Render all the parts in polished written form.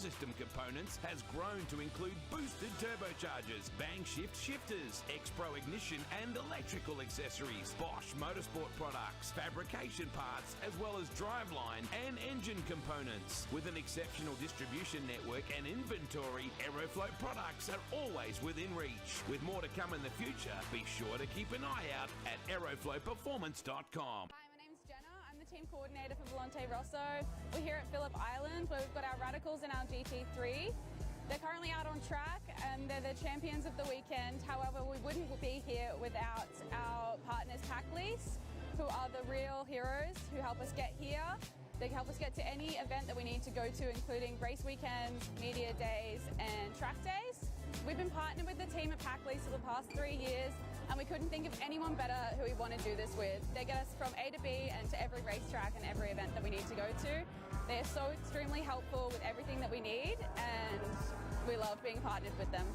system components has grown to include boosted turbochargers, bang shift shifters, X-Pro ignition and electrical accessories, Bosch motorsport products, fabrication parts, as well as driveline and engine components. With an exceptional distribution network and inventory, Aeroflow products are always within reach. With more to come in the future, be sure to keep an eye out at aeroflowperformance.com. Hi, my name's Jenna. I'm the team coordinator for Volante Rosso. We're here at Phillip Island where we've got our Radicals and our GT3. They're currently out on track and they're the champions of the weekend. However, we wouldn't be here without our partners Packlease, who are the real heroes who help us get here. They help us get to any event that we need to go to, including race weekends, media days, and track days. We've been partnered with the team at Packlease for the past 3 years, and we couldn't think of anyone better who we want to do this with. They get us from A to B and to every racetrack and every event that we need to go to. They are so extremely helpful with everything that we need, and we love being partnered with them.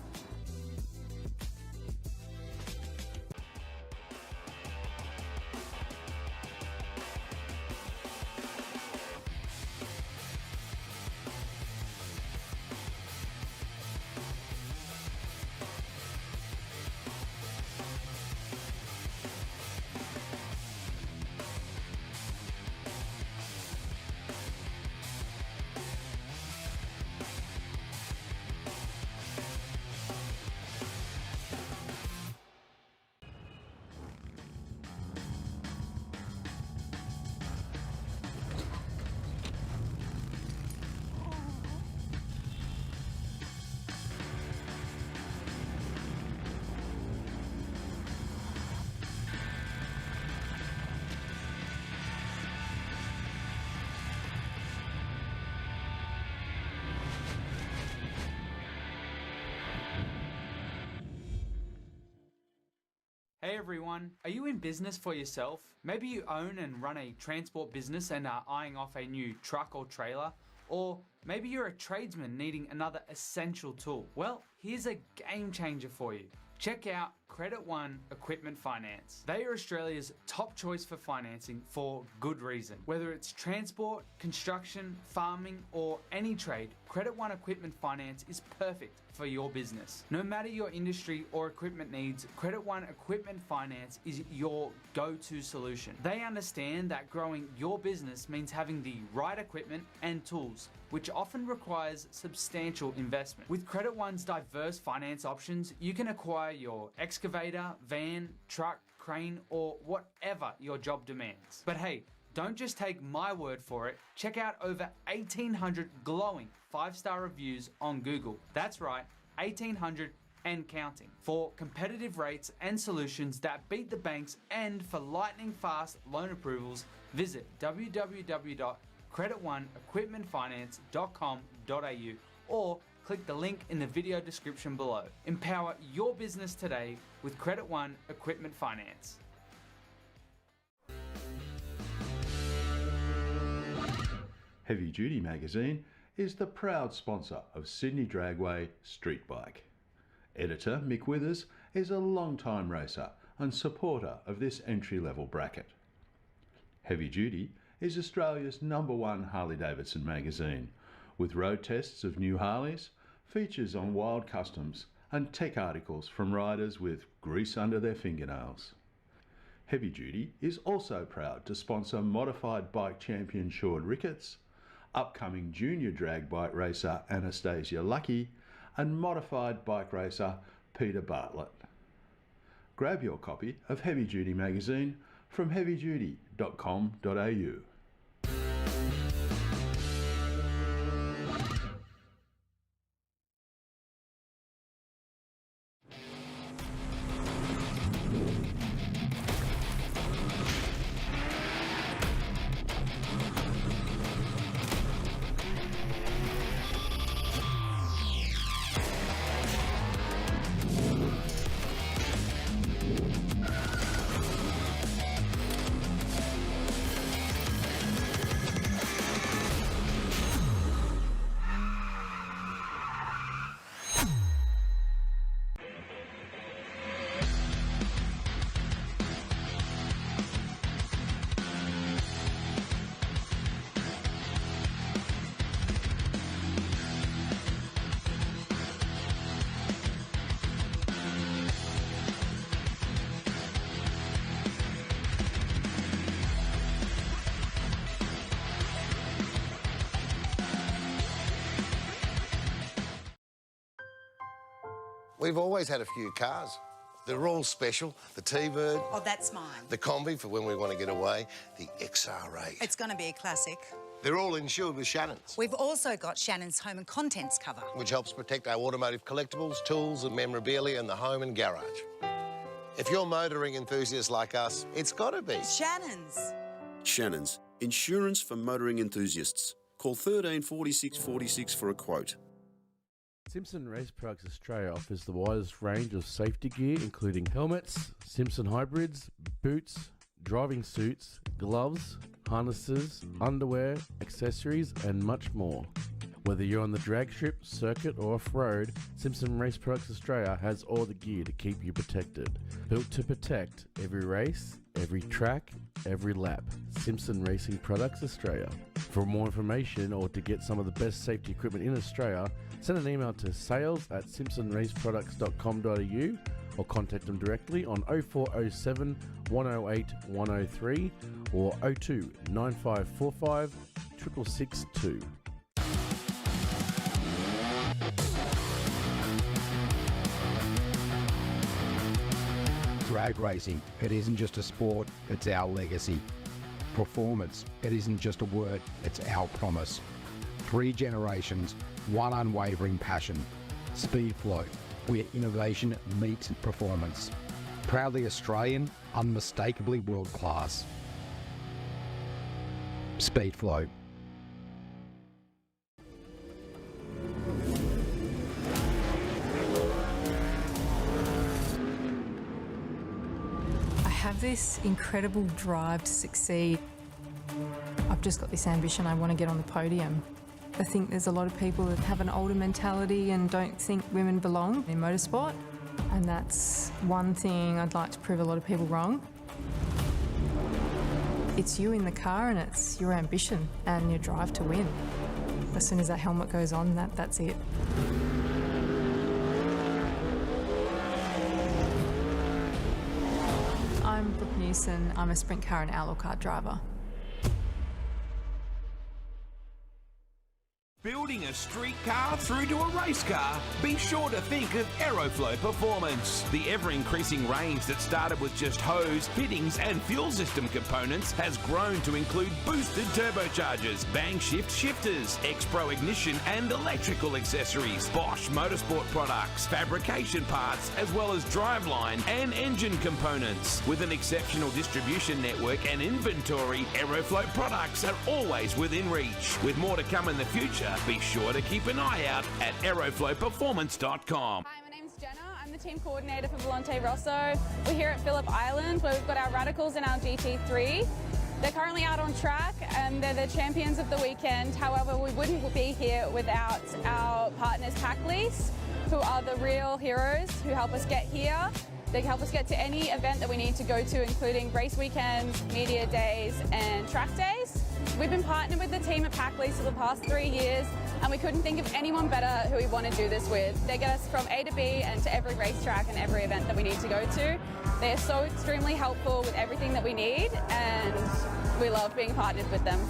Hey everyone, are you in business for yourself? Maybe you own and run a transport business and are eyeing off a new truck or trailer, or maybe you're a tradesman needing another essential tool. Well, here's a game changer for you. Check out Credit One Equipment Finance. They are Australia's top choice for financing for good reason. Whether it's transport, construction, farming, or any trade, Credit One Equipment Finance is perfect for your business. No matter your industry or equipment needs, Credit One Equipment Finance is your go-to solution. They understand that growing your business means having the right equipment and tools, which often requires substantial investment. With Credit One's diverse finance options, you can acquire your excavator, van, truck, crane, or whatever your job demands. But hey, don't just take my word for it. Check out over 1,800 glowing 5-star reviews on Google. That's right, 1,800 and counting. For competitive rates and solutions that beat the banks, and for lightning fast loan approvals, visit www.creditoneequipmentfinance.com.au or click the link in the video description below. Empower your business today with Credit One Equipment Finance. Heavy Duty Magazine is the proud sponsor of Sydney Dragway Street Bike. Editor Mick Withers is a long-time racer and supporter of this entry-level bracket. Heavy Duty is Australia's #1 Harley-Davidson magazine, with road tests of new Harleys, features on wild customs, and tech articles from riders with grease under their fingernails. Heavy Duty is also proud to sponsor modified bike champion Sean Ricketts, upcoming junior drag bike racer Anastasia Lucky, and modified bike racer Peter Bartlett. Grab your copy of Heavy Duty magazine from heavyduty.com.au. We've always had a few cars. They're all special. The T-Bird. Oh, that's mine. The Combi for when we want to get away. The XR8. It's going to be a classic. They're all insured with Shannon's, We've also got Shannon's Home and Contents cover. which helps protect our automotive collectibles, tools and memorabilia in the home and garage. If you're motoring enthusiasts like us, it's got to be. Shannon's. Shannon's, insurance for motoring enthusiasts. Call 13 46 46 for a quote. Simpson Race Products Australia offers the widest range of safety gear, including helmets, Simpson hybrids, boots, driving suits, gloves, harnesses, underwear, accessories, and much more. Whether you're on the drag strip, circuit, or off-road, Simpson Race Products Australia has all the gear to keep you protected. Built to protect every race, every track, every lap. Simpson Racing Products Australia. For more information or to get some of the best safety equipment in Australia, send an email to sales@simpsonraceproducts.com.au or contact them directly on 0407 108 103 or 02 9545 6662. Drag racing, it isn't just a sport, it's our legacy. Performance, it isn't just a word, it's our promise. 3 generations, one unwavering passion. Speedflow, where innovation meets performance. Proudly Australian, unmistakably world class. Speedflow. I have this incredible drive to succeed. I've just got this ambition, I want to get on the podium. I think there's a lot of people that have an older mentality and don't think women belong in motorsport, and that's one thing I'd like to prove a lot of people wrong. It's you in the car and it's your ambition and your drive to win. As soon as that helmet goes on, that's it. I'm Brooke Newson. I'm a sprint car and outlaw car driver. Building a street car through to a race car? Be sure to think of Aeroflow Performance. The ever-increasing range that started with just hose, fittings and fuel system components has grown to include boosted turbochargers, bang shift shifters, X-Pro ignition and electrical accessories, Bosch motorsport products, fabrication parts, as well as driveline and engine components. With an exceptional distribution network and inventory, Aeroflow products are always within reach. With more to come in the future, be sure to keep an eye out at aeroflowperformance.com. Hi, my name's Jenna. I'm the team coordinator for Volante Rosso. We're here at Phillip Island where we've got our Radicals and our GT3. They're currently out on track and they're the champions of the weekend. However, we wouldn't be here without our partners Pack Lease, who are the real heroes who help us get here. They help us get to any event that we need to go to, including race weekends, media days and track days. We've been partnered with the team at Pack Lease for the past 3 years and we couldn't think of anyone better who we want to do this with. They get us from A to B and to every racetrack and every event that we need to go to. They are so extremely helpful with everything that we need and we love being partnered with them.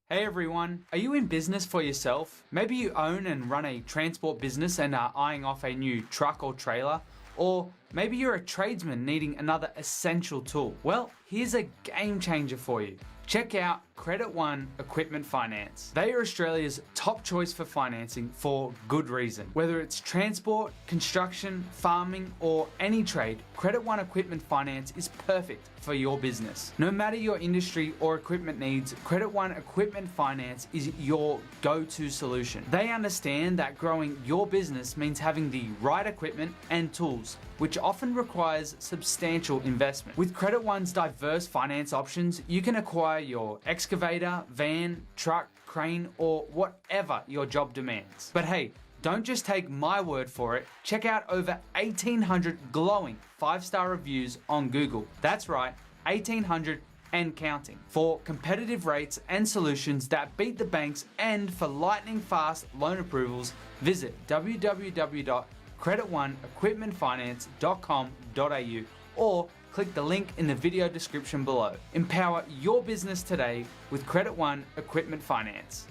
Hey everyone, are you in business for yourself? Maybe you own and run a transport business and are eyeing off a new truck or trailer, or maybe you're a tradesman needing another essential tool. Well, here's a game changer for you. Check out Credit One Equipment Finance. They are Australia's top choice for financing for good reason. Whether it's transport, construction, farming, or any trade, Credit One Equipment Finance is perfect for your business. No matter your industry or equipment needs, Credit One Equipment Finance is your go-to solution. They understand that growing your business means having the right equipment and tools, which often requires substantial investment. With Credit One's diverse finance options, you can acquire your excavator, van, truck, crane, or whatever your job demands. But hey, don't just take my word for it. Check out over 1,800 glowing 5-star reviews on Google. That's right, 1,800 and counting. For competitive rates and solutions that beat the banks, and for lightning fast loan approvals, visit www.creditoneequipmentfinance.com.au or click the link in the video description below. Empower your business today with Credit One Equipment Finance.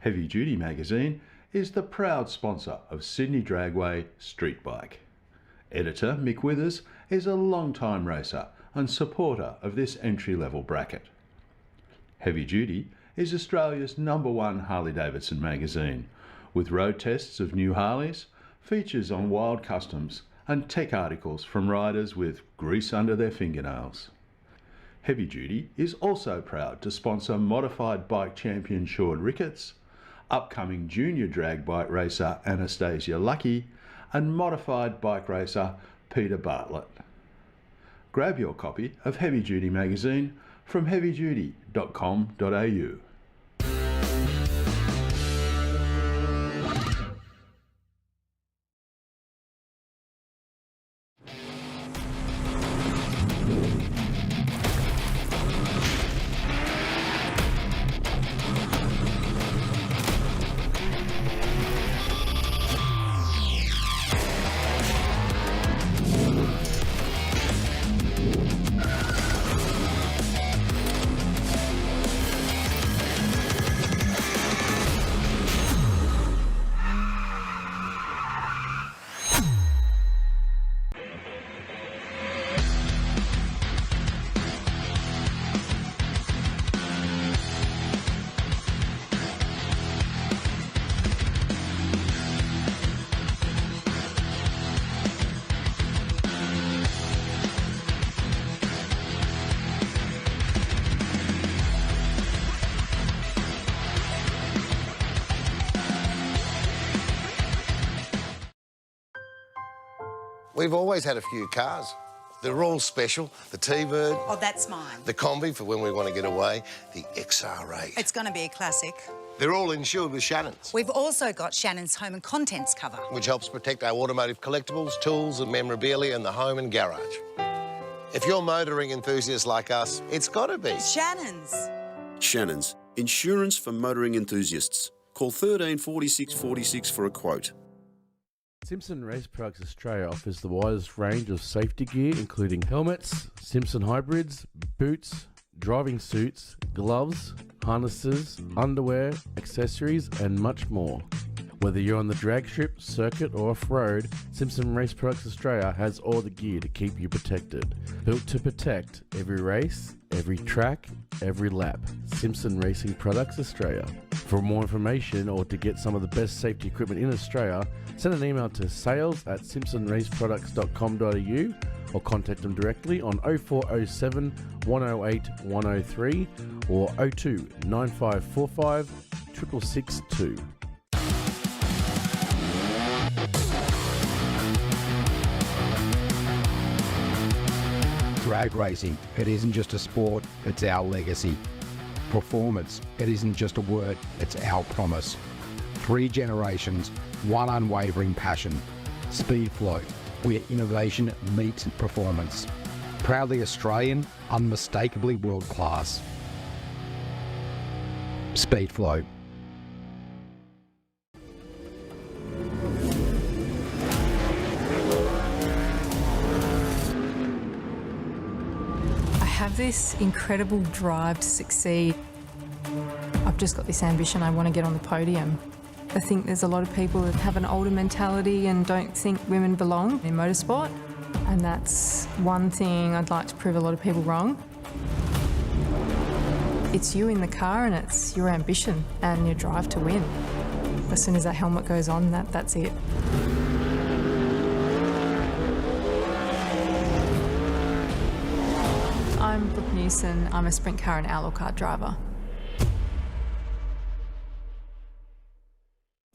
Heavy Duty Magazine is the proud sponsor of Sydney Dragway Street Bike. Editor Mick Withers is a long-time racer and supporter of this entry-level bracket. Heavy Duty is Australia's #1 Harley-Davidson magazine, with road tests of new Harleys, features on wild customs, and tech articles from riders with grease under their fingernails. Heavy Duty is also proud to sponsor modified bike champion Sean Ricketts, upcoming junior drag bike racer Anastasia Lucky, and modified bike racer Peter Bartlett. Grab your copy of Heavy Duty magazine from heavyduty.com.au. We've always had a few cars. They're all special. The T-Bird. Oh, that's mine. The Combi for when we want to get away. The XR8. It's going to be a classic. They're all insured with Shannon's. We've also got Shannon's home and contents cover, which helps protect our automotive collectibles, tools and memorabilia in the home and garage. If you're motoring enthusiasts like us, it's got to be Shannon's. Shannon's. Insurance for motoring enthusiasts. Call 13 46 46 for a quote. Simpson Race Products Australia offers the widest range of safety gear, including helmets, Simpson hybrids, boots, driving suits, gloves, harnesses, underwear, accessories, and much more. Whether you're on the drag strip, circuit, or off-road, Simpson Race Products Australia has all the gear to keep you protected. Built to protect every race, every track, every lap. Simpson Racing Products Australia. For more information or to get some of the best safety equipment in Australia, send an email to sales@simpsonraceproducts.com.au or contact them directly on 0407 108 103 or 02 9545 6662. Drag racing, it isn't just a sport, it's our legacy. Performance, it isn't just a word, it's our promise. 3 generations, 1 unwavering passion. Speedflow, where innovation meets performance. Proudly Australian, unmistakably world class. Speedflow. I have this incredible drive to succeed. I've just got this ambition, I want to get on the podium. I think there's a lot of people that have an older mentality and don't think women belong in motorsport, and that's one thing I'd like to prove a lot of people wrong. It's you in the car and it's your ambition and your drive to win. As soon as that helmet goes on, that's it. I'm Brooke Newson. I'm a sprint car and outlaw car driver.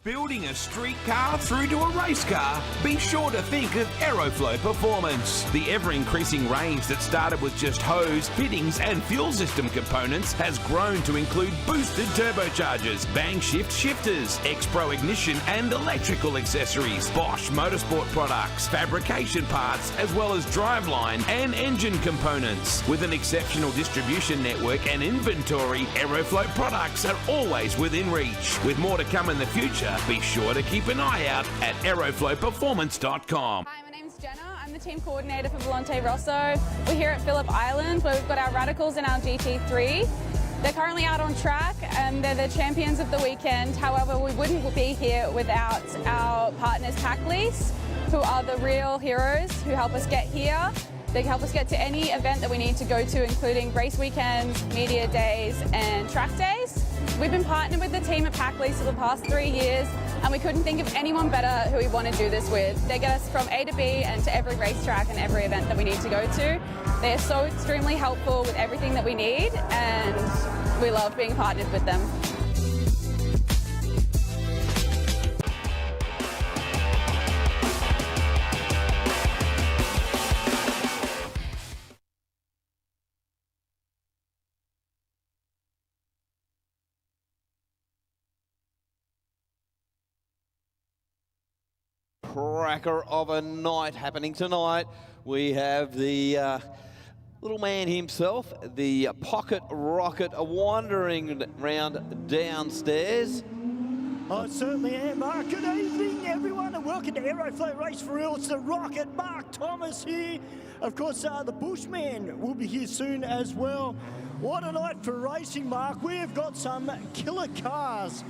Building a street car through to a race car? Be sure to think of Aeroflow Performance. The ever-increasing range that started with just hose, fittings and fuel system components has grown to include boosted turbochargers, bang shift shifters, X-Pro ignition and electrical accessories, Bosch motorsport products, fabrication parts, as well as driveline and engine components. With an exceptional distribution network and inventory, Aeroflow products are always within reach. With more to come in the future, be sure to keep an eye out at aeroflowperformance.com. Hi, my name's Jenna. I'm the team coordinator for Volante Rosso. We're here at Phillip Island where we've got our Radicals and our GT3. They're currently out on track and they're the champions of the weekend. However, we wouldn't be here without our partners Pack Lease, who are the real heroes who help us get here. They help us get to any event that we need to go to, including race weekends, media days and track days. We've been partnered with the team at Pack Lease for the past 3 years and we couldn't think of anyone better who we want to do this with. They get us from A to B and to every racetrack and every event that we need to go to. They are so extremely helpful with everything that we need and we love being partnered with them. Cracker of a night happening tonight. We have the little man himself, the pocket rocket, wandering round downstairs. I certainly am, Mark. Good evening, everyone, and welcome to Aeroflow Race4Real. It's the Rocket, Mark Thomas here. Of course, the Bushman will be here soon as well. What a night for racing, Mark. We have got some killer cars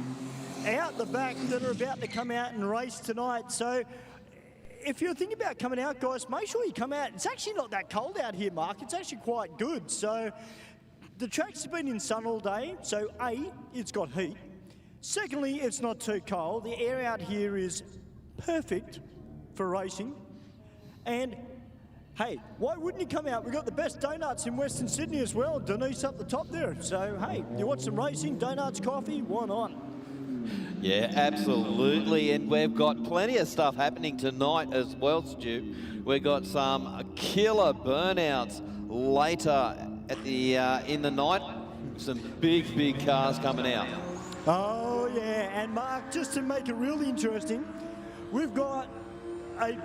out the back that are about to come out and race tonight. So if you're thinking about coming out, guys, make sure you come out. It's actually not that cold out here, Mark. It's actually quite good. So the track's been in sun all day. So A, it's got heat. Secondly, it's not too cold. The air out here is perfect for racing. And hey, why wouldn't you come out? We've got the best donuts in Western Sydney as well. Denise up the top there. So hey, you want some racing, donuts, coffee, why not? Yeah, absolutely, and we've got plenty of stuff happening tonight as well, Stu. We've got some killer burnouts later at the in the night. Some big cars coming out. Oh yeah, and Mark, just to make it really interesting, we've got a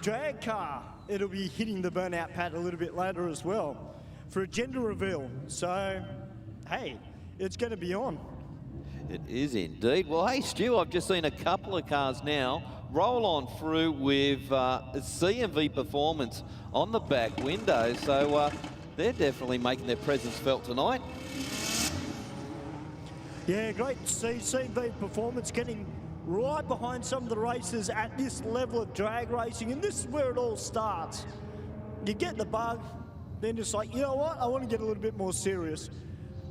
drag car. It'll be hitting the burnout pad a little bit later as well for a gender reveal. So, hey, it's going to be on. It is indeed. Well, hey, Stu, I've just seen a couple of cars now roll on through with CMV Performance on the back window. So they're definitely making their presence felt tonight. Yeah, great to see CMV Performance getting right behind some of the races at this level of drag racing. And this is where it all starts. You get the bug, then it's like, you know what, I want to get a little bit more serious.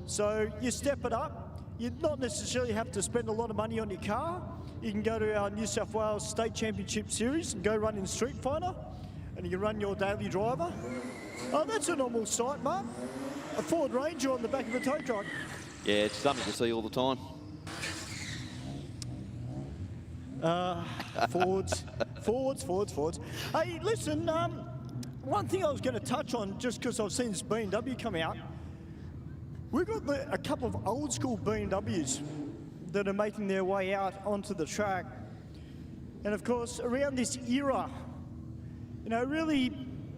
So you step it up. You not necessarily have to spend a lot of money on your car. You can go to our New South Wales State Championship Series and go run in Street Fighter, and you can run your daily driver. Oh, that's a normal sight, Mark. A Ford Ranger on the back of a tow truck. Yeah, it's something to see all the time. Fords. Hey, listen, one thing I was going to touch on, just because I've seen this BMW come out, we've got a couple of old school BMWs that are making their way out onto the track. And of course, around this era, you know, really,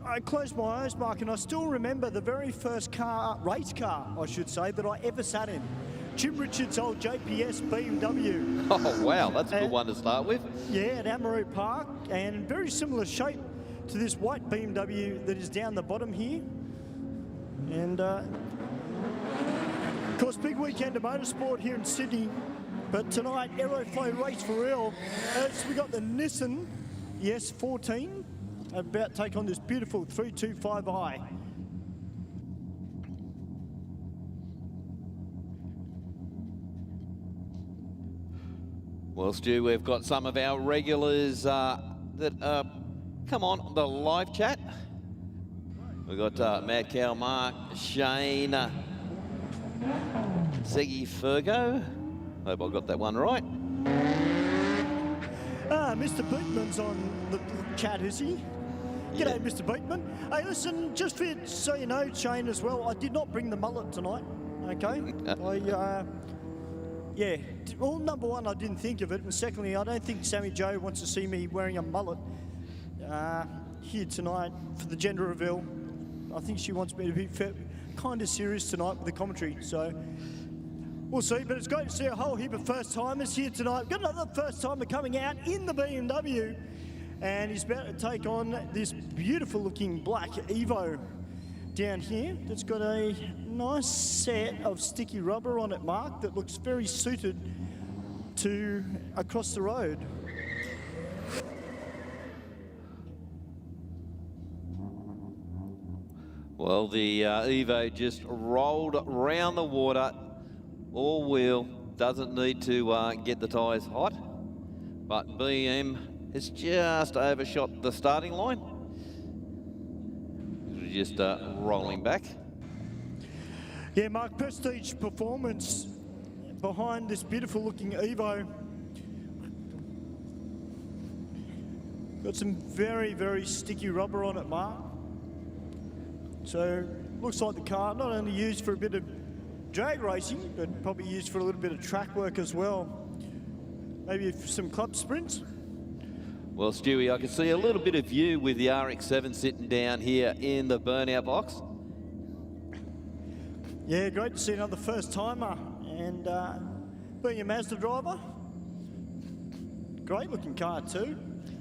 I closed my eyes, Mark, and I still remember the very first car, race car, I should say, that I ever sat in. Jim Richards' old JPS BMW. Oh, wow, that's a good one to start with. Yeah, at Amaru Park, and very similar shape to this white BMW that is down the bottom here. And of course, big weekend of motorsport here in Sydney. But tonight, Aeroflow Race for Real, as we got the Nissan S14 about to take on this beautiful 325i. Well, Stu, we've got some of our regulars that come on the live chat. We've got Matt Cow, Mark, Shane, Seggy Fergo. Hope I got that one right. Mr. Beatman's on the chat, is he? G'day, Mr. Beatman. Hey, listen, just so you know, Shane, as well, I did not bring the mullet tonight, okay? Yeah, well, number one, I didn't think of it, and secondly, I don't think Sammy Joe wants to see me wearing a mullet here tonight for the gender reveal. I think she wants me to be kind of serious tonight with the commentary, so we'll see. But it's great to see a whole heap of first-timers here tonight. We've got another first-timer coming out in the BMW, and he's about to take on this beautiful-looking black Evo down here that's got a nice set of sticky rubber on it, Mark, that looks very suited to across the road. Well, the Evo just rolled around the water, all wheel, doesn't need to get the tyres hot, but BM has just overshot the starting line. Just rolling back. Yeah, Mark, prestige performance behind this beautiful looking Evo. Got some very, very sticky rubber on it, Mark. So looks like the car not only used for a bit of drag racing, but probably used for a little bit of track work as well. Maybe some club sprints. Well, Stewie, I can see a little bit of you with the RX-7 sitting down here in the Burnout box. Yeah, great to see another first-timer. And being a Mazda driver, great looking car too.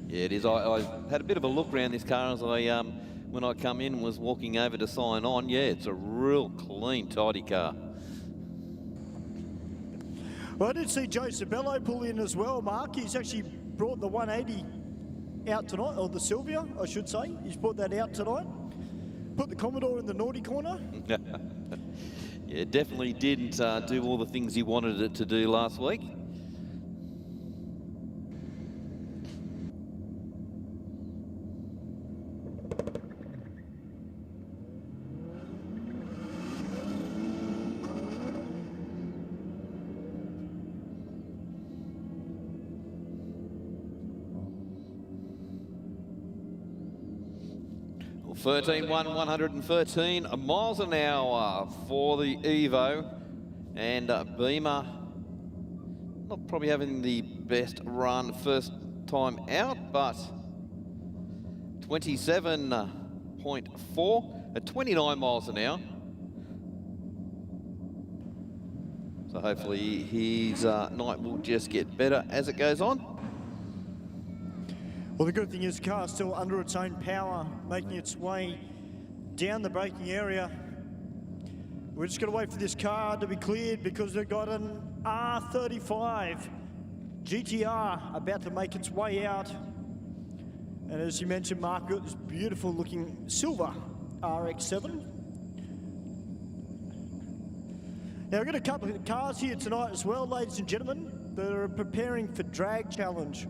Yeah, it is. I had a bit of a look around this car as I, when I come in and was walking over to sign on. Yeah, it's a real clean, tidy car. Well, I did see Joe Sabello pull in as well, Mark. He's actually brought the 180 out tonight, or the Sylvia, I should say. He's brought that out tonight. Put the Commodore in the naughty corner. Yeah, definitely didn't do all the things he wanted it to do last week. Well, 113 miles an hour for the Evo, and Beamer not probably having the best run first time out, but 27.4 at 29 miles an hour. So hopefully his night will just get better as it goes on. Well, the good thing is the car's still under its own power, making its way down the braking area. We're just going to wait for this car to be cleared because they've got an R35 GTR about to make its way out. And as you mentioned, Mark, we've got this beautiful looking silver RX-7. Now, we've got a couple of cars here tonight as well, ladies and gentlemen, that are preparing for Drag Challenge.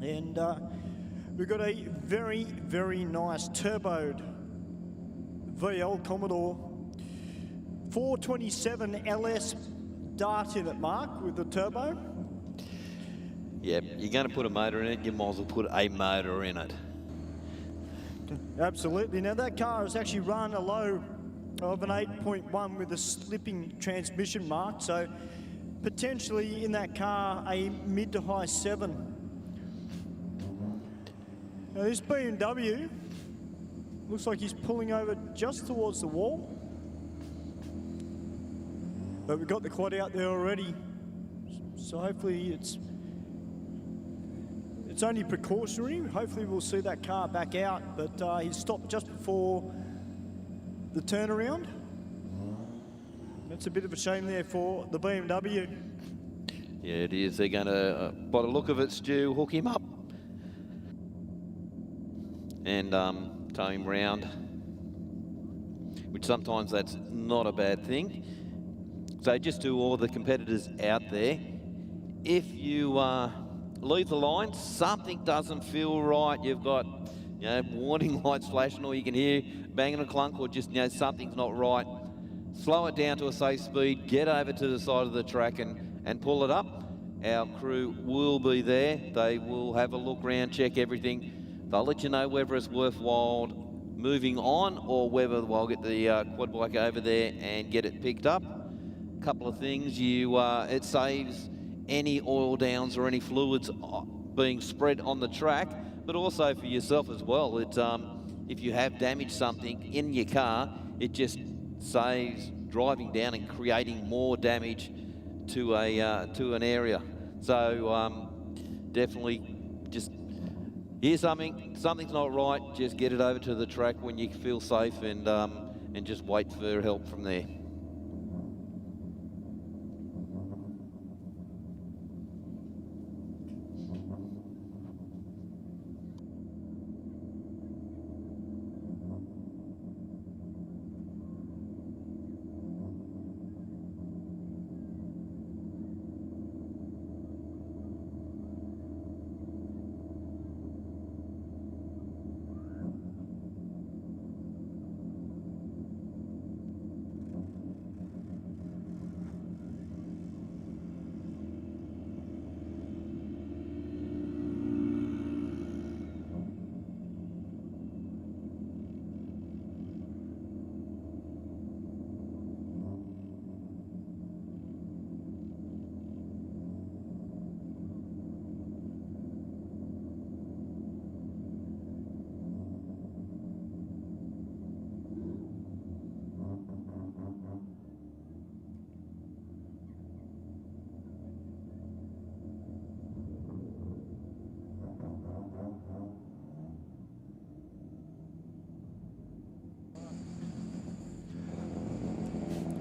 And we've got a very, very nice turboed VL Commodore 427 LS Dart in it, Mark, with the turbo. Yeah, you're going to put a motor in it, you might as well put a motor in it. Absolutely. Now, that car has actually run a low of an 8.1 with a slipping transmission, Mark, so potentially in that car a mid to high 7. Now, this BMW looks like he's pulling over just towards the wall. But we've got the quad out there already. So hopefully it's only precautionary. Hopefully we'll see that car back out. But he stopped just before the turnaround. That's a bit of a shame there for the BMW. Yeah, it is. They're going to, by the look of it, Stu, hook him up and tow him round, which sometimes that's not a bad thing. So just to all the competitors out there, if you leave the line, something doesn't feel right, you've got warning lights flashing, or you can hear banging a clunk, or just something's not right, slow it down to a safe speed, get over to the side of the track and pull it up. Our crew will be there. They will have a look around, check everything. They'll let you know whether it's worthwhile moving on or whether we'll get the quad bike over there and get it picked up. A couple of things, it saves any oil downs or any fluids being spread on the track, but also for yourself as well. If you have damaged something in your car, it just saves driving down and creating more damage to an area. So definitely just hear something's not right, just get it over to the track when you feel safe, and just wait for help from there.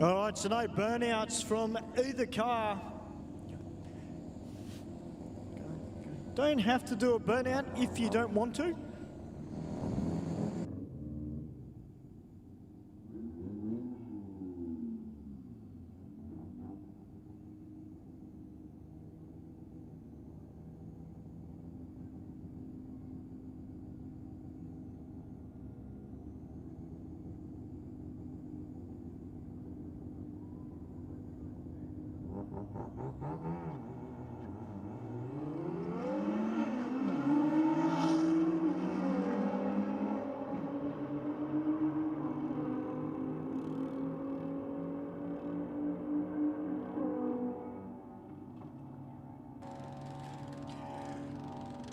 All right, so no burnouts from either car. Don't have to do a burnout if you don't want to.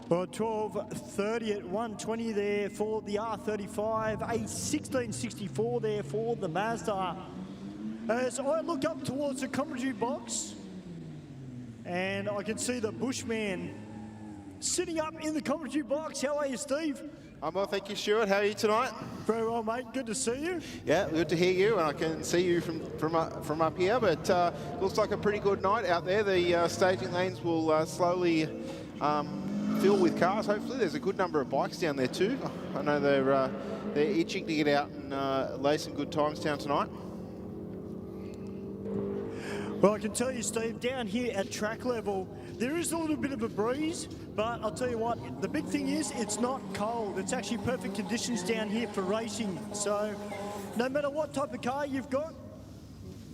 Well, 12:30 at 1:20 there for the R35, a 1664 there for the Mazda. As I look up towards the commentary box, and I can see the Bushman sitting up in the commentary box. How are you, Steve? I'm well, thank you, Stuart. How are you tonight? Very well, mate. Good to see you. Yeah, good to hear you, and I can see you from up here. But looks like a pretty good night out there. The staging lanes will slowly fill with cars. Hopefully, there's a good number of bikes down there too. I know they're itching to get out and lay some good times down tonight. Well, I can tell you, Steve, down here at track level, there is a little bit of a breeze, but I'll tell you what, the big thing is it's not cold. It's actually perfect conditions down here for racing. So no matter what type of car you've got,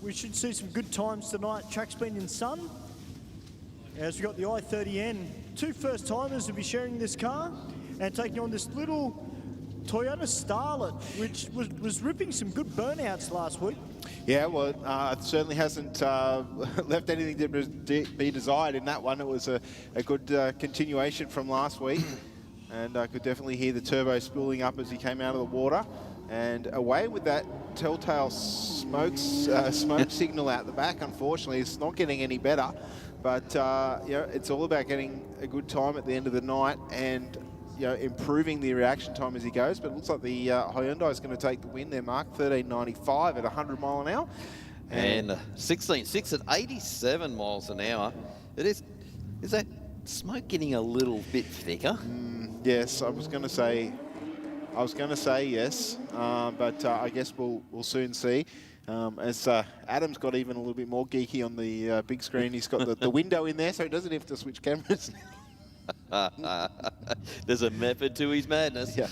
we should see some good times tonight. Track's been in sun. As we've got the i30N, two first-timers will be sharing this car and taking on this little Toyota Starlet, which was ripping some good burnouts last week. Yeah, well, it certainly hasn't left anything to be desired in that one. It was a good continuation from last week, and I could definitely hear the turbo spooling up as he came out of the water, and away with that telltale smoke signal out the back. Unfortunately, it's not getting any better, but it's all about getting a good time at the end of the night and improving the reaction time as he goes. But it looks like the Hyundai is going to take the win there, Mark. 13.95 at 100 mile an hour. And 16.6 at 87 miles an hour. Is that smoke getting a little bit thicker? Yes, I was going to say yes, but I guess we'll soon see. As Adam's got even a little bit more geeky on the big screen, he's got the window in there, so he doesn't have to switch cameras. There's a method to his madness. Yeah.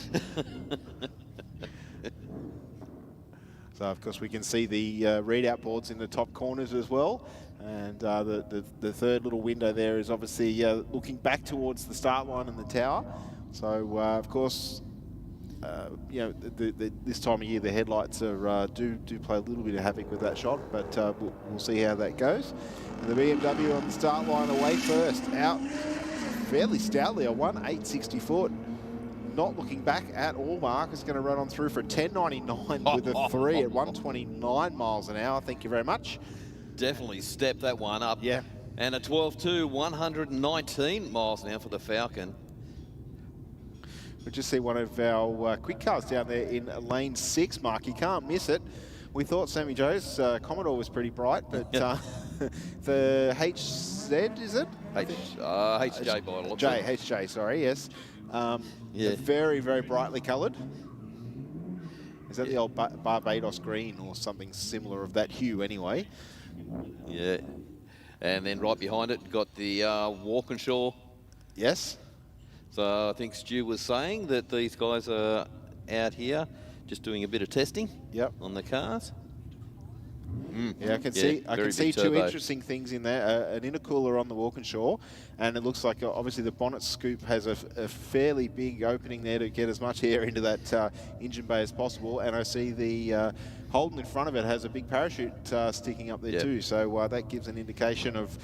So, of course, we can see the readout boards in the top corners as well. And the third little window there is obviously looking back towards the start line and the tower. So, of course, you know, this time of year, the headlights are do play a little bit of havoc with that shot, but we'll see how that goes. And the BMW on the start line away first, out fairly stoutly, a 1.860 not looking back at all. Mark is going to run on through for a 10.99 with a 3 at 129 miles an hour. Thank you very much. Definitely step that one up. Yeah. And a 12.2, 119 miles an hour for the Falcon. We just see one of our quick cars down there in lane 6, Mark. You can't miss it. We thought Sammy Joe's Commodore was pretty bright, but the HZ, is it? HJ by the looks of it. HJ, sorry, yes. Yeah. Very, very brightly coloured. Is that the old Barbados green or something similar of that hue anyway? Yeah. And then right behind it, got the Walkinshaw. Yes. So I think Stu was saying that these guys are out here just doing a bit of testing on the cars. Yeah, I can see two interesting things in there. An intercooler on the Walkinshaw, and it looks like obviously the bonnet scoop has a fairly big opening there to get as much air into that engine bay as possible. And I see the Holden in front of it has a big parachute sticking up there too. So that gives an indication of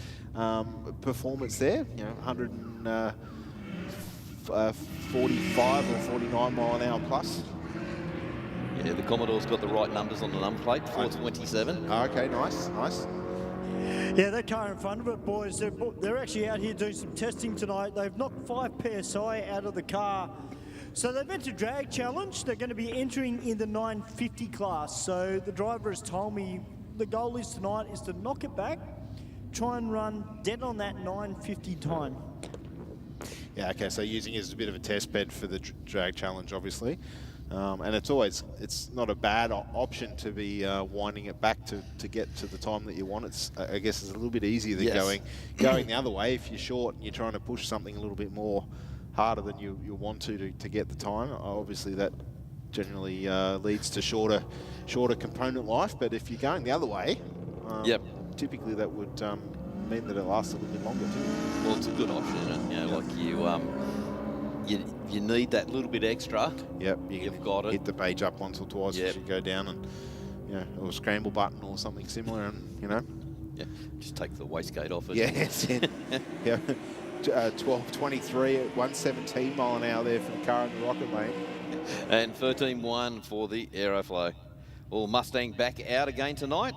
performance there. You know, 145 or 49 mile an hour plus. Yeah, the Commodore's got the right numbers on the number plate, 427. Okay, nice. Yeah, that car in front of it, boys, they're actually out here doing some testing tonight. They've knocked 5 PSI out of the car. So they've entered drag challenge. They're going to be entering in the 950 class. So the driver has told me the goal is tonight is to knock it back, try and run dead on that 950 time. Yeah, okay, so using it as a bit of a test bed for the drag challenge, obviously. And it's not a bad option to be winding it back to get to the time that you want. It's I guess it's a little bit easier than going the other way. If you're short and you're trying to push something a little bit more harder than you want to get the time, obviously that generally leads to shorter component life. But if you're going the other way, typically that would mean that it lasts a little bit longer too. Well, it's a good option, isn't it? You know, like you need that little bit extra. Yep, you've got it. Hit the page up once or twice as you go down, and or a scramble button or something similar, and just take the wastegate off it. Yes, 12.23 at 117 mile an hour there for the car in the rocket lane, and 13.1 for the Aeroflow. Well, Mustang back out again tonight,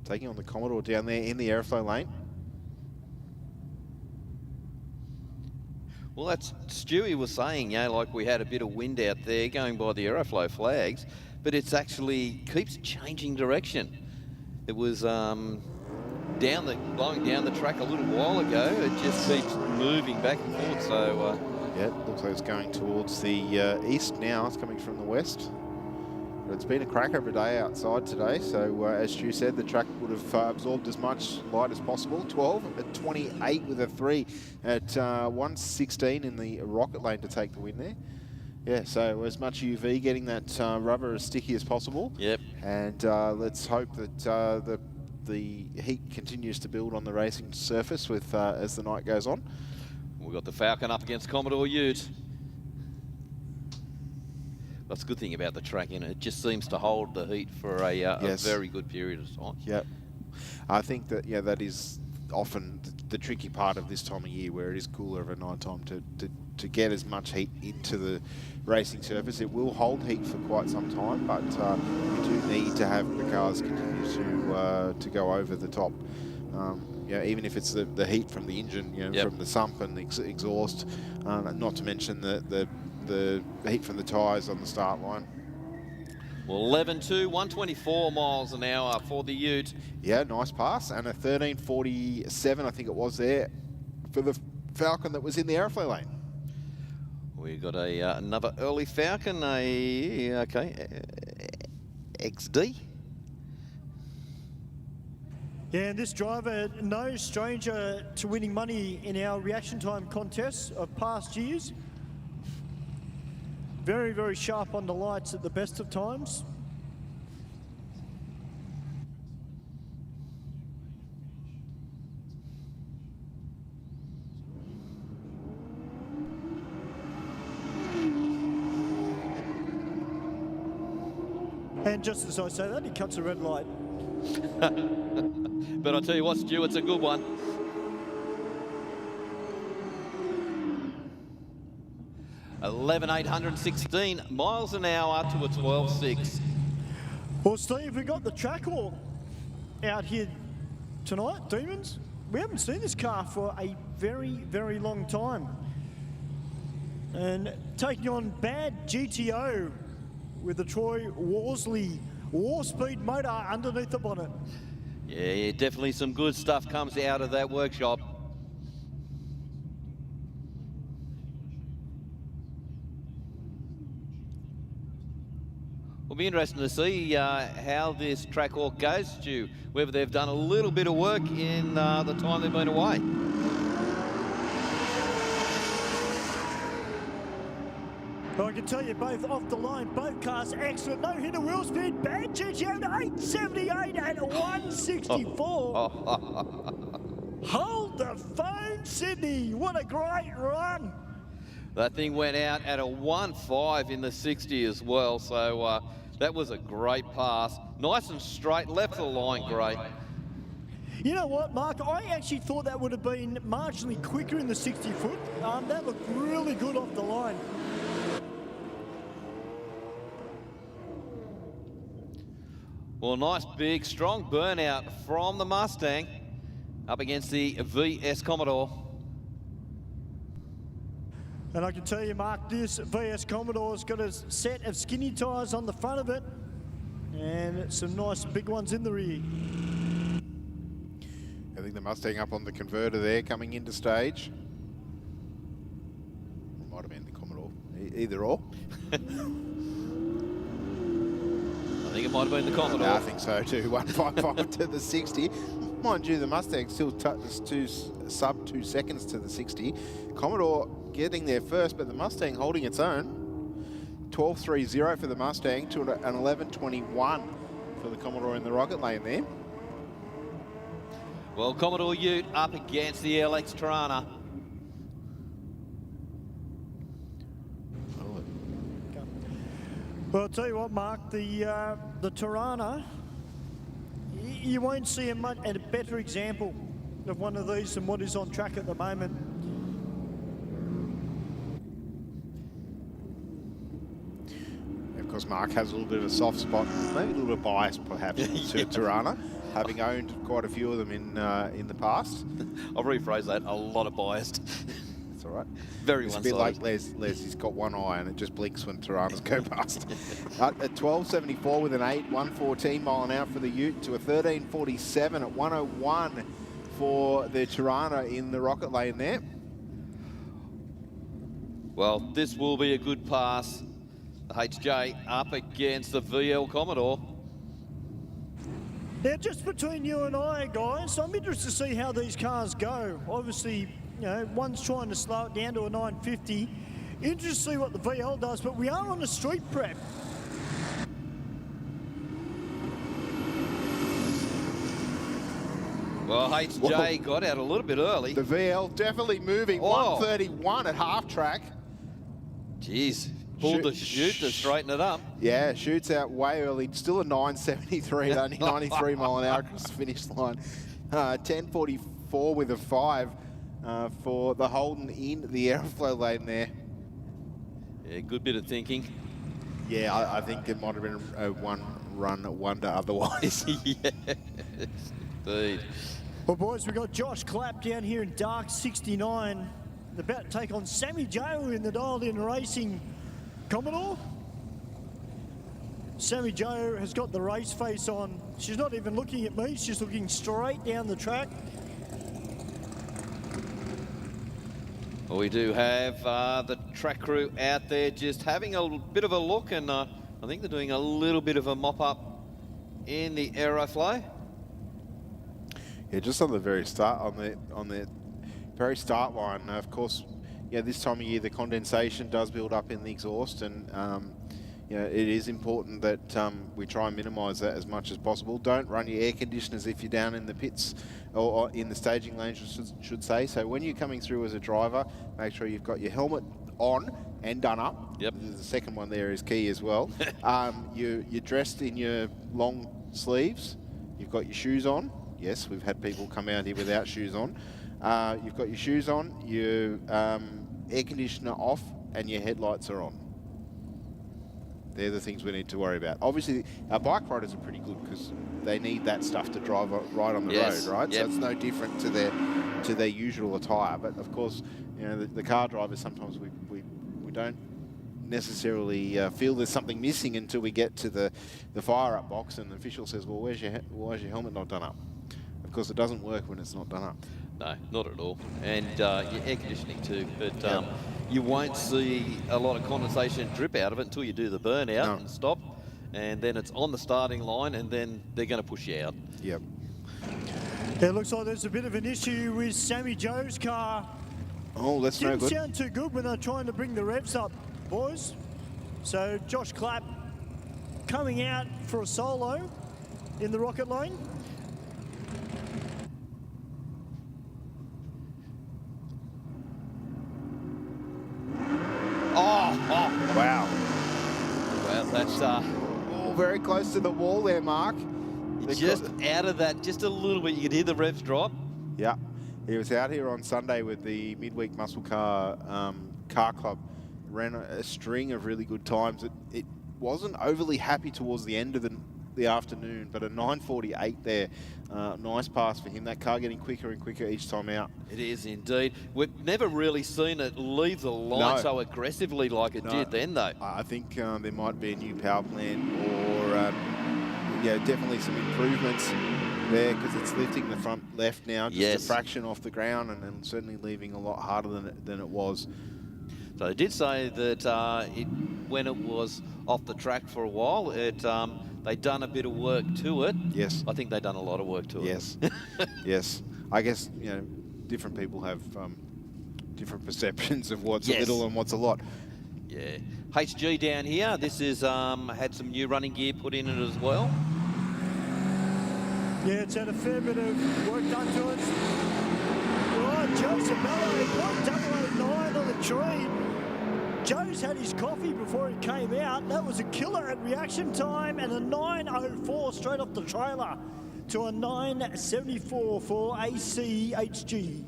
taking on the Commodore down there in the Aeroflow lane. Well, that's Stewie was saying, like we had a bit of wind out there going by the Aeroflow flags, but it's actually keeps changing direction. It was blowing down the track a little while ago. It just keeps moving back and forth. So it looks like it's going towards the east now. It's coming from the west. But it's been a cracker of a day outside today, so as Stu said, the track would have absorbed as much light as possible. 12 at 28 with a 3 at 116 in the rocket lane to take the win there. Yeah, so as much UV getting that rubber as sticky as possible. Yep. And let's hope that the heat continues to build on the racing surface with as the night goes on. We've got the Falcon up against Commodore Ute. That's a good thing about the track, it just seems to hold the heat for a very good period of time. Yep. I think that, that is often the tricky part of this time of year, where it is cooler of a night time to get as much heat into the racing surface. It will hold heat for quite some time, but you do need to have the cars continue to go over the top. Even if it's the heat from the engine, from the sump and the exhaust, not to mention the heat from the tyres on the start line. Well, 11.2, 124 miles an hour for the Ute. Yeah, nice pass. And a 13.47, I think it was there, for the Falcon that was in the Aeroflow lane. We got another early Falcon, XD. Yeah, and this driver, no stranger to winning money in our reaction time contests of past years. Very, very sharp on the lights at the best of times. And just as I say that, he cuts a red light. But I'll tell you what, Stu, it's a good one. $11,816 miles an hour to a 12.6. Well, Steve, we got the Dragway out here tonight, Demons. We haven't seen this car for a very, very long time. And taking on bad GTO with the Troy Worsley War-Speed motor underneath the bonnet. Yeah, definitely some good stuff comes out of that workshop. It'll be interesting to see how this track walk goes, Stu, whether they've done a little bit of work in the time they've been away. Well, I can tell you both off the line, both cars excellent. No hinder wheel speed, bad GTO to 878 and 164. Hold the phone, Sydney. What a great run. That thing went out at a 1.5 in the 60 as well, so that was a great pass. Nice and straight, left the line great. You know what, Mark? I actually thought that would have been marginally quicker in the 60 foot. That looked really good off the line. Well, nice, big, strong burnout from the Mustang up against the VS Commodore. And I can tell you, Mark, this VS Commodore's got a set of skinny tyres on the front of it and some nice big ones in the rear. I think the Mustang up on the converter there coming into stage. Might have been the Commodore, either or. I think it might have been the Commodore. I think so too, 155 to the 60. Mind you, the Mustang still sub 2 seconds to the 60. Commodore getting there first, but the Mustang holding its own. 12.30 for the Mustang to an 11.21 for the Commodore in the rocket lane there. Well, Commodore Ute up against the LX Tirana. Well, I'll tell you what, Mark, the Tirana, you won't see a better example of one of these than what is on track at the moment. Of course, Mark has a little bit of a soft spot, maybe a little bit biased perhaps to Tirana, having owned quite a few of them in the past. I'll rephrase that, a lot of biased. That's all right. Very it's one-sided. a bit like Les, he's got one eye and it just blinks when Tiranas go past. At 12.74 with an 8, 114 mile an hour for the Ute to a 13.47 at 101 for the Tirana in the rocket lane there. Well, this will be a good pass. The HJ up against the VL Commodore. Now, just between you and I, guys, I'm interested to see how these cars go. Obviously, you know, one's trying to slow it down to a 950. Interested to see what the VL does, but we are on a street prep. Well, HJ got out a little bit early. The VL definitely moving, 131 at half track. Jeez, pulled the chute to straighten it up. Yeah, shoots out way early, still a 973 at only 93 mile an hour across the finish line. 10.44 with a 5 for the Holden in the Aeroflow lane there. Yeah, good bit of thinking. Yeah, I think it might have been a one-run wonder otherwise. Yes, indeed. Well, boys, we've got Josh Clapp down here in dark 69. About to take on Sammy Joe in the dialed-in racing Commodore. Sammy Jo has got the race face on. She's not even looking at me, she's looking straight down the track. Well, we do have the track crew out there just having a bit of a look, and I think they're doing a little bit of a mop-up in the Aeroflow. Yeah, just on the very start, on the very start line. Of course, yeah, this time of year the condensation does build up in the exhaust, and you know, it is important that we try and minimise that as much as possible. Don't run your air conditioners if you're down in the pits or in the staging lanes, should say. So when you're coming through as a driver, make sure you've got your helmet on and done up. Yep. The second one there is key as well. You're dressed in your long sleeves. You've got your shoes on. Yes, we've had people come out here without shoes on. You've got your shoes on, your air conditioner off, and your headlights are on. They're the things we need to worry about. Obviously, our bike riders are pretty good because they need that stuff to drive right on the road, right? Yep. So it's no different to their usual attire. But of course, you know, the car drivers, sometimes we don't necessarily feel there's something missing until we get to the fire up box and the official says, well, where's your helmet not done up? Of course, it doesn't work when it's not done up. No, not at all. And your air conditioning too. But you won't see a lot of condensation drip out of it until you do the burnout and stop. And then it's on the starting line, and then they're going to push you out. Yep. It looks like there's a bit of an issue with Sammy Jo's car. Oh, that's no good. Didn't sound too good when they're trying to bring the revs up, boys. So Josh Clapp coming out for a solo in the rocket lane. Oh, wow. Well, that's very close to the wall there, Mark. Just out of that, just a little bit. You could hear the revs drop. Yeah. He was out here on Sunday with the Midweek Muscle Car Car Club. Ran a string of really good times. It wasn't overly happy towards the end of the afternoon, but a 9:48 there. Nice pass for him. That car getting quicker and quicker each time out. It is indeed. We've never really seen it leave the line so aggressively like it did then, though. I think there might be a new power plant or yeah, definitely some improvements there because it's lifting the front left now just a fraction off the ground and certainly leaving a lot harder than it was. So they did say that when it was off the track for a while, they'd done a bit of work to it. Yes. I think they've done a lot of work to it. Yes. Yes. I guess, you know, different people have different perceptions of what's a little and what's a lot. Yeah. HG down here, this is had some new running gear put in it as well. Yeah, it's had a fair bit of work done to it. Right, Joseph Malloy, 009 on the tree. Joe's had his coffee before he came out. That was a killer at reaction time and a 9:04 straight off the trailer to a 9:74 for ACHG.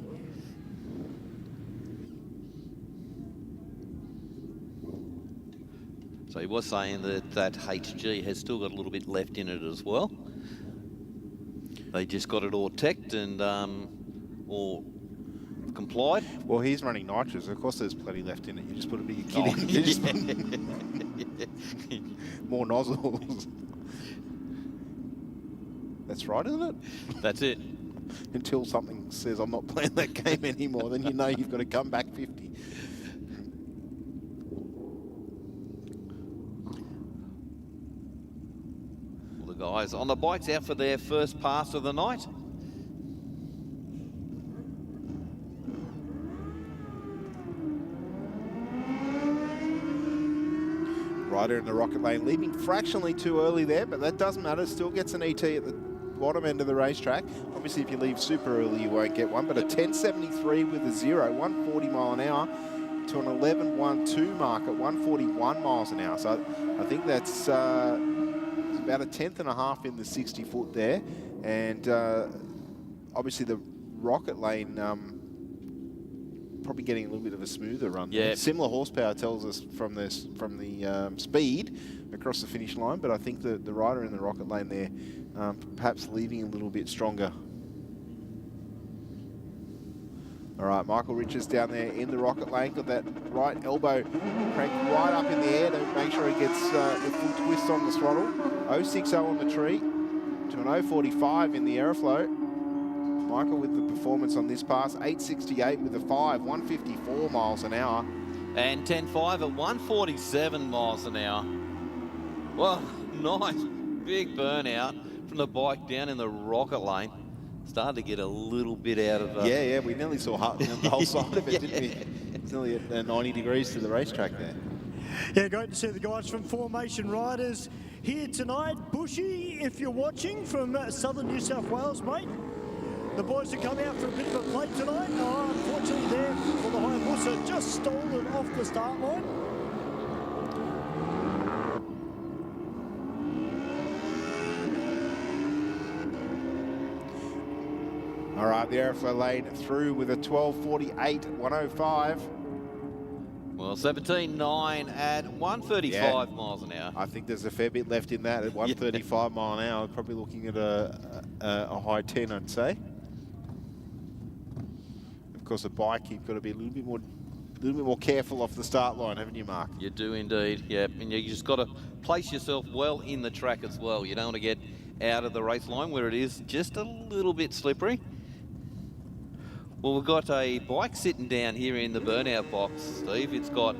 So he was saying that HG has still got a little bit left in it as well. They just got it all teched and all complied. Well, he's running nitrous. Of course, there's plenty left in it. You just put a bigger kit in. You just put more nozzles. That's right, isn't it? That's it. Until something says, I'm not playing that game anymore, then you know you've got to come back 50. Well, the guys on the bikes out for their first pass of the night. Rider in the rocket lane, leaving fractionally too early there, but that doesn't matter. Still gets an ET at the bottom end of the racetrack. Obviously, if you leave super early, you won't get one, but a 10.73 with a 0, 140 mile an hour to an 11.12 mark at 141 miles an hour. So I think that's about a tenth and a half in the 60 foot there. And obviously the rocket lane probably getting a little bit of a smoother run. Yeah. Similar horsepower tells us from the speed across the finish line, but I think the rider in the rocket lane there perhaps leaving a little bit stronger. All right, Michael Richards down there in the rocket lane, got that right elbow cranked right up in the air to make sure he gets the full twist on the throttle. 0.60 on the tree to an 0.45 in the Aeroflow. Michael with the performance on this pass, 8.68 with a 5, 154 miles an hour. And 10.5 at 147 miles an hour. Well, nice big burnout from the bike down in the rocket lane. Started to get a little bit out of... Yeah, we nearly saw the whole side of it, didn't we? It's nearly at 90 degrees to the racetrack there. Yeah, great to see the guys from Formation Riders here tonight. Bushy, if you're watching from southern New South Wales, mate, the boys have come out for a bit of a play tonight. Unfortunately there for the Hayabusa, just stolen off the start line. All right, the Aeroflow lane through with a 12.48, 105. Well, 17.9 at 135 miles an hour. I think there's a fair bit left in that at 135 mile an hour. Probably looking at a high 10, I'd say. Of course, a bike, you've got to be a little bit more careful off the start line, haven't you, Mark? You do indeed, yeah. And you just got to place yourself well in the track as well. You don't want to get out of the race line where it is just a little bit slippery. Well, we've got a bike sitting down here in the burnout box, Steve. It's got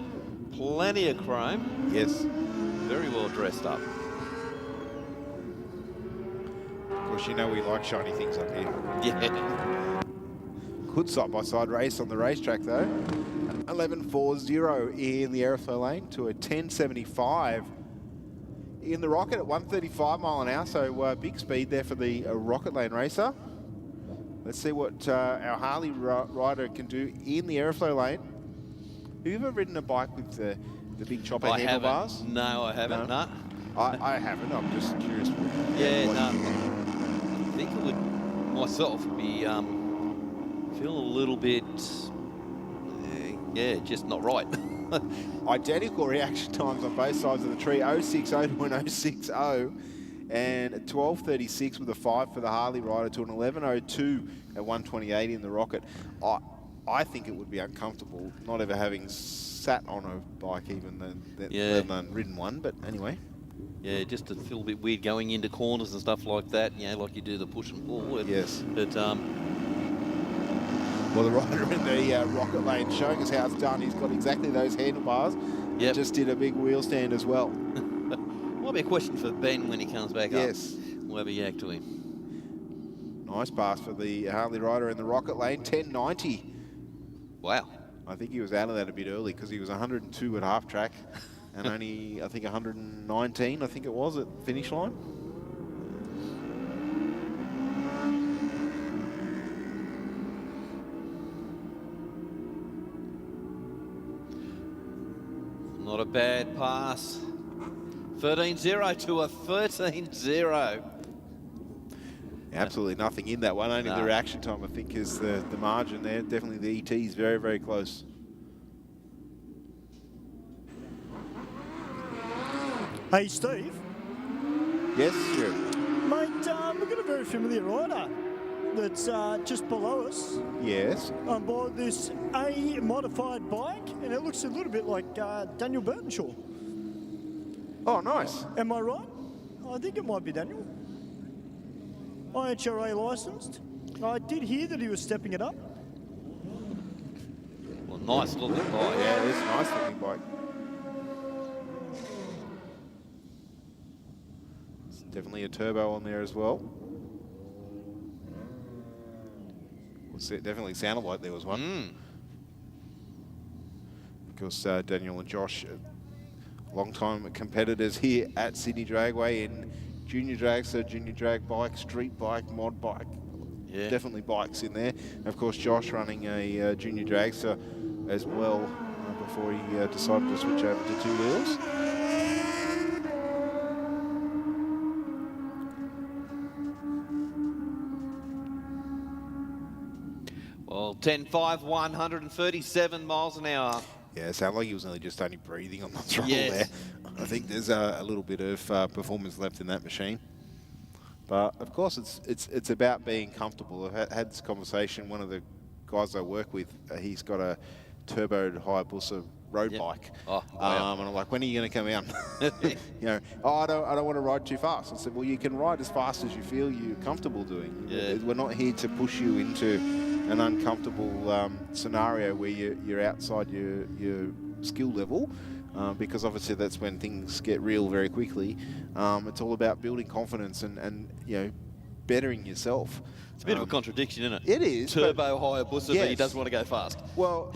plenty of chrome. Yes. Very well dressed up. Of course, you know we like shiny things up here. Yeah. Good side-by-side race on the racetrack, though. 11.40 in the Aeroflow lane to a 10.75 in the Rocket at 135 mile an hour. So big speed there for the Rocket lane racer. Let's see what our Harley rider can do in the Aeroflow lane. Have you ever ridden a bike with the big chopper handlebars? No, I haven't. No. I haven't. I'm just curious. Yeah, no. I think it would myself be feel a little bit, just not right. Identical reaction times on both sides of the tree. 0.60 to an 0.60. And 12.36 with a 5 for the Harley rider to an 11.02 at 128 in the Rocket. I think it would be uncomfortable not ever having sat on a bike even let alone ridden one, but anyway. Yeah, just to feel a bit weird going into corners and stuff like that, like you do the push and pull. Yes. But, well, the rider in the Rocket lane showing us how it's done. He's got exactly those handlebars. Yep. Just did a big wheel stand as well. Might be a question for Ben when he comes back up. Yes. We'll have a yak to him. Nice pass for the Harley rider in the Rocket lane, 10.90. Wow. I think he was out of that a bit early because he was 102 at half track and only, I think, 119, I think it was, at the finish line. Not a bad pass. 13.0 to a 13.0. Absolutely nothing in that one. Only the reaction time, I think, is the margin there. Definitely the ET is very, very close. Hey, Steve. Yes, sure. Mate, we've got a very familiar rider that's just below us. Yes. On board this A modified bike, and it looks a little bit like Daniel Burtonshaw. Oh, nice. Am I right? I think it might be Daniel. IHRA licensed. I did hear that he was stepping it up. Well, nice looking bike. Yeah, it is a nice looking bike. It's definitely a turbo on there as well. It definitely sounded like there was one. Of course, Daniel and Josh, long-time competitors here at Sydney Dragway in junior drag, so junior drag bike, street bike, mod bike. Yeah. Definitely bikes in there. And of course, Josh running a junior dragster as well before he decided to switch over to two wheels. Well, 10.5, 137 miles an hour. Yeah, it sounded like he was only breathing on the throttle there. I think there's a little bit of performance left in that machine. But of course, it's about being comfortable. I've had this conversation. One of the guys I work with, he's got a turbo Hayabusa road bike. Oh, wow. And I'm like, when are you going to come out? You know, I don't want to ride too fast. I said, well, you can ride as fast as you feel you're comfortable doing. Yeah. We're not here to push you into an uncomfortable scenario where you're outside your skill level. Because obviously that's when things get real very quickly. It's all about building confidence and you know, bettering yourself. It's a bit of a contradiction, isn't it? It is. Turbo Hayabusa, yes. but he doesn't want to go fast. Well,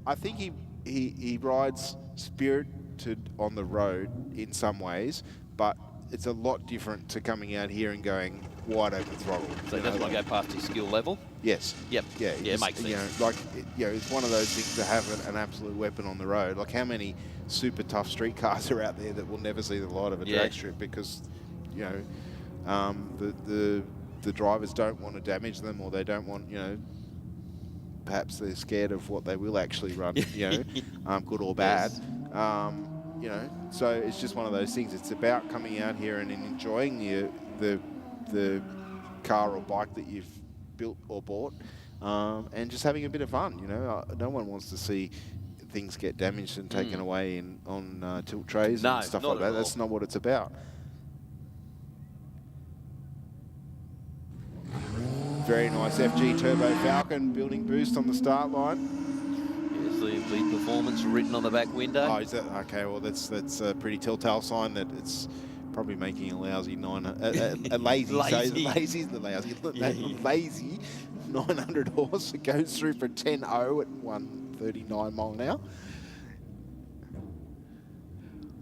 I think he rides spirited on the road in some ways, but it's a lot different to coming out here and going wide open throttle. So he doesn't want to go past his skill level? Yes. Yep. Yeah, it makes sense. You know, like, you know, it's one of those things to have an absolute weapon on the road. Like, how many super tough street cars are out there that will never see the light of a drag strip because, you know, the drivers don't want to damage them, or they don't want, you know, perhaps they're scared of what they will actually run, you know, good or bad. Yes. You know, so it's just one of those things. It's about coming out here and enjoying the car or bike that you've built or bought, and just having a bit of fun. You know, no one wants to see things get damaged and taken away on tilt trays and stuff like that. That's not what it's about. Very nice FG Turbo Falcon building boost on the start line. Yes, the Elite Performance written on the back window. Oh, is that okay? Well, that's a pretty telltale sign that it's probably making a lousy lazy 900 horse. It goes through for 10.0 at 139 mile an hour.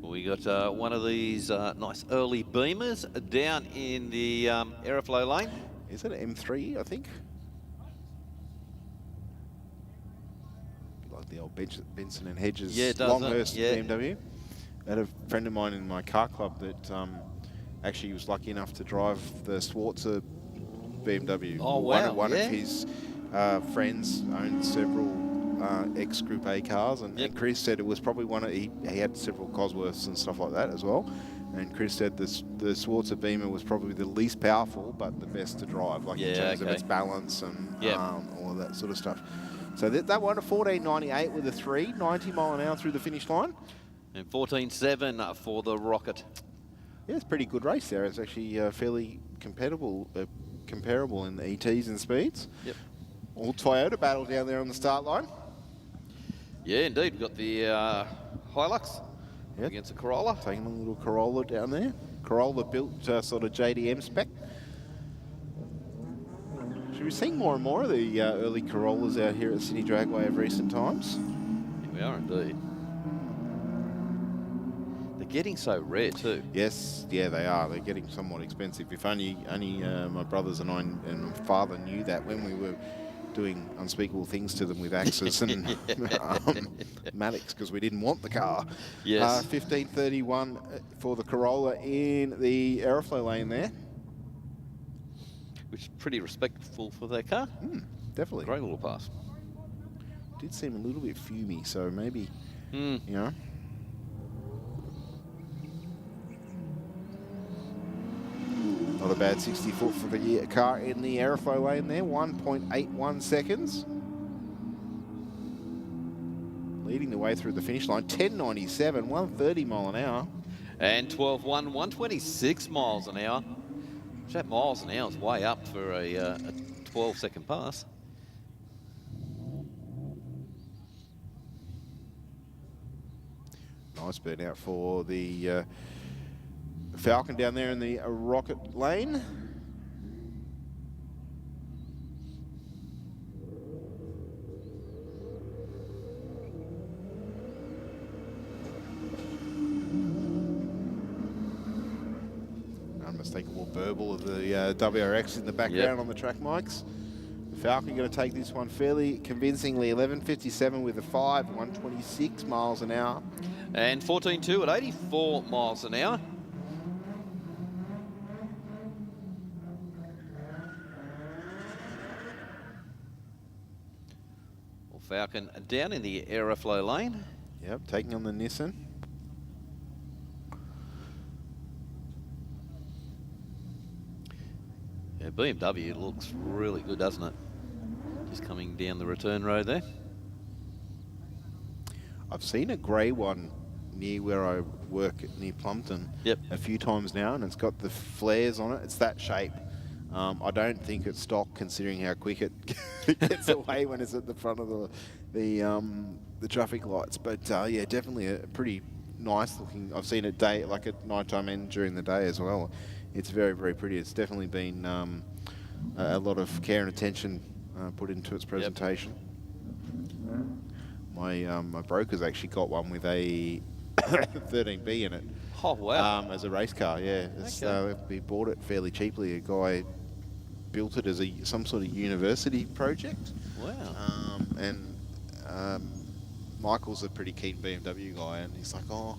We got one of these nice early Beamers down in the Aeroflow lane. Is it an M3, I think? Like the old Benson and Hedges Longhurst BMW. I had a friend of mine in my car club that actually was lucky enough to drive the Schwarzer BMW. Oh, wow. One of his friends owned several ex-Group A cars, and Chris said it was probably one of, he had several Cosworths and stuff like that as well. And Chris said the Schwarzer Beamer was probably the least powerful, but the best to drive, like in terms of its balance and all of that sort of stuff. So that one, a 14.98 with a 3, 90 mile an hour through the finish line. And 14.7 for the Rocket. Yeah, it's a pretty good race there. It's actually fairly comparable in the ETs and speeds. Yep. All Toyota battle down there on the start line. Yeah, indeed. We've got the Hilux against a Corolla. Taking a little Corolla down there. Corolla built sort of JDM spec. Should we see more and more of the early Corollas out here at Sydney Dragway of recent times? Yeah, we are indeed. They're getting so rare too. Yes, yeah, they are. They're getting somewhat expensive. If only my brothers and I and my father knew that when we were doing unspeakable things to them with Axis and Matics, because we didn't want the car. Yes. 15.31 for the Corolla in the Aeroflow lane there. Which is pretty respectful for their car. Definitely. Great little pass. Did seem a little bit fumey, so maybe, you know. Not a bad 60 foot for the car in the Aeroflow lane there, 1.81 seconds. Leading the way through the finish line, 10.97, 130 mile an hour. And 12.1, 126 miles an hour. That miles an hour is way up for a 12-second pass. Nice burnout for the Falcon down there in the Rocket lane. Unmistakable burble of the WRX in the background on the track mics. The Falcon going to take this one fairly convincingly. 11.57 with a 5, 126 miles an hour. And 14.2 at 84 miles an hour. Falcon down in the Aeroflow lane. Yep, taking on the Nissan. Yeah, BMW looks really good, doesn't it? Just coming down the return road there. I've seen a grey one near where I work near Plumpton a few times now, and it's got the flares on it. It's that shape. I don't think it's stock, considering how quick it gets away when it's at the front of the traffic lights. But yeah, definitely a pretty nice looking. I've seen it like at night time and during the day as well. It's very, very pretty. It's definitely been a lot of care and attention put into its presentation. My broker's actually got one with a 13B in it. Oh wow! As a race car, yeah. It's, we bought it fairly cheaply. A guy built it as some sort of university project. Wow! And Michael's a pretty keen BMW guy, and he's like, oh,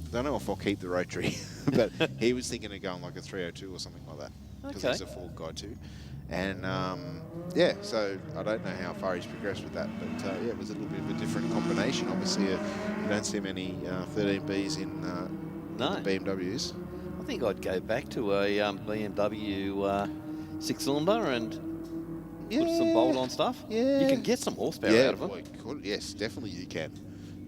I don't know if I'll keep the rotary, but he was thinking of going like a 302 or something like that, because he's a Ford guy too. And yeah, so I don't know how far he's progressed with that, but yeah, it was a little bit of a different combination. Obviously, you don't see many 13Bs in BMWs. I think I'd go back to a BMW 6-cylinder and put some bolt-on stuff. Yeah. You can get some horsepower out of them. Well, yes, definitely you can.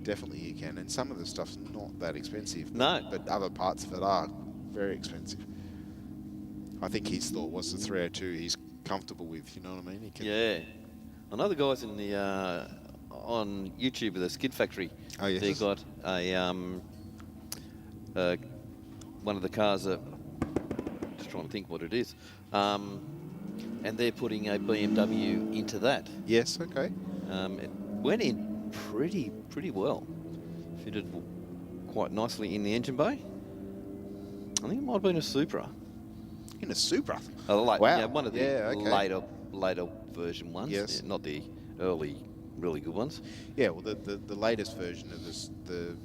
Definitely you can. And some of the stuff's not that expensive. No. But other parts of it are very expensive. I think his thought was the 302 he's comfortable with, you know what I mean? He can I know the guys in the on YouTube with the Skid Factory. Oh, yes. They got a one of the cars that, just trying to think what it is, and they're putting a BMW into that. Yes, okay. It went in pretty well. Fitted quite nicely in the engine bay. I think it might have been a Supra. In a Supra? Wow. Yeah, one of the later version ones. Yes. Yeah, not the early, really good ones. Yeah, well, the latest version of this, the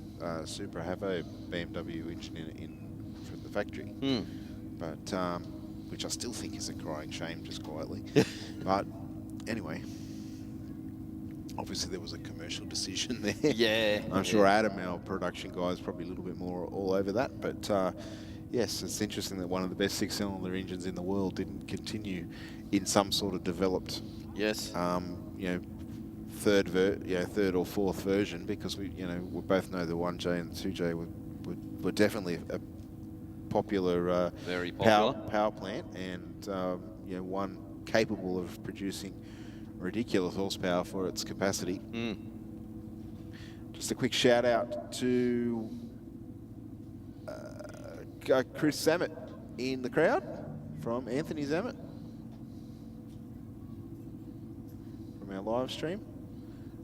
Supra have a BMW engine in from the factory. But which I still think is a crying shame, just quietly. But anyway, obviously there was a commercial decision there. Yeah. I'm sure Adam, our production guy, is probably a little bit more all over that. But yes, it's interesting that one of the best 6-cylinder engines in the world didn't continue in some sort of developed, you know, third or fourth version, because we both know the 1J and the 2J were definitely a popular, very popular power plant, and one capable of producing ridiculous horsepower for its capacity. Just a quick shout out to Chris Zammett in the crowd from Anthony Zammett from our live stream.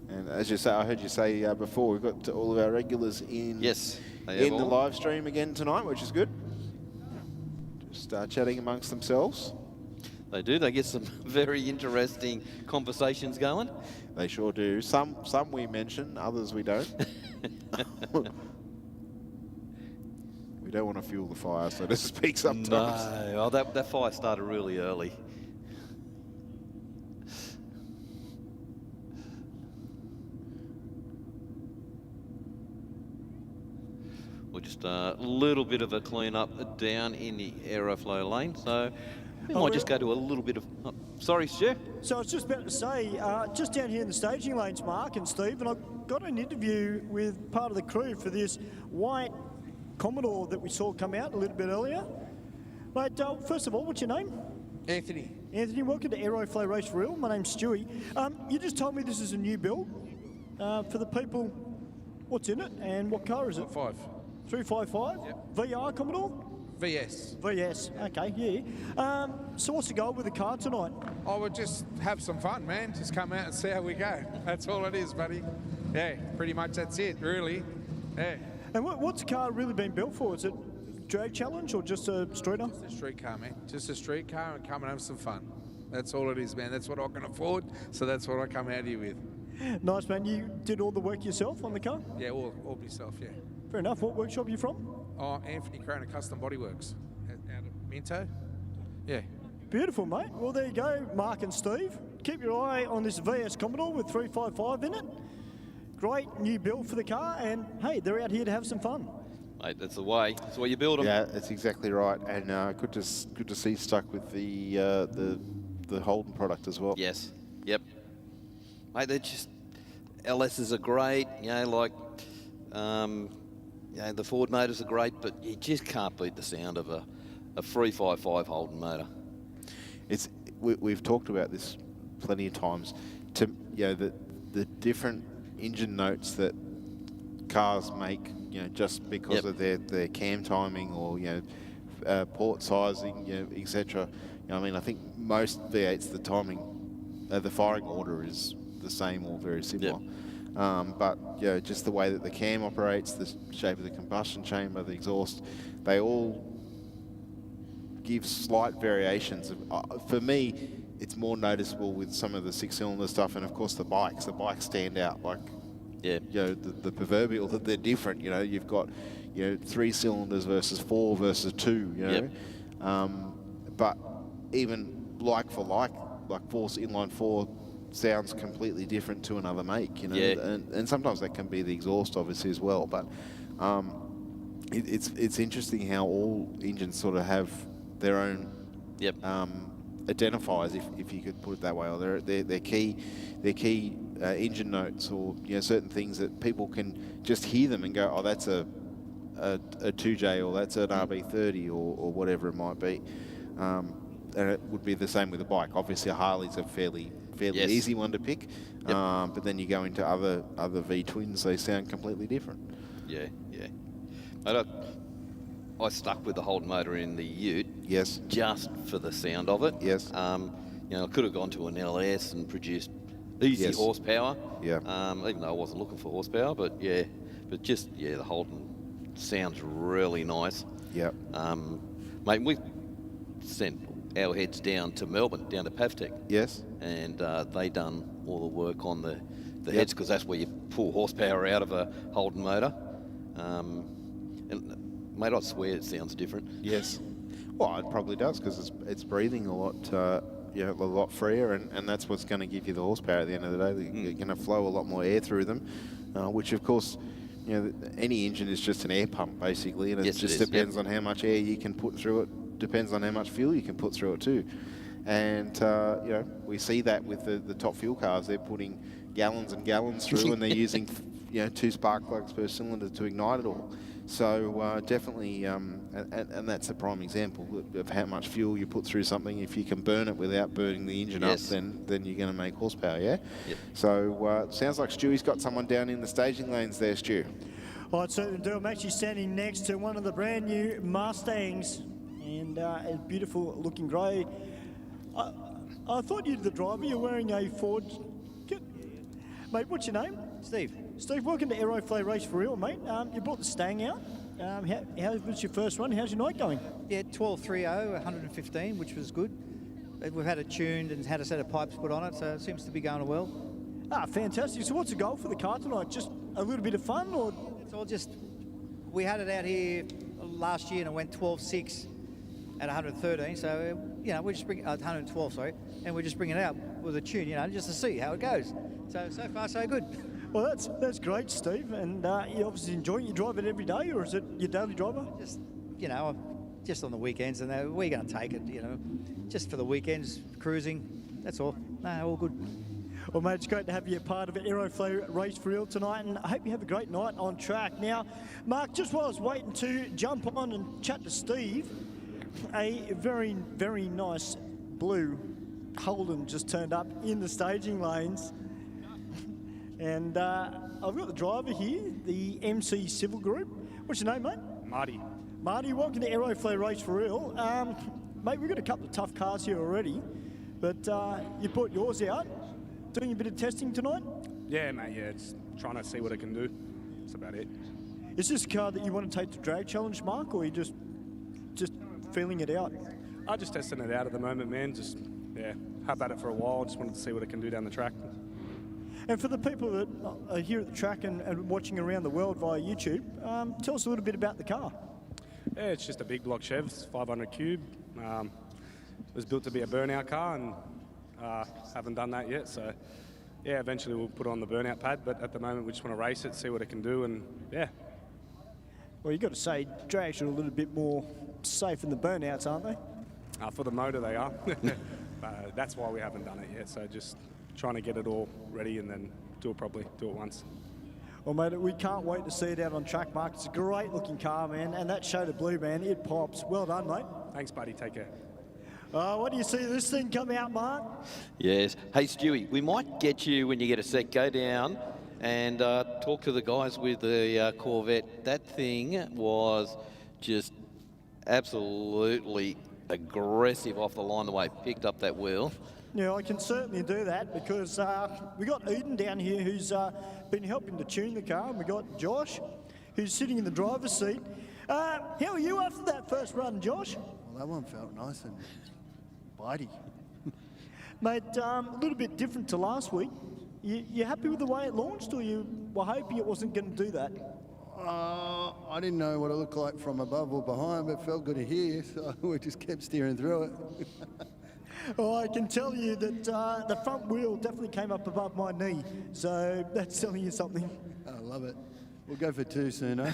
And as you say, I heard you say before, we've got all of our regulars in the live stream again tonight, which is good. Just chatting amongst themselves. They do. They get some very interesting conversations going. They sure do. Some we mention, others we don't. We don't want to fuel the fire, so to speak, sometimes. No, oh, that fire started really early. We're just a little bit of a clean up down in the Aeroflow lane, so we might just go to a little bit of... Oh, sorry, Stu. So I was just about to say, just down here in the staging lanes, Mark and Steve, and I got an interview with part of the crew for this white Commodore that we saw come out a little bit earlier. Mate, first of all, what's your name? Anthony. Anthony, welcome to Aeroflow Race4Real. My name's Stewie. You just told me this is a new build. For the people, what's in it and what car is it? 355? Yep. VR Commodore? VS. VS, okay, yeah. So what's the goal with the car tonight? Oh, we'll just have some fun, man. Just come out and see how we go. That's all it is, buddy. Yeah, pretty much that's it, really. Yeah. And what's the car really been built for? Is it drag challenge or just a streeter? Just a street car, man. Just a street car and come and have some fun. That's all it is, man. That's what I can afford, so that's what I come out here with. Nice, man. You did all the work yourself on the car? Yeah, all myself, yeah. Fair enough. What workshop are you from? Oh, Anthony Croner Custom Bodyworks out of Minto. Yeah. Beautiful, mate. Well, there you go, Mark and Steve. Keep your eye on this VS Commodore with 355 in it. Great new build for the car, and hey, they're out here to have some fun. Mate, that's the way. That's the way you build them. Yeah, that's exactly right. And good to see stuck with the the Holden product as well. Yes. Yep. Mate, they're just, LSs are great, you know, like, you know, the Ford motors are great, but you just can't beat the sound of a 355 Holden motor. We've talked about this plenty of times. You know, the different engine notes that cars make, you know, just because of their cam timing or, you know, port sizing, you know, etc. You know, I mean, I think most V8s, the timing, the firing order is the same or very similar. But, you know, just the way that the cam operates, the shape of the combustion chamber, the exhaust, they all give slight variations. For me, it's more noticeable with some of the six-cylinder stuff, and of course the bikes. The bikes stand out, like, you know, the proverbial that they're different. You know, you've got, you know, 3 cylinders versus 4 versus 2. You know, but even like for like inline 4 sounds completely different to another make. You know, and sometimes that can be the exhaust, obviously, as well. But it's interesting how all engines sort of have their own identifiers, if you could put it that way, or their key engine notes, or, you know, certain things that people can just hear them and go, oh, that's a 2J, or that's an RB30, or whatever it might be. And it would be the same with a bike. Obviously, a Harley's a fairly easy one to pick, but then you go into other V-twins, they sound completely different. Yeah. I stuck with the Holden motor in the Ute. Yes. Just for the sound of it. Yes. You know, I could have gone to an LS and produced easy horsepower. Yeah. Even though I wasn't looking for horsepower, but the Holden sounds really nice. Yeah. Mate, we sent our heads down to Melbourne, down to Pavtech. Yes. And they done all the work on the heads, because that's where you pull horsepower out of a Holden motor. And mate, I swear it sounds different. Yes. Well, it probably does, because it's breathing a lot, a lot freer, and that's what's going to give you the horsepower at the end of the day. You're going to flow a lot more air through them, which of course, you know, any engine is just an air pump basically, and it just depends on how much air you can put through it. Depends on how much fuel you can put through it too. And you know, we see that with the top fuel cars. They're putting gallons and gallons through, and they're using, you know, 2 spark plugs per cylinder to ignite it all. So definitely, and that's a prime example of how much fuel you put through something. If you can burn it without burning the engine up, then you're going to make horsepower, yeah? Yep. So sounds like Stewie's got someone down in the staging lanes there, Stu. I certainly do. I'm actually standing next to one of the brand new Mustangs, and a beautiful looking grey. I thought you're the driver. You're wearing a Ford. Mate, what's your name? Steve. Steve, welcome to Aeroflow Race4Real, mate. You brought the Stang out. How was your first run? How's your night going? Yeah, 12.30, 115, which was good. We've had it tuned and had a set of pipes put on it, so it seems to be going well. Fantastic. So what's the goal for the car tonight? Just a little bit of fun, or? It's all just, we had it out here last year and it went 12.6 at 113, so, you know, we're just bringing 112, sorry, and we're just bringing it out with a tune, you know, just to see how it goes. So far, so good. Well, that's great, Steve, and you obviously enjoy it. You drive it every day, or is it your daily driver? Just, you know, just on the weekends, and we're going to take it, you know, just for the weekends, cruising, that's all. No, all good. Well, mate, it's great to have you a part of Aeroflow Race4Real tonight, and I hope you have a great night on track. Now, Mark, just while I was waiting to jump on and chat to Steve, a very, very nice blue Holden just turned up in the staging lanes. And I've got the driver here, the MC Civil Group. What's your name, mate? Marty. Marty, welcome to Aeroflow Race4Real. Mate, we've got a couple of tough cars here already, but you brought yours out. Doing a bit of testing tonight? Yeah, mate, yeah. It's trying to see what it can do. That's about it. Is this a car that you want to take to drag challenge, Mark, or are you just feeling it out? I'm just testing it out at the moment, man. Just, yeah, have at it for a while. Just wanted to see what it can do down the track. And for the people that are here at the track and watching around the world via YouTube, tell us a little bit about the car. Yeah, it's just a big block Chev, it's 500 cube. It was built to be a Burnout car, and haven't done that yet. So, yeah, eventually we'll put on the Burnout pad, but at the moment we just want to race it, see what it can do, and yeah. Well, you've got to say, drags are a little bit more safe than the Burnouts, aren't they? For the motor, they are. That's why we haven't done it yet. So just trying to get it all ready and then do it properly, do it once. Well, mate, we can't wait to see it out on track, Mark. It's a great-looking car, man, and that show to blue, man, it pops. Well done, mate. Thanks, buddy. Take care. What do you see this thing come out, Mark? Yes. Hey, Stewie, we might get you, when you get a sec, go down and talk to the guys with the Corvette. That thing was just absolutely aggressive off the line, the way it picked up that wheel. Yeah, I can certainly do that because we got Eden down here who's been helping to tune the car, and we got Josh who's sitting in the driver's seat. How are you after that first run, Josh? Well, that one felt nice and bitey. Mate, a little bit different to last week. You happy with the way it launched, or you were hoping it wasn't going to do that? I didn't know what it looked like from above or behind, but it felt good to hear, so we just kept steering through it. Oh, I can tell you that the front wheel definitely came up above my knee, so that's telling you something. I love it. We'll go for 2 soon, eh?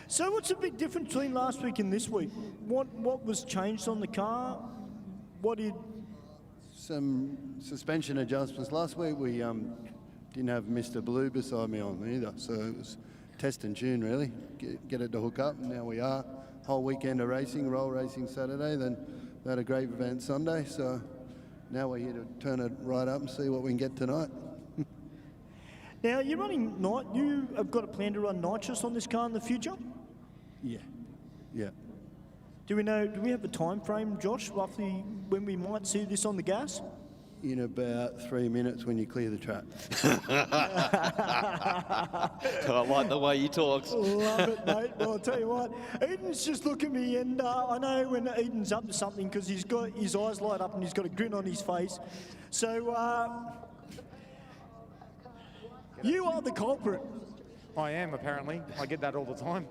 So what's the big difference between last week and this week? What was changed on the car? What did... Some suspension adjustments. Last week we didn't have Mr. Blue beside me on either, so it was test and tune really, get it to hook up, and now we are. Whole weekend of racing, roll racing Saturday, then we had a great event Sunday, so now we're here to turn it right up and see what we can get tonight. Now, you're running night. You have got a plan to run nitrous on this car in the future? Yeah. Do we have a time frame, Josh, roughly when we might see this on the gas? In about 3 minutes when you clear the track. I like the way you talk. Love it, mate. Well, I'll tell you what, Eden's just look at me, and I know when Eden's up to something because he's got his eyes light up and he's got a grin on his face. So, you are the culprit. I am, apparently. I get that all the time.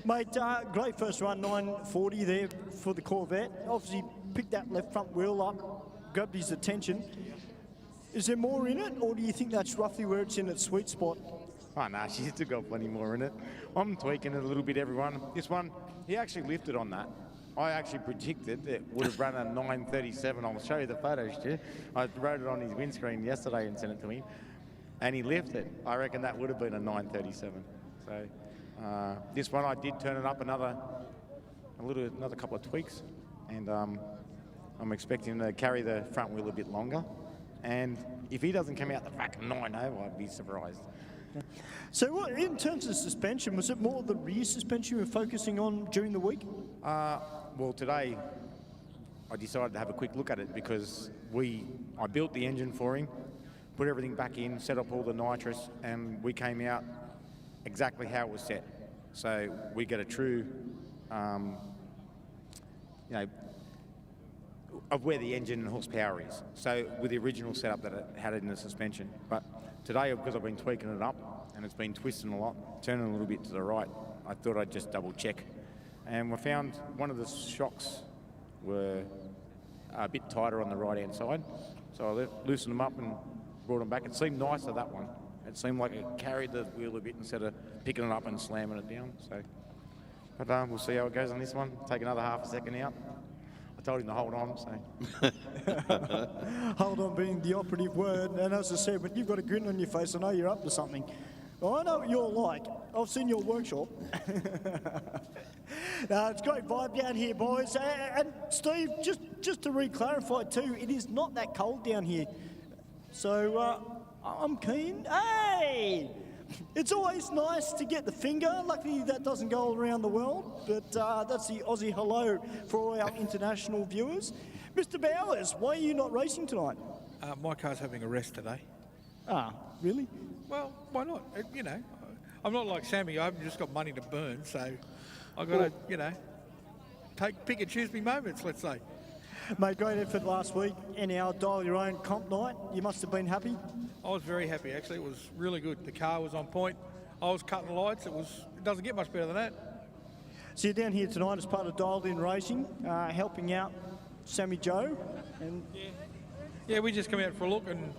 Mate, great first run, 940 there for the Corvette. Obviously, picked that left front wheel up, grabbed his attention. Is there more in it, or do you think that's roughly where it's in its sweet spot? Oh, no, she's still got plenty more in it. I'm tweaking it a little bit, everyone. This one, he actually lifted on that. I actually predicted it would have run a 937. I'll show you the photos, Stu. I wrote it on his windscreen yesterday and sent it to him. And he lifted. I reckon that would have been a 937. So this one I did turn it up another couple of tweaks, and I'm expecting to carry the front wheel a bit longer. And if he doesn't come out the back 9.0, I'd be surprised. So what, in terms of suspension, was it more the rear suspension you were focusing on during the week? Well, today I decided to have a quick look at it because I built the engine for him, put everything back in, set up all the nitrous, and we came out exactly how it was set. So we get a true, of where the engine and horsepower is. So with the original setup that it had in the suspension. But today, because I've been tweaking it up and it's been twisting a lot, turning a little bit to the right, I thought I'd just double check. And we found one of the shocks were a bit tighter on the right-hand side. So I loosened them up and brought them back. It seemed nicer, that one. It seemed like it carried the wheel a bit instead of picking it up and slamming it down. So, but we'll see how it goes on this one. Take another half a second out. I told him to hold on, so. Hold on being the operative word. And as I said, when you've got a grin on your face, I know you're up to something. Well, I know what you're like. I've seen your workshop. It's a great vibe down here, boys. And Steve, just to re-clarify too, it is not that cold down here. So I'm keen. Hey! It's always nice to get the finger. Luckily, that doesn't go all around the world, but that's the Aussie hello for all our international viewers. Mr. Bowers, why are you not racing tonight? My car's having a rest today. Ah, really? Well, why not? You know, I'm not like Sammy. I haven't just got money to burn, so I've got to, pick and choose me moments, let's say. Mate, great effort last week. Anyhow, dial your own comp night. You must have been happy. I was very happy, actually. It was really good. The car was on point. I was cutting lights. It doesn't get much better than that. So you're down here tonight as part of Dialed In Racing, helping out Sammy Joe. And yeah, we just come out for a look and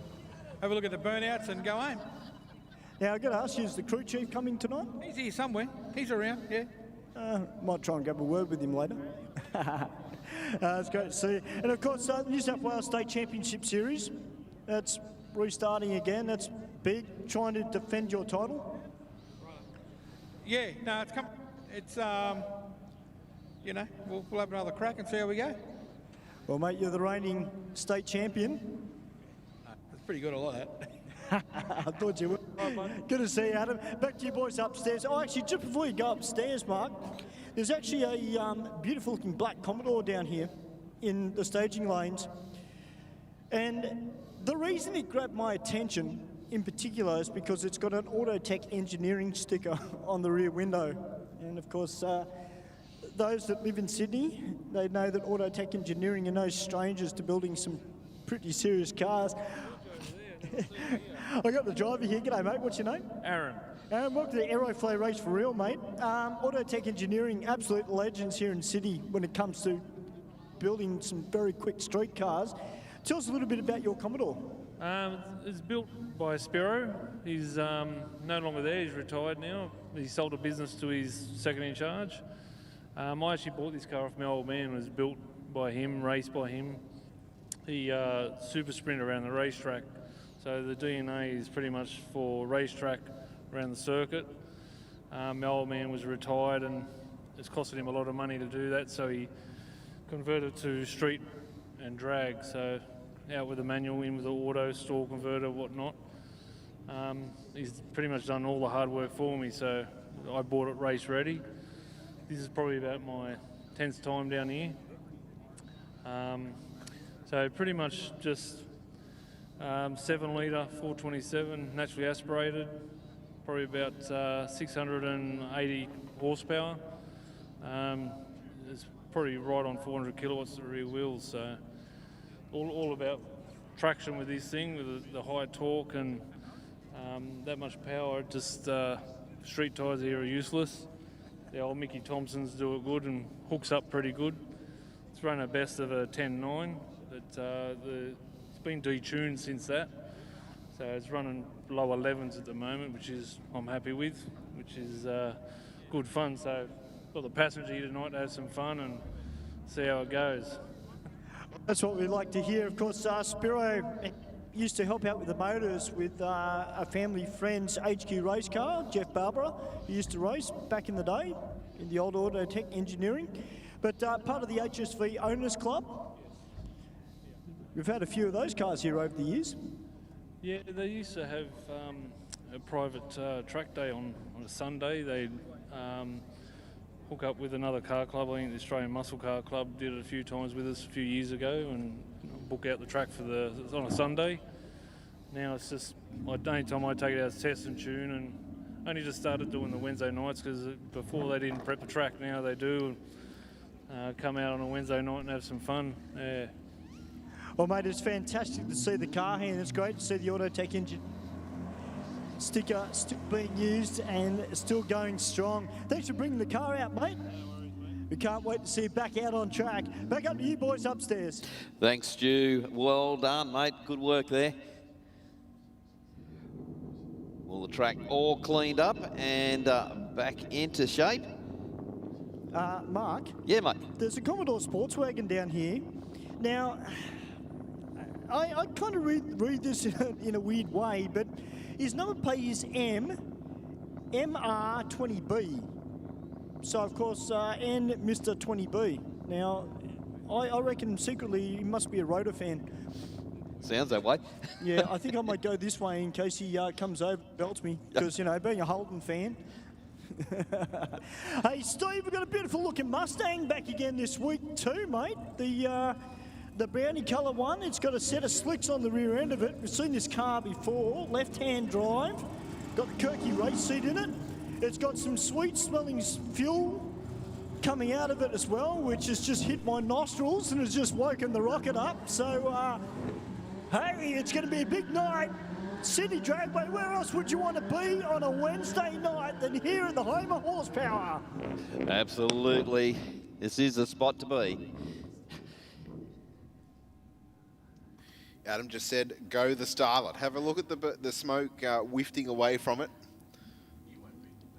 have a look at the burnouts and go home. Now, I've got to ask you, is the crew chief coming tonight? He's here somewhere. He's around, yeah. Might try and grab a word with him later. It's great to see you. And of course, New South Wales State Championship Series, that's restarting again. That's big, trying to defend your title. Yeah, no, it's coming. It's, you know, we'll have another crack and see how we go. Well, mate, you're the reigning state champion. That's pretty good, I like that. I thought you would. Good to see you, Adam. Back to you boys upstairs. Oh, actually, just before you go upstairs, Mark, there's actually a beautiful-looking black Commodore down here in the staging lanes. And the reason it grabbed my attention in particular is because it's got an Autotech engineering sticker on the rear window. And of course, those that live in Sydney, they know that Autotech engineering are no strangers to building some pretty serious cars. I got the driver here. G'day, mate. What's your name? Aaron. Aaron, welcome to the Aeroflow Race4Real, mate. Autotech engineering, absolute legends here in Sydney when it comes to building some very quick street cars. Tell us a little bit about your Commodore. It's built by Spiro. He's no longer there. He's retired now. He sold a business to his second in charge. I actually bought this car off my old man. It was built by him, raced by him. He super sprint around the racetrack. So the DNA is pretty much for racetrack around the circuit. My old man was retired and it's costed him a lot of money to do that, so he converted to street and drag. So out with the manual, in with the auto, stall converter, whatnot. He's pretty much done all the hard work for me, so I bought it race ready. This is probably about my 10th time down here. So pretty much just 7 litre, 427, naturally aspirated, probably about 680 horsepower. It's probably right on 400 kilowatts at the rear wheels, so all about traction with this thing, with the high torque and that much power. Just street tyres here are useless. The old Mickey Thompsons do it good and hooks up pretty good. It's run a best of a 10.9, but it's been detuned since that. So it's running low 11s at the moment, which is I'm happy with, which is good fun. So got the passenger here tonight to have some fun and see how it goes. That's what we like to hear. Of course, Spiro used to help out with the motors with a family friend's HQ race car, Jeff Barbara. He used to race back in the day in the old Autotech engineering. But part of the HSV Owners Club. We've had a few of those cars here over the years. Yeah, they used to have a private track day on a Sunday. They'd hook up with another car club. I think the Australian Muscle Car Club did it a few times with us a few years ago and book out the track it's on a Sunday. Now it's just, any time I take it out as test and tune, and only just started doing the Wednesday nights because before they didn't prep the track, now they do. Come out on a Wednesday night and have some fun. Yeah. Well, mate, it's fantastic to see the car here, and it's great to see the Autotech engine sticker still being used and still going strong. Thanks for bringing the car out, mate. We can't wait to see you back out on track. Back up to you boys upstairs. Thanks, Stu. Well done, mate. Good work there. Well, the track all cleaned up and back into shape. Mark? Yeah, mate. There's a Commodore sports wagon down here. Now, I kind of read this in a weird way, but his number plate is MR20B. So, of course, N Mr. 20B. Now, I reckon secretly he must be a Rotor fan. Sounds that way. Yeah, I think I might go this way in case he comes over and belts me, because, you know, being a Holden fan. Hey, Steve, we've got a beautiful looking Mustang back again this week too, mate. The brownie colour one, it's got a set of slicks on the rear end of it. We've seen this car before, left-hand drive, got the Kirky race seat in it. It's got some sweet smelling fuel coming out of it as well, which has just hit my nostrils and has just woken the rocket up. So, hey, it's going to be a big night. Sydney Dragway, where else would you want to be on a Wednesday night than here at the home of horsepower? Absolutely. This is the spot to be. Adam just said, go the Starlet. Have a look at the smoke wafting away from it.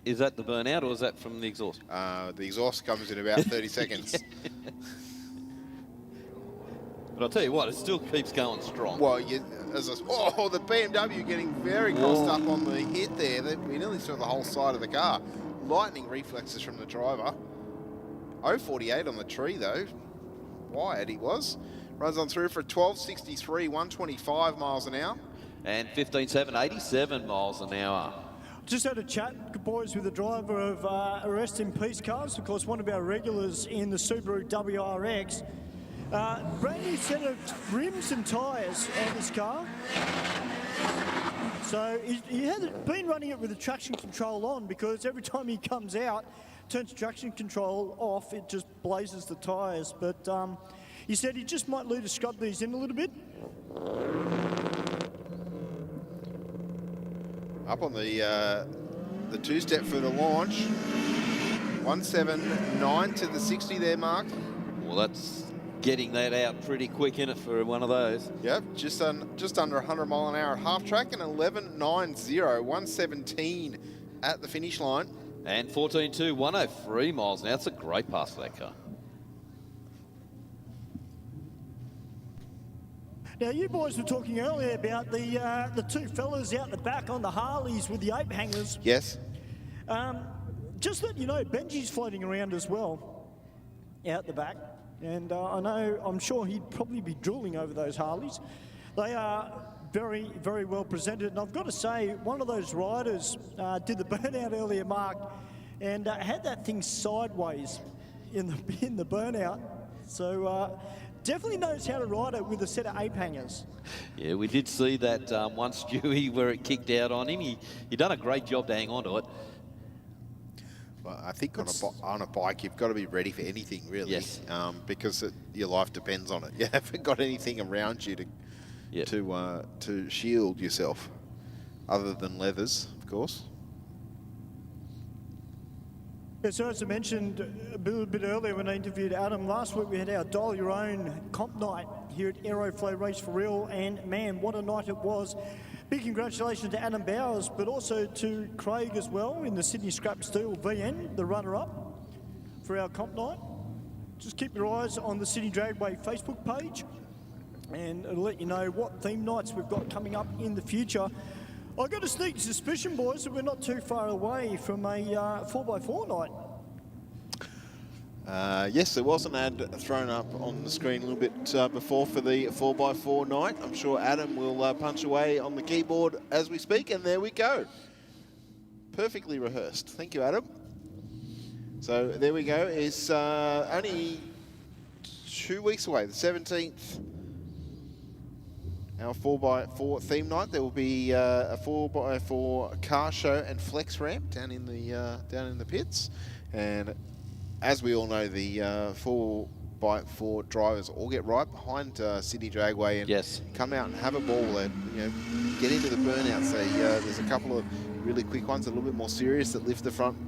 Is that the burnout or is that from the exhaust? The exhaust comes in about 30 seconds. But I'll tell you what, it still keeps going strong. Well, the BMW getting very crossed up on the hit there. We nearly saw the whole side of the car. Lightning reflexes from the driver. 0.48 on the tree, though. Wide he was. Runs on through for 12.63, 125 miles an hour. And 15.7, 87 miles an hour. Just had a chat, boys, with the driver of Rest in Peace cars, of course, one of our regulars in the Subaru WRX. Brand new set of rims and tyres on this car. So he hasn't been running it with the traction control on, because every time he comes out, turns the traction control off, it just blazes the tyres. But he said he just might need to scrub these in a little bit. Up on the two-step for the launch. 179 to the 60 there, Mark. Well, that's getting that out pretty quick, in it, for one of those. Yep, just under 100 mile an hour at half track, and 11.90, 117 at the finish line. And 14.2, 103 miles an hour. That's a great pass for that car. Now, you boys were talking earlier about the two fellas out the back on the Harleys with the ape hangers. Yes. Just let you know, Benji's floating around as well out the back. And I'm sure he'd probably be drooling over those Harleys. They are very, very well presented. And I've got to say, one of those riders did the burnout earlier, Mark, and had that thing sideways in the burnout. So definitely knows how to ride it with a set of ape hangers. Yeah, we did see that once, Stewie, where it kicked out on him. He done a great job to hang on to it. Well, I think on a bike, you've got to be ready for anything, really. Yes. Because your life depends on it. You haven't got anything around you to shield yourself, other than leathers, of course. Yeah, so as I mentioned a little bit earlier when I interviewed Adam, last week we had our Dial Your Own comp night here at Aeroflow Race4Real, and man, what a night it was. Big congratulations to Adam Bowers, but also to Craig as well in the Sydney Scrap Steel VN, the runner-up for our comp night. Just keep your eyes on the Sydney Dragway Facebook page, and it'll let you know what theme nights we've got coming up in the future. I've got a sneaky suspicion, boys, that we're not too far away from a 4x4 night. Yes, there was an ad thrown up on the screen a little bit before for the 4x4 night. I'm sure Adam will punch away on the keyboard as we speak, and there we go. Perfectly rehearsed. Thank you, Adam. So there we go. It's only 2 weeks away, the 17th. Our 4x4 theme night. There will be a 4x4 car show and flex ramp down in the pits, and as we all know, the 4x4 drivers all get right behind Sydney Dragway and come out and have a ball and get into the burnouts. There's a couple of really quick ones, a little bit more serious, that lift the front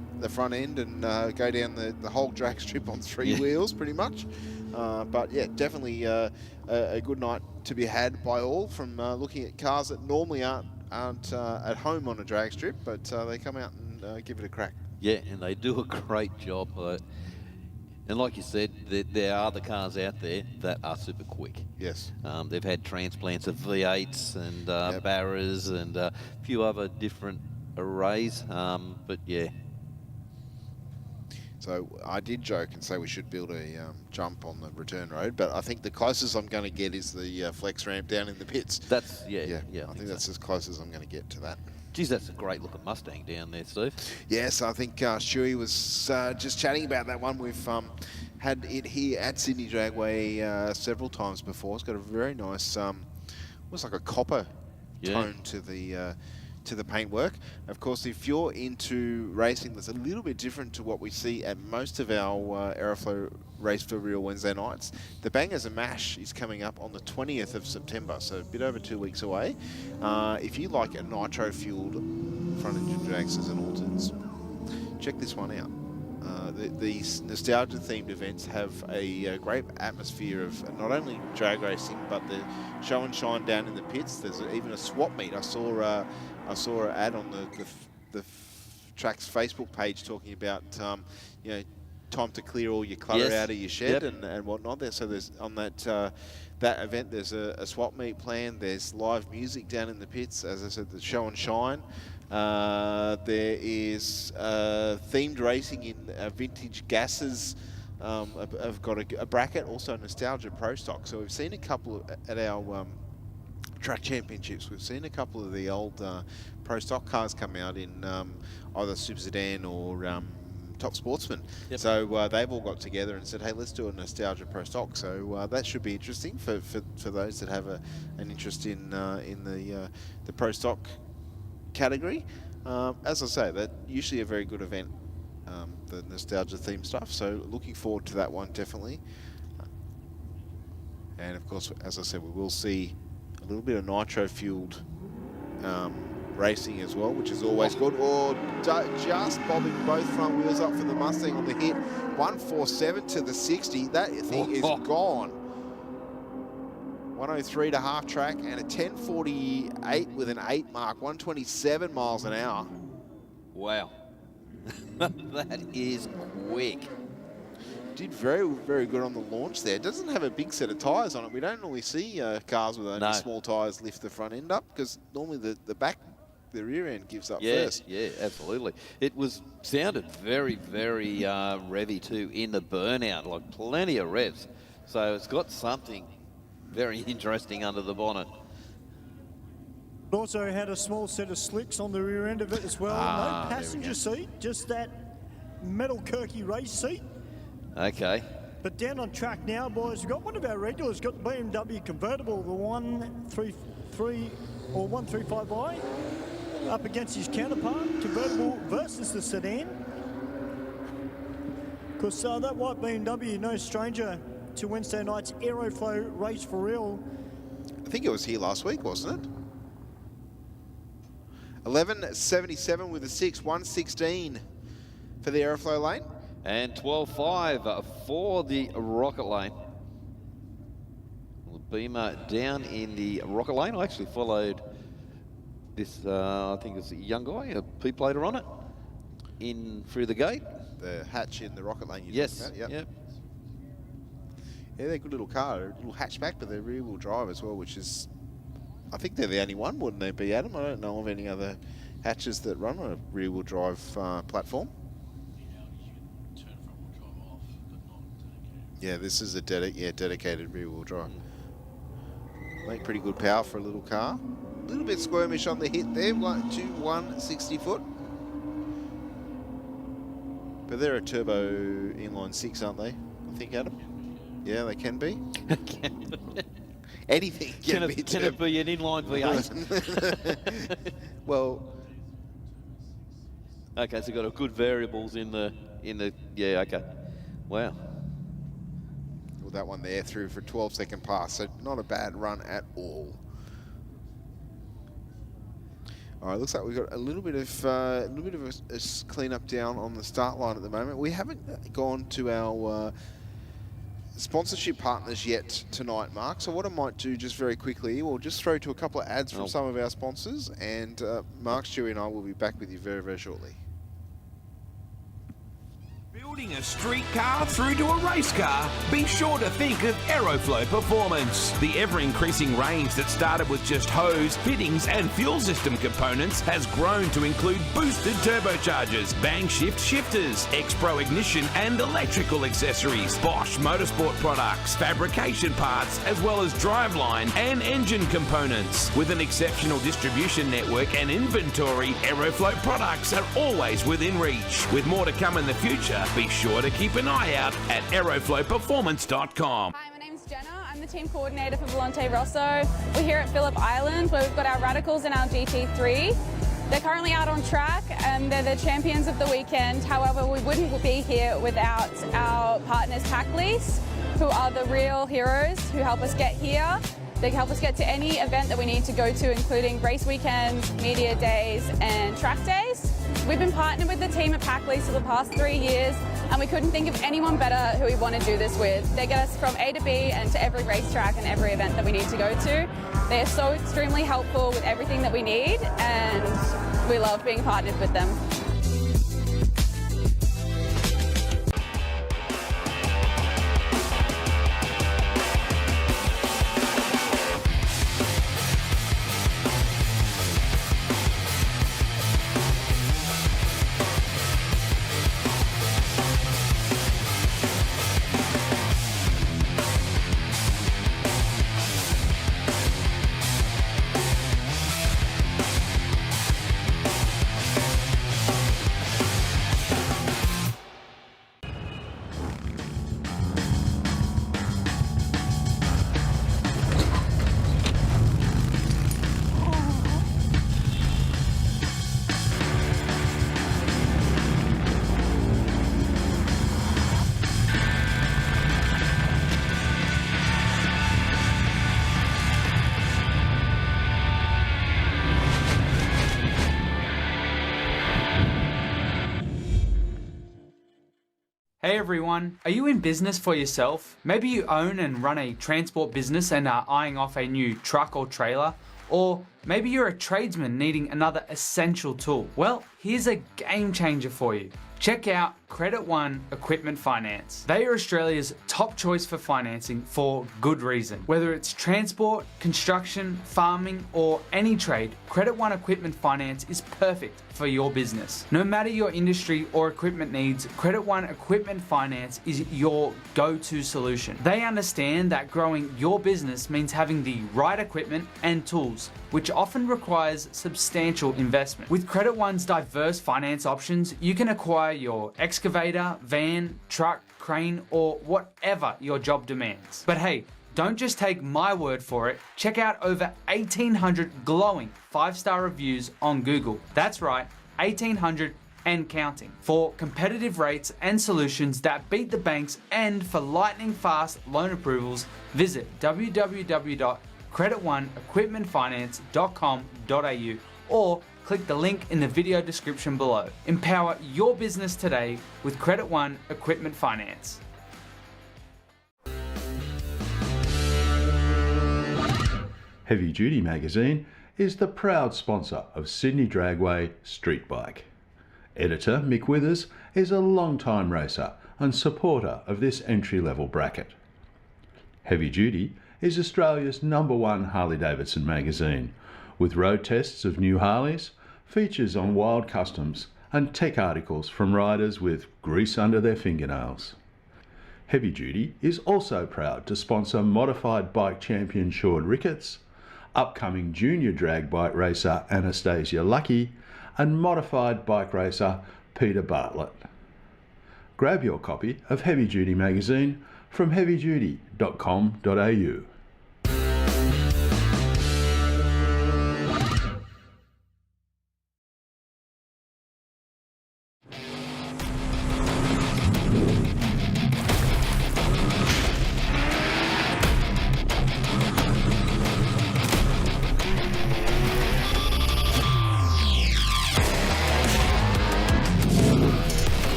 end and go down the whole drag strip on three wheels, pretty much. But yeah, definitely a good night to be had by all, from looking at cars that normally aren't at home on a drag strip, but they come out and give it a crack. Yeah, and they do a great job. And like you said, there are the cars out there that are super quick. Yes. They've had transplants of V8s and Barras and a few other different arrays, but yeah. So I did joke and say we should build a jump on the return road, but I think the closest I'm going to get is the flex ramp down in the pits. That's, I think that's as close as I'm going to get to that. Geez, that's a great looking Mustang down there, Steve. Yes, I think Stewie was just chatting about that one. We've had it here at Sydney Dragway several times before. It's got a very nice, almost like a copper tone to the paintwork. Of course, if you're into racing, that's a little bit different to what we see at most of our Aeroflow Race4Real Wednesday nights. The Bangers and Mash is coming up on the 20th of September, so a bit over 2 weeks away. If you like a nitro-fueled front engine dragsters and Altons, check this one out. These nostalgia-themed events have a great atmosphere of not only drag racing, but the show and shine down in the pits. There's even a swap meet. I saw an ad on the track's Facebook page talking about time to clear all your clutter Yes. out of your shed Yep. and whatnot there. So there's on that event, there's a swap meet planned. There's live music down in the pits. As I said, the show and shine. There is themed racing in vintage gases. I've got a bracket, also Nostalgia Pro Stock. So we've seen a couple at our track championships. We've seen a couple of the old Pro Stock cars come out in either Super Sedan or Top Sportsman. Yep. So they've all got together and said, hey, let's do a Nostalgia Pro Stock. So that should be interesting for those that have an interest in the Pro Stock category. As I say, that's usually a very good event, the nostalgia theme stuff. So looking forward to that one, definitely. And of course, as I said, we will see a little bit of nitro fueled racing as well, which is always good. Or just bobbing both front wheels up for the Mustang on the hit. 147 to the 60. That thing is gone. 103 to half track and a 1048 with an 8 mark. 127 miles an hour. Wow. That is quick. Did very, very good on the launch there. Doesn't have a big set of tyres on it. We don't normally see cars with only small tyres lift the front end up, because normally the rear end gives up first. Yeah, absolutely. It sounded very, very revvy too in the Burnout, like plenty of revs. So it's got something very interesting under the bonnet. It also had a small set of slicks on the rear end of it as well. No passenger seat, just that metal Kirky race seat. Okay. But down on track now, boys, we've got one of our regulars, got the BMW convertible, the 133 or 135i, up against his counterpart, convertible versus the sedan. Because that white BMW, no stranger to Wednesday night's Aeroflow Race4Real. I think it was here last week, wasn't it? 11.77 with a 6, 116 for the Aeroflow lane. And 12.5 for the Rocket lane. Beamer down in the Rocket lane. I actually followed this, I think it's a young guy, a P plater on it, in through the gate. The hatch in the Rocket lane you're talking about? Yep. Yeah, they're a good little car, a little hatchback, but they're rear-wheel drive as well, which is, I think they're the only one, wouldn't they be, Adam? I don't know of any other hatches that run on a rear-wheel drive platform. Yeah, this is a dedicated rear-wheel drive. Make pretty good power for a little car. A little bit squirmish on the hit there, 160 foot. But they're a turbo inline 6, aren't they? I think, Adam? Yeah, they can be. Anything can be. Can it be an inline V8? Well, okay, so got a good variables in the yeah, okay. Wow. Well, that one there through for 12-second pass, so not a bad run at all. All right, looks like we've got a little bit of a clean-up down on the start line at the moment. We haven't gone to our sponsorship partners yet tonight, Mark. So what I might do just very quickly, we'll just throw to a couple of ads from some of our sponsors, and Mark, Stewie and I will be back with you very, very shortly. Building a street car through to a race car? Be sure to think of Aeroflow Performance. The ever-increasing range that started with just hose, fittings and fuel system components has grown to include boosted turbochargers, bang shift shifters, X-Pro ignition and electrical accessories, Bosch motorsport products, fabrication parts, as well as driveline and engine components. With an exceptional distribution network and inventory, Aeroflow products are always within reach. With more to come in the future, be sure to keep an eye out at aeroflowperformance.com. Hi, my name's Jenna. I'm the team coordinator for Volante Rosso. We're here at Phillip Island, where we've got our Radicals and our GT3. They're currently out on track and they're the champions of the weekend. However, we wouldn't be here without our partners Pack Lease, who are the real heroes who help us get here. They help us get to any event that we need to go to, including race weekends, media days, and track days. We've been partnered with the team at Pack Lease for the past 3 years, and we couldn't think of anyone better who we want to do this with. They get us from A to B and to every racetrack and every event that we need to go to. They are so extremely helpful with everything that we need, and we love being partnered with them. Hey everyone, are you in business for yourself? Maybe you own and run a transport business and are eyeing off a new truck or trailer, or maybe you're a tradesman needing another essential tool. Well, here's a game changer for you. Check out Credit One Equipment Finance. They are Australia's top choice for financing for good reason. Whether it's transport, construction, farming, or any trade, Credit One Equipment Finance is perfect for your business. No matter your industry or equipment needs, Credit One Equipment Finance is your go-to solution. They understand that growing your business means having the right equipment and tools, which often requires substantial investment. With Credit One's diverse finance options, you can acquire your excavator, van, truck, crane, or whatever your job demands. But hey, don't just take my word for it. Check out over 1,800 glowing 5-star reviews on Google. That's right, 1,800 and counting. For competitive rates and solutions that beat the banks, and for lightning fast loan approvals, visit www.creditoneequipmentfinance.com.au or click the link in the video description below. Empower your business today with Credit One Equipment Finance. Heavy Duty Magazine is the proud sponsor of Sydney Dragway Street Bike. Editor Mick Withers is a long-time racer and supporter of this entry-level bracket. Heavy Duty is Australia's #1 Harley-Davidson magazine, with road tests of new Harleys, features on wild customs, and tech articles from riders with grease under their fingernails. Heavy Duty is also proud to sponsor modified bike champion Sean Ricketts, upcoming junior drag bike racer Anastasia Lucky, and modified bike racer Peter Bartlett. Grab your copy of Heavy Duty magazine from heavyduty.com.au.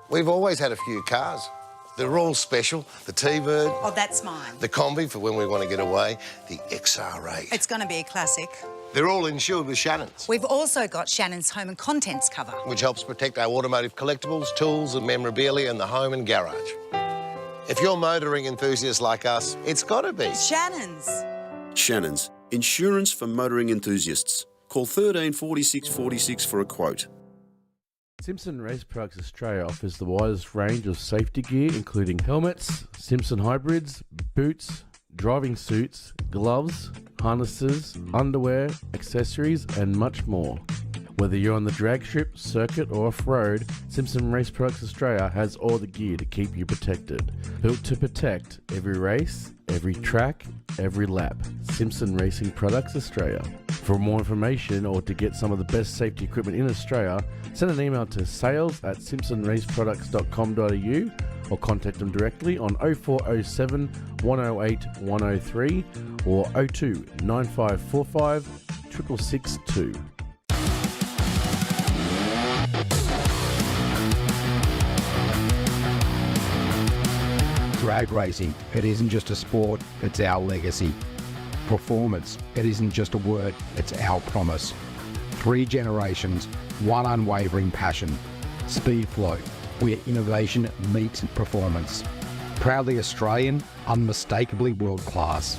We've always had a few cars. They're all special. The T-Bird. Oh, that's mine. The Combi for when we want to get away. The XR8. It's going to be a classic. They're all insured with Shannon's, We've also got Shannon's home and contents cover, which helps protect our automotive collectibles, tools and memorabilia in the home and garage. If you're motoring enthusiasts like us, it's got to be Shannon's. Shannon's, insurance for motoring enthusiasts. Call 13 46 46 for a quote. Simpson Race Products Australia offers the widest range of safety gear, including helmets, Simpson hybrids, boots, driving suits, gloves, harnesses, underwear, accessories, and much more. Whether you're on the drag strip, circuit, or off-road, Simpson Race Products Australia has all the gear to keep you protected. Built to protect every race, every track, every lap. Simpson Racing Products Australia. For more information or to get some of the best safety equipment in Australia, send an email to sales@simpsonraceproducts.com.au or contact them directly on 0407 108 103 or 02 9545 6662. Drag racing, it isn't just a sport, it's our legacy. Performance, it isn't just a word, it's our promise. 3 generations, 1 unwavering passion. Speedflow, where innovation meets performance. Proudly Australian, unmistakably world class.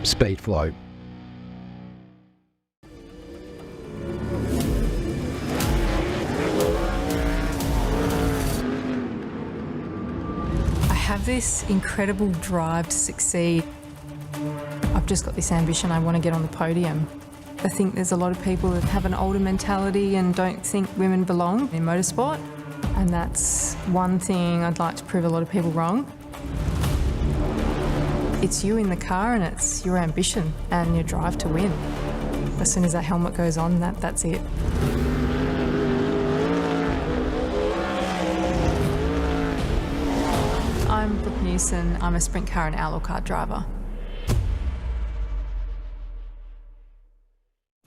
Speedflow. this incredible drive to succeed. I've just got this ambition, I want to get on the podium. I think there's a lot of people that have an older mentality and don't think women belong in motorsport, and that's one thing I'd like to prove a lot of people wrong. It's you in the car and it's your ambition and your drive to win. As soon as that helmet goes on, that's it. I'm Brooke Newson. I'm a sprint car and outlaw car driver.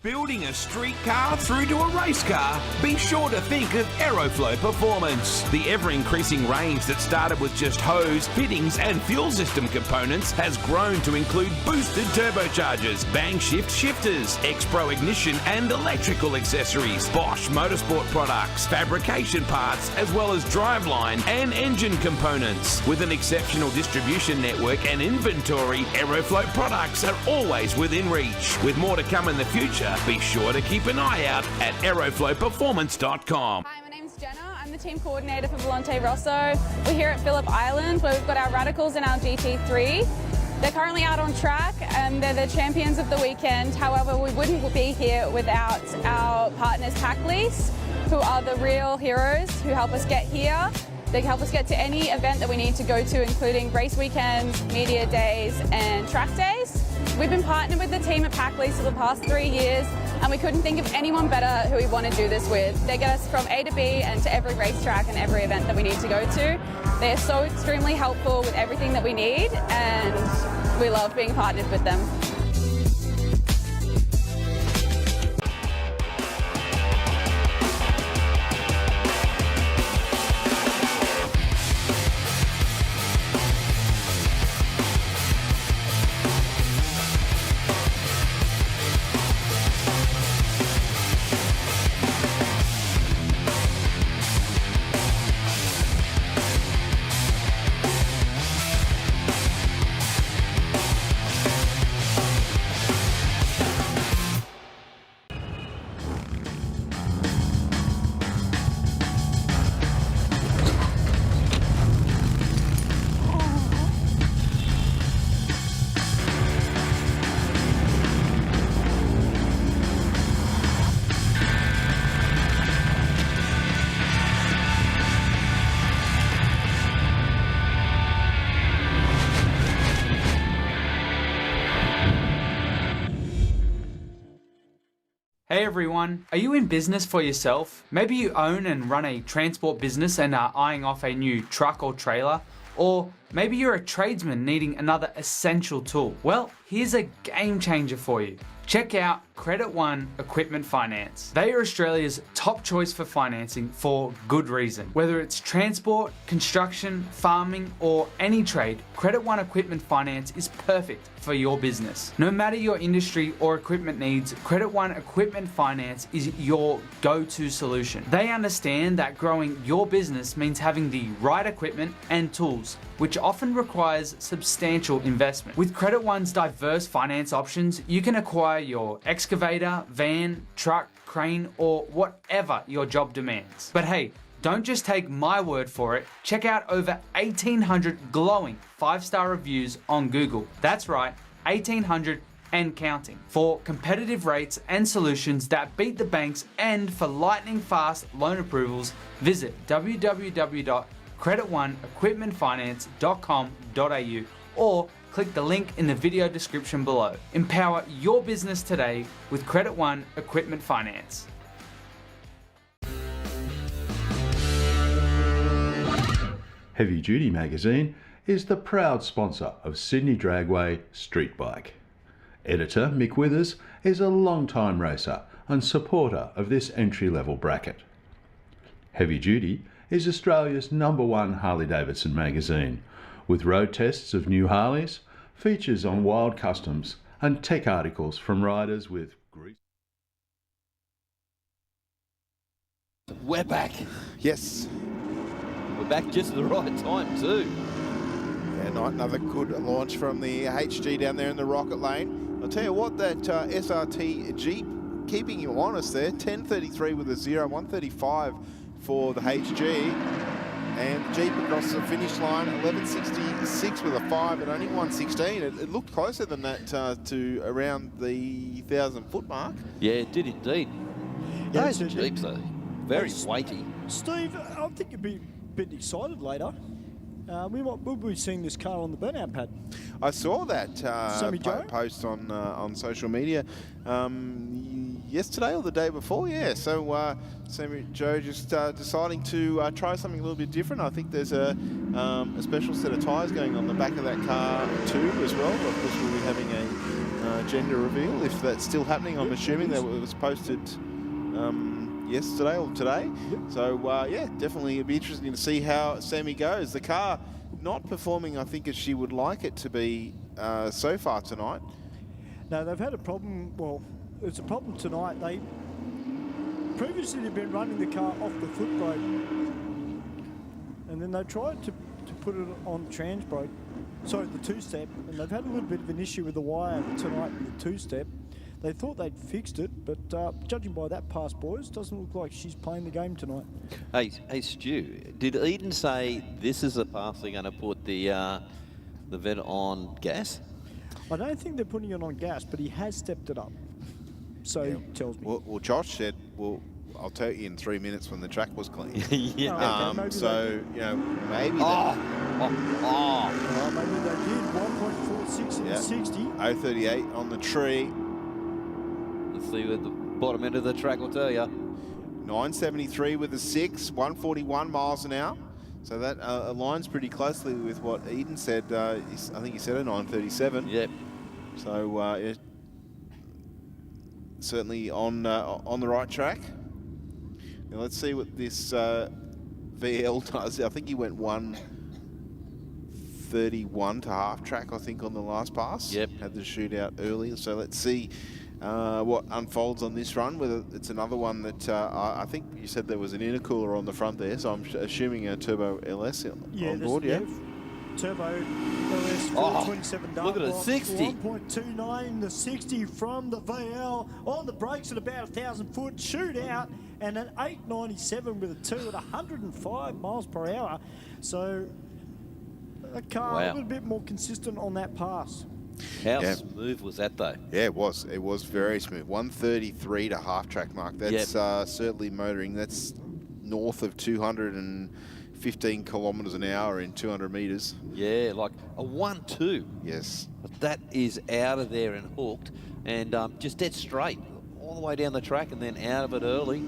Building a street car through to a race car? Be sure to think of Aeroflow Performance. The ever-increasing range that started with just hose, fittings and fuel system components has grown to include boosted turbochargers, bang shift shifters, X-Pro ignition and electrical accessories, Bosch motorsport products, fabrication parts, as well as driveline and engine components. With an exceptional distribution network and inventory, Aeroflow products are always within reach. With more to come in the future, be sure to keep an eye out at aeroflowperformance.com. Hi, my name's Jenna. I'm the team coordinator for Volante Rosso. We're here at Phillip Island where we've got our Radicals and our GT3. They're currently out on track and they're the champions of the weekend. However, we wouldn't be here without our partners Pack Lease, who are the real heroes who help us get here. They help us get to any event that we need to go to, including race weekends, media days and track days. We've been partnered with the team at Pack Lease for the past 3 years and we couldn't think of anyone better who we want to do this with. They get us from A to B and to every racetrack and every event that we need to go to. They are so extremely helpful with everything that we need and we love being partnered with them. Hey everyone, are you in business for yourself? Maybe you own and run a transport business and are eyeing off a new truck or trailer, or maybe you're a tradesman needing another essential tool. Well, here's a game changer for you. Check out Credit One Equipment Finance. They are Australia's top choice for financing for good reason. Whether it's transport, construction, farming, or any trade, Credit One Equipment Finance is perfect for your business. No matter your industry or equipment needs, Credit One Equipment Finance is your go-to solution. They understand that growing your business means having the right equipment and tools, which often requires substantial investment. With Credit One's diverse finance options, you can acquire your excavator, van, truck, crane, or whatever your job demands. But hey, don't just take my word for it. Check out over 1,800 glowing 5-star reviews on Google. That's right, 1,800 and counting. For competitive rates and solutions that beat the banks and for lightning fast loan approvals, visit www.creditoneequipmentfinance.com.au or click the link in the video description below. Empower your business today with Credit One Equipment Finance. Heavy Duty Magazine is the proud sponsor of Sydney Dragway Street Bike. Editor Mick Withers is a long-time racer and supporter of this entry-level bracket. Heavy Duty is Australia's #1 Harley-Davidson magazine, with road tests of new Harleys, features on wild customs and tech articles from riders with grease. We're back. Yes. We're back just at the right time too. Yeah, another good launch from the HG down there in the rocket lane. I'll tell you what, that SRT Jeep keeping you honest there. 10.33 with a 0, 1.35 for the HG. And the Jeep across the finish line, 11.66 with a 5 at only 1:16. It looked closer than that to around the 1,000-foot mark. Yeah, it did indeed. Yeah, Those Jeeps are very weighty. Steve, I think you'd be a bit excited later. We'll be seeing this car on the Burnout pad. I saw that Sammy Joe? post on social media yesterday or the day before, yeah. So Sammy Joe just deciding to try something a little bit different. I think there's a special set of tyres going on the back of that car too as well. Of course, we'll be having a gender reveal if that's still happening. I'm assuming that it was posted yesterday or today. Yep. So yeah, definitely it'd be interesting to see how Sammy goes. The car not performing, I think, as she would like it to be so far tonight. No, they've had a problem. Well, it's a problem tonight. Previously they've been running the car off the foot brake, and then they tried to put it on trans brake. Sorry, the two-step, and they've had a little bit of an issue with the wire tonight with the two-step. They thought they'd fixed it, but judging by that pass, boys, doesn't look like she's playing the game tonight. Hey, Stu, did Eden say this is the pass they're going to put the vet on gas? I don't think they're putting it on gas, but he has stepped it up. So he tells me. Well, Josh said, well, I'll tell you in 3 minutes when the track was clean. Yeah. Okay, so, you know, maybe Well, maybe they did. 1.46 in the 60. 0.38 on the tree. Let's see what the bottom end of the track will tell you. 9.73 with a 6, 141 miles an hour. So that aligns pretty closely with what Eden said. I think he said a 9.37. Yep. So certainly on the right track. Now let's see what this VL does. I think he went 1.31 to half track, I think, on the last pass. Yep. Had the shootout early. So let's see what unfolds on this run, whether it's another one that I think you said there was an intercooler on the front there, so I'm assuming a turbo LS on board, yeah? Turbo LS 427 look at it, 60. 1.29, the 60 from the VL on the brakes at about 1,000 foot shootout, and an 897 with a 2 at 105 miles per hour. So the car a little bit more consistent on that pass. How smooth was that, though? Yeah, it was. It was very smooth. 133 to half track mark. That's certainly motoring. That's north of 215 kilometres an hour in 200 metres. Yeah, like a 1-2. Yes. But that is out of there and hooked, and just dead straight all the way down the track and then out of it early.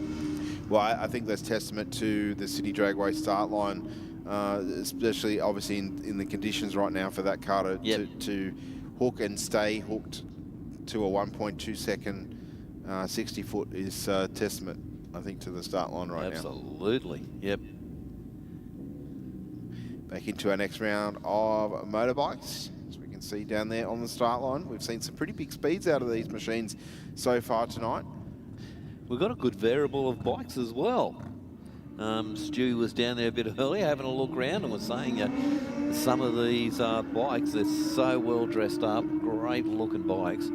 Well, I think that's testament to the City Dragway start line, especially obviously in the conditions right now for that car to hook and stay hooked to a 1.2 second 60 foot is testament, I think, to the start line right now. Absolutely, yep. Back into our next round of motorbikes. As we can see down there on the start line, we've seen some pretty big speeds out of these machines so far tonight. We've got a good variable of bikes as well. Stu was down there a bit earlier having a look around and was saying some of these bikes, they're so well dressed up, great looking bikes.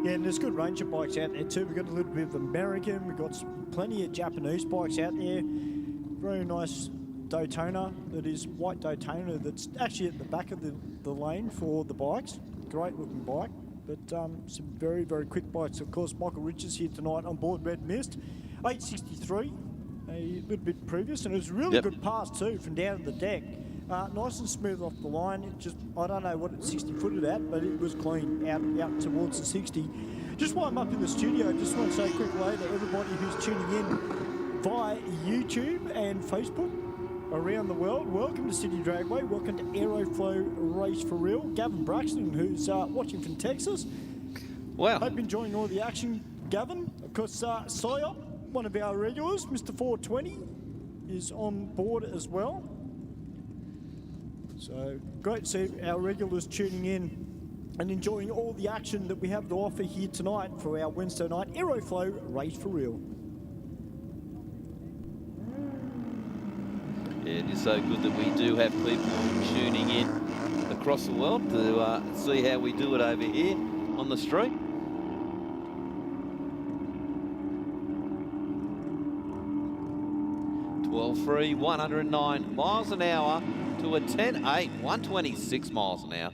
Yeah, and there's good range of bikes out there too. We've got a little bit of American, we've got plenty of Japanese bikes out there. Very nice Daytona, that is white Daytona, that's actually at the back of the lane for the bikes. Great looking bike, but some very, very quick bikes. Of course, Michael Rich is here tonight on board Red Mist. 863, a little bit previous, and it was a really good pass too from down the deck. Nice and smooth off the line. It just, I don't know what it's 60 footed at, but it was clean out towards the 60. Just while I'm up in the studio, I just want to say a quick hello to everybody who's tuning in via YouTube and Facebook around the world. Welcome to City Dragway. Welcome to Aeroflow Race for Real. Gavin Braxton, who's watching from Texas. Wow. Hope you're enjoying all the action, Gavin. Of course, Psyop, one of our regulars, Mr. 420, is on board as well. So great to see our regulars tuning in and enjoying all the action that we have to offer here tonight for our Wednesday night Aeroflow Race for Real. Yeah, it is so good that we do have people tuning in across the world to see how we do it over here on the street. 12.3, 109 miles an hour to a 10.8, 126 miles an hour.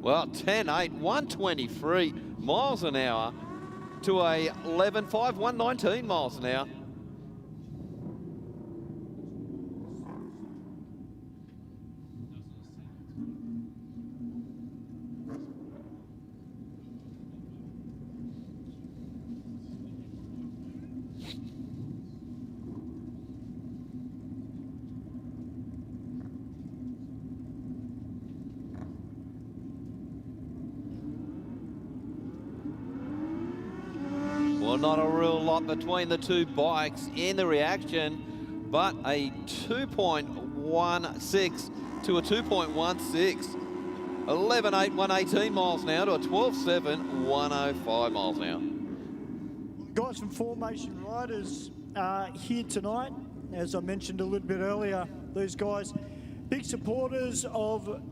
Well, 10.8, 123 miles an hour to a 11.5, 119 miles an hour. Well, not a real lot between the two bikes in the reaction, but a 2.16 to a 2.16. 11.8, 118 miles an hour to a 12.7, 105 miles an hour. Guys from Formation Riders are here tonight. As I mentioned a little bit earlier, these guys, big supporters of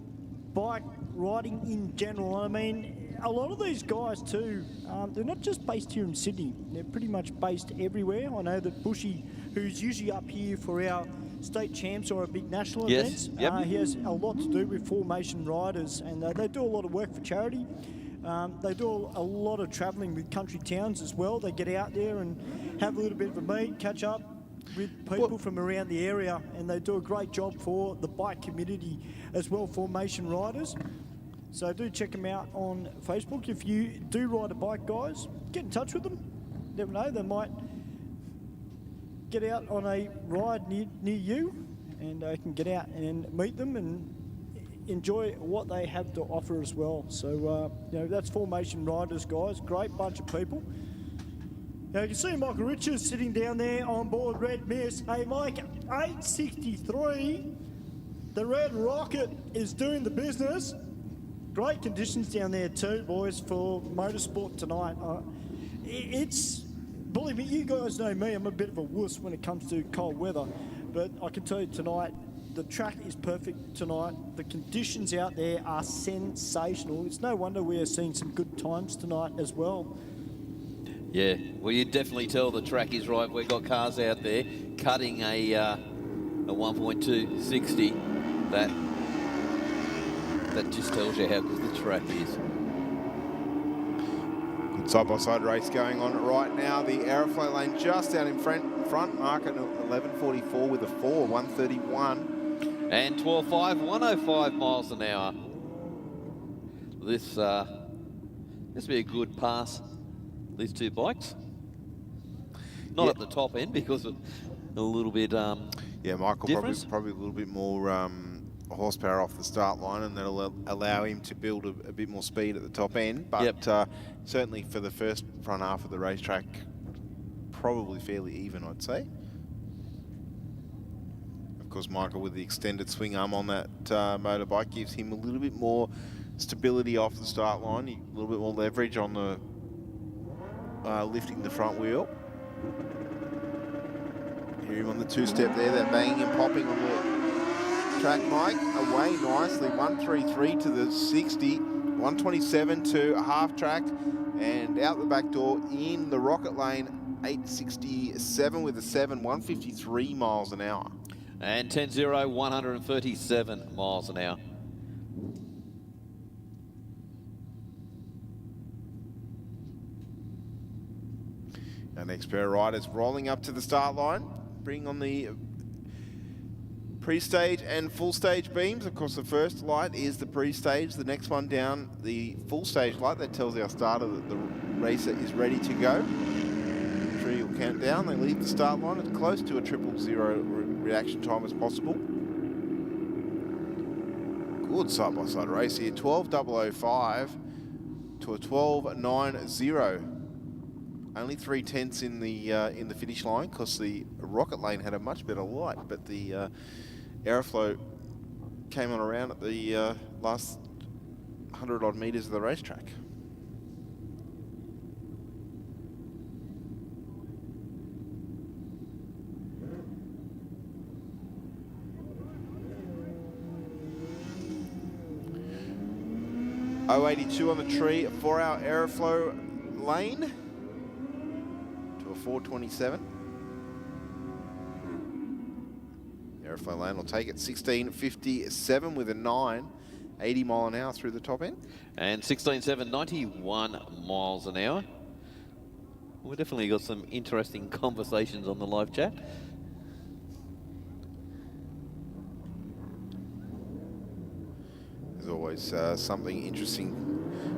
bike riding in general. I mean, a lot of these guys too, they're not just based here in Sydney, they're pretty much based everywhere. I know that Bushy, who's usually up here for our state champs or our big national events, he has a lot to do with Formation Riders, and they do a lot of work for charity. They do a lot of travelling with country towns as well. They get out there and have a little bit of a meet, catch up with people from around the area, and they do a great job for the bike community as well, Formation Riders. So do check them out on Facebook. If you do ride a bike, guys, get in touch with them. Never know, they might get out on a ride near you, and they can get out and meet them and enjoy what they have to offer as well. So, you know, that's Formation Riders, guys. Great bunch of people. Now, you can see Michael Richards sitting down there on board Red Mist. Hey, Mike, 863. The Red Rocket is doing the business. Great conditions down there too, boys, for motorsport tonight. Believe me, you guys know me, I'm a bit of a wuss when it comes to cold weather, but I can tell you tonight, the track is perfect tonight. The conditions out there are sensational. It's no wonder we are seeing some good times tonight as well. Yeah, well, you definitely tell the track is right. We've got cars out there cutting a 1.260. That just tells you how good the track is. Good side-by-side race going on right now. The Aeroflow lane just out in front, Mark at 11.44 with a 4, 131. And 12.5, 105 miles an hour. This will be a good pass, these two bikes. Not at the top end because of a little bit yeah, Michael probably a little bit more horsepower off the start line, and that'll allow him to build a bit more speed at the top end. But certainly for the first front half of the racetrack, probably fairly even, I'd say. Of course, Michael with the extended swing arm on that motorbike gives him a little bit more stability off the start line, a little bit more leverage on the lifting the front wheel. Hear him on the two-step there, that banging and popping on the track, Mike, away nicely, 133 to the 60, 127 to a half track, and out the back door in the rocket lane, 867 with a 7, 153 miles an hour. And 10.0, 137 miles an hour. Our next pair of riders rolling up to the start line, bring on the pre-stage and full stage beams. Of course, the first light is the pre-stage. The next one down, the full stage light, that tells our starter that the racer is ready to go. The tree will count down. They leave the start line as close to a 000 reaction time as possible. Good side-by-side race here. 12.005 to a 12.90. Only 3/10 in the finish line because the rocket lane had a much better light, but the Aeroflow came on around at the last 100 odd metres of the racetrack. .082 on the tree for our Aeroflow lane to a 427. Aeroflow lane will take it 16.57 with a 9, 80 mile an hour through the top end. And 16.7, 91 miles an hour. We've definitely got some interesting conversations on the live chat. There's always something interesting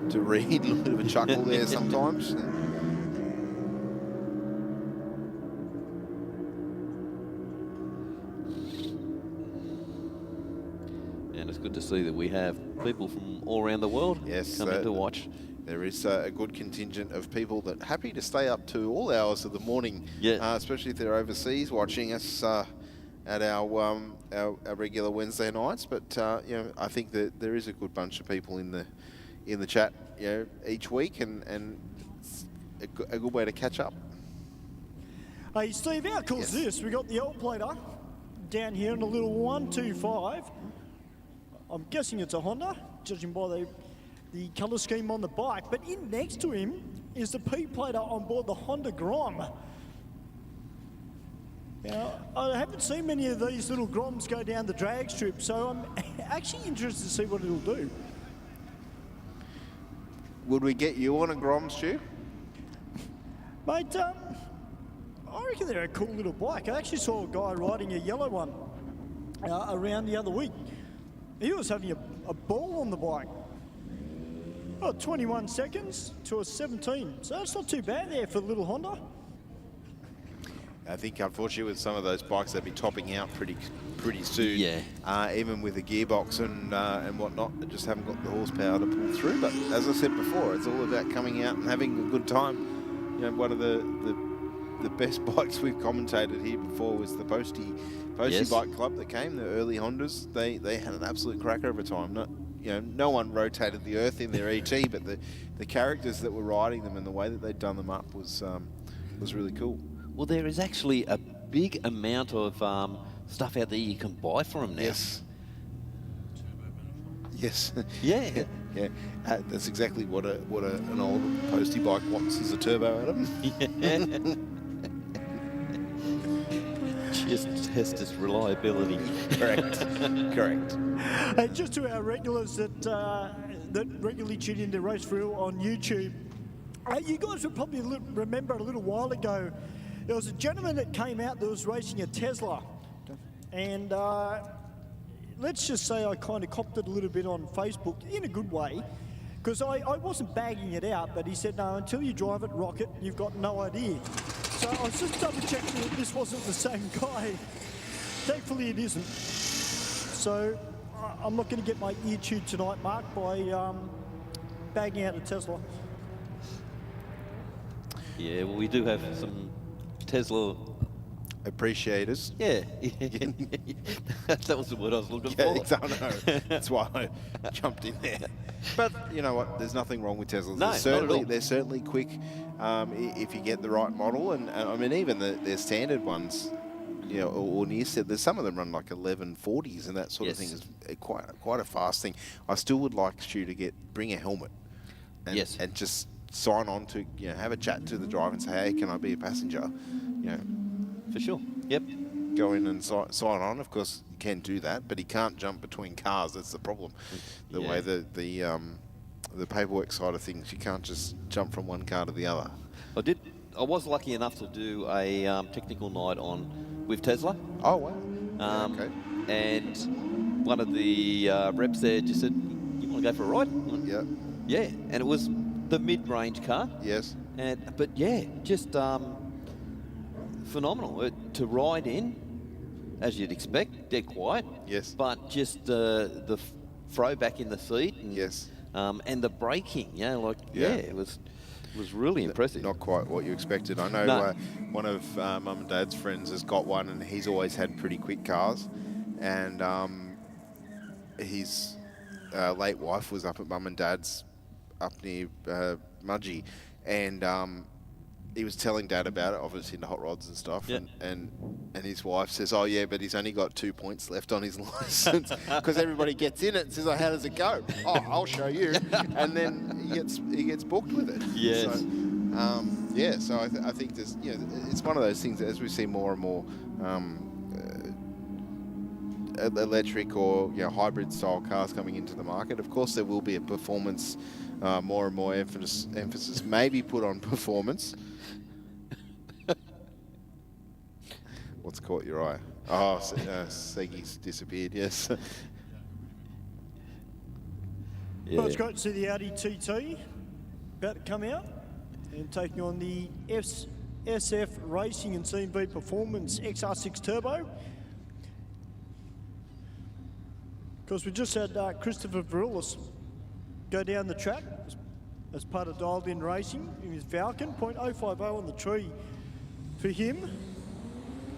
to read, a little bit of a chuckle there sometimes. And it's good to see that we have people from all around the world coming to watch. There is a good contingent of people that are happy to stay up to all hours of the morning, especially if they're overseas watching us at our regular Wednesday nights. But you know, I think that there is a good bunch of people in the chat, you know, each week, and it's a good way to catch up. Hey Steve, how cool is this? We got the old plater down here in a little 125. I'm guessing it's a Honda, judging by the colour scheme on the bike. But in next to him is the P-plater on board the Honda Grom. Now, I haven't seen many of these little Groms go down the drag strip, so I'm actually interested to see what it'll do. Would we get you on a Grom, Stu? Mate, I reckon they're a cool little bike. I actually saw a guy riding a yellow one around the other week. He was having a ball on the bike. Oh, 21 seconds to a 17. So that's not too bad there for the little Honda. I think, unfortunately, with some of those bikes, they'll be topping out pretty soon. Yeah. Even with the gearbox and whatnot, they just haven't got the horsepower to pull through. But as I said before, it's all about coming out and having a good time. You know, one of the best bikes we've commentated here before was the Postie Bike Club that came, the early Hondas. They had an absolute cracker of a time. No one rotated the earth in their ET, but the characters that were riding them and the way that they'd done them up was really cool. Well, there is actually a big amount of stuff out there you can buy for them now. Yes. Yeah. Yeah. That's exactly what an old Postie bike wants, is a turbo at them. Just test its reliability. Correct. Just to our regulars that regularly tune into Race4Real on YouTube, you guys will probably remember a little while ago, there was a gentleman that came out that was racing a Tesla, and let's just say I kind of copped it a little bit on Facebook in a good way, because I wasn't bagging it out, but he said, no, until you drive it, rock it, you've got no idea. So I was just double checking that this wasn't the same guy. Thankfully it isn't. So I'm not going to get my ear chewed tonight, Mark, by bagging out a Tesla. Yeah, well, we do have some Tesla appreciators. Yeah. That was the word I was looking for. I know. That's why I jumped in there. But you know what? There's nothing wrong with Teslas. No, they're certainly quick if you get the right model. And I mean, even their standard ones, you know, or near set, there's some of them run like 1140s and that sort of thing is quite a fast thing. I still would like Stu to bring a helmet. And just sign on to, you know, have a chat to the driver and say, hey, can I be a passenger? You know. For sure. Yep. Go in and sign on. Of course, you can do that, but he can't jump between cars. That's the problem. The way the paperwork side of things, you can't just jump from one car to the other. I was lucky enough to do a technical night with Tesla. Oh wow. Okay. And one of the reps there just said, "You want to go for a ride?" Yeah. Yeah. And it was the mid-range car. Yes. But yeah, just phenomenal to ride in, as you'd expect. Dead quiet. Yes. But just the throw back in the seat. And, and the braking. It was really impressive. Not quite what you expected. I know one of Mum and Dad's friends has got one, and he's always had pretty quick cars. And his late wife was up at Mum and Dad's up near Mudgee, and he was telling Dad about it, obviously into hot rods and stuff, and his wife says, "Oh yeah, but he's only got 2 points left on his license," because everybody gets in it and says, "Oh, how does it go?" "Oh, I'll show you," and then he gets booked with it. Yes. So, I think there's, it's one of those things that as we see more and more electric or hybrid style cars coming into the market, of course there will be a performance, more and more emphasis maybe put on performance. What's caught your eye? Oh, Segi's disappeared, yes. Well, it's great to see the Audi TT about to come out and taking on the SF Racing and CMV Performance XR6 Turbo. Because we just had Christopher Varillas go down the track as part of Dialed In Racing in his Falcon, .050 on the tree for him.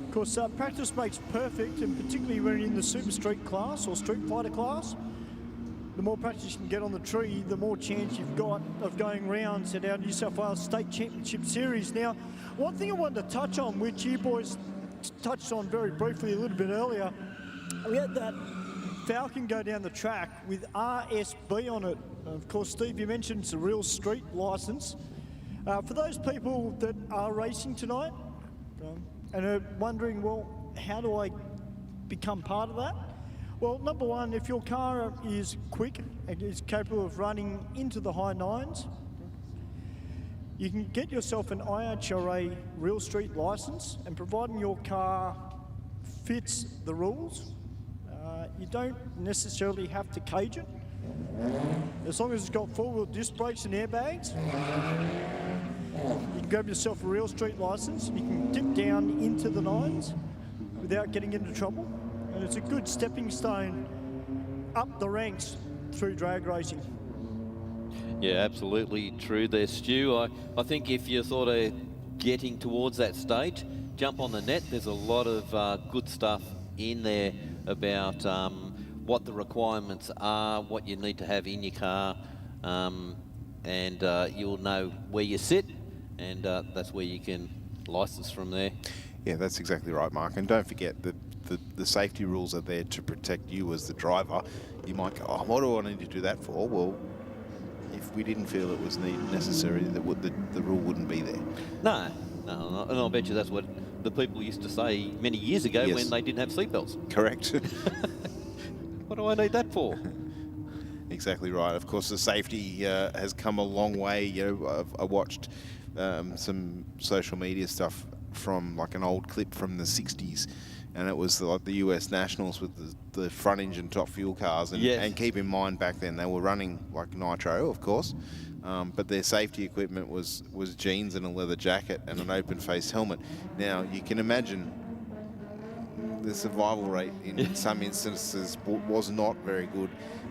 Of course, practice makes perfect, and particularly when you're in the Super Street class or Street Fighter class, the more practice you can get on the tree, the more chance you've got of going rounds at our New South Wales State Championship Series. Now, one thing I wanted to touch on, which you boys touched on very briefly a little bit earlier, we had that Falcon go down the track with RSB on it. Of course, Steve, you mentioned it's a real street licence. For those people that are racing tonight and are wondering, well, how do I become part of that? Well, number one, if your car is quick and is capable of running into the high nines, you can get yourself an IHRA real street licence, and providing your car fits the rules, you don't necessarily have to cage it. As long as it's got four-wheel disc brakes and airbags, you can grab yourself a real street licence. You can dip down into the nines without getting into trouble. And it's a good stepping stone up the ranks through drag racing. Yeah, absolutely true there, Stu. I think if you're sort of getting towards that stage, jump on the net. There's a lot of good stuff in there about what the requirements are, what you need to have in your car, and you'll know where you sit, and that's where you can license from there. Yeah, that's exactly right, Mark. And don't forget that the safety rules are there to protect you as the driver. You might go, oh, what do I need to do that for? Well, if we didn't feel it was necessary, the rule wouldn't be there. No, and I'll bet you that's what the people used to say many years ago when they didn't have seatbelts. Correct. What do I need that for? Exactly right. Of course, the safety has come a long way. I watched some social media stuff from like an old clip from the 60s, and it was like the US Nationals with the front engine top fuel cars, and keep in mind back then they were running like nitro, of course, but their safety equipment was jeans and a leather jacket and an open face helmet. Now you can imagine the survival rate in some instances was not very good.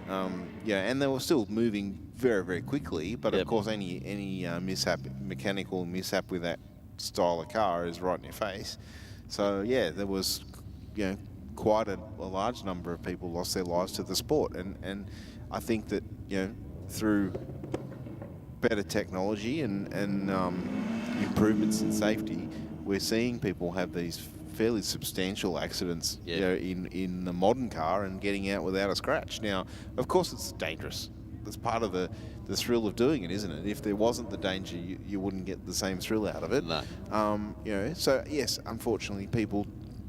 And they were still moving very, very quickly, but of course any mechanical mishap with that style of car is right in your face. So yeah, there was quite a large number of people lost their lives to the sport, and I think that through better technology and improvements in safety, we're seeing people have these fairly substantial accidents in the modern car and getting out without a scratch. Now, of course, it's dangerous. That's part of the thrill of doing it, isn't it? If there wasn't the danger, you wouldn't get the same thrill out of it. No. So yes, unfortunately, people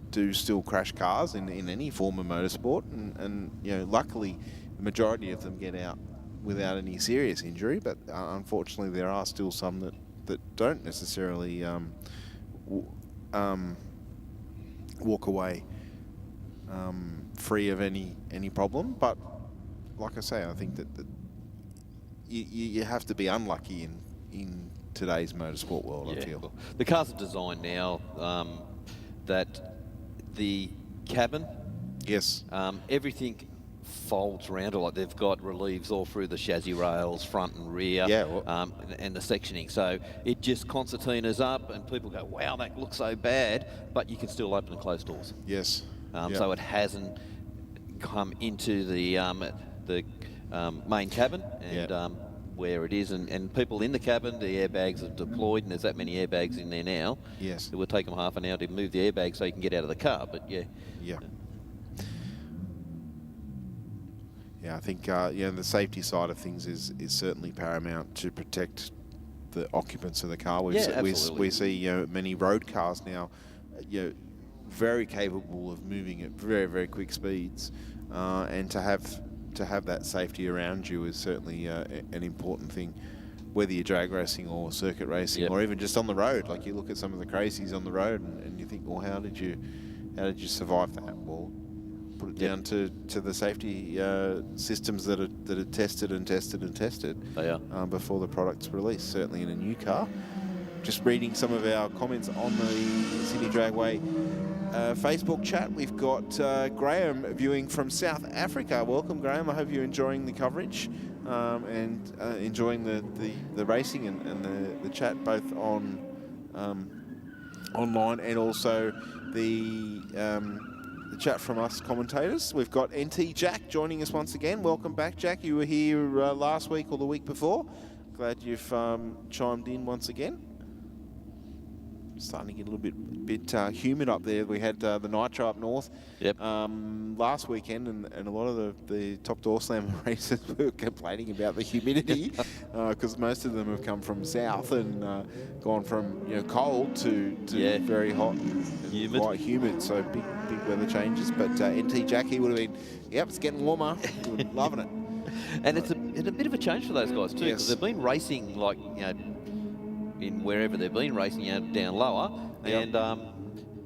do still crash cars in any form of motorsport, and luckily, the majority of them get out without any serious injury. But unfortunately, there are still some that don't necessarily walk away free of any problem. But like I say, I think that you have to be unlucky in today's motorsport world, I feel. The cars are designed now that the cabin, everything folds around, like they've got reliefs all through the chassis rails, front and rear, and the sectioning. So it just concertinas up, and people go, wow, that looks so bad, but you can still open and close doors. Yes. So it hasn't come into the main cabin and where it is, and people in the cabin, the airbags are deployed, and there's that many airbags in there now. Yes. It will take them half an hour to move the airbag so you can get out of the car, but yeah. Yeah. Yeah, I think the safety side of things is certainly paramount to protect the occupants of the car. We see many road cars now, very capable of moving at very, very quick speeds, and to have that safety around you is certainly an important thing, whether you're drag racing or circuit racing or even just on the road. Like, you look at some of the crazies on the road and you think, well, how did you survive that? Well, put it down to the safety systems that are tested and tested and tested before the product's released, certainly in a new car. Just reading some of our comments on the Sydney Dragway Facebook chat. We've got Graham viewing from South Africa. Welcome, Graham. I hope you're enjoying the coverage and enjoying the racing and the chat, both on online and also the chat from us commentators. We've got NT Jack joining us once again. Welcome back, Jack. You were here last week or the week before. Glad you've chimed in once again. Starting to get a little bit humid up there. We had the Nitro up north last weekend, and a lot of the top door slammer racers were complaining about the humidity because most of them have come from south and gone from cold to very hot, quite humid. So big weather changes. But NT Jackie would have been, it's getting warmer, loving it. And it's a bit of a change for those guys too, because they've been racing in wherever they've been racing down lower, and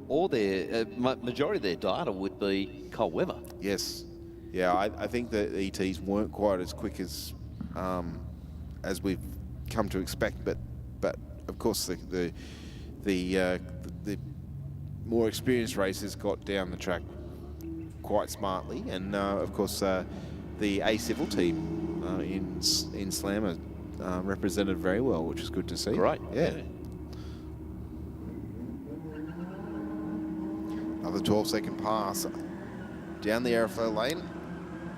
all their majority of their data would be cold weather. Yes, I think the ETs weren't quite as quick as we've come to expect, but of course the more experienced racers got down the track quite smartly, and of course the A-Civil team in Slammer represented very well, which is good to see. Right. Yeah. Another 12-second pass down the Aeroflow lane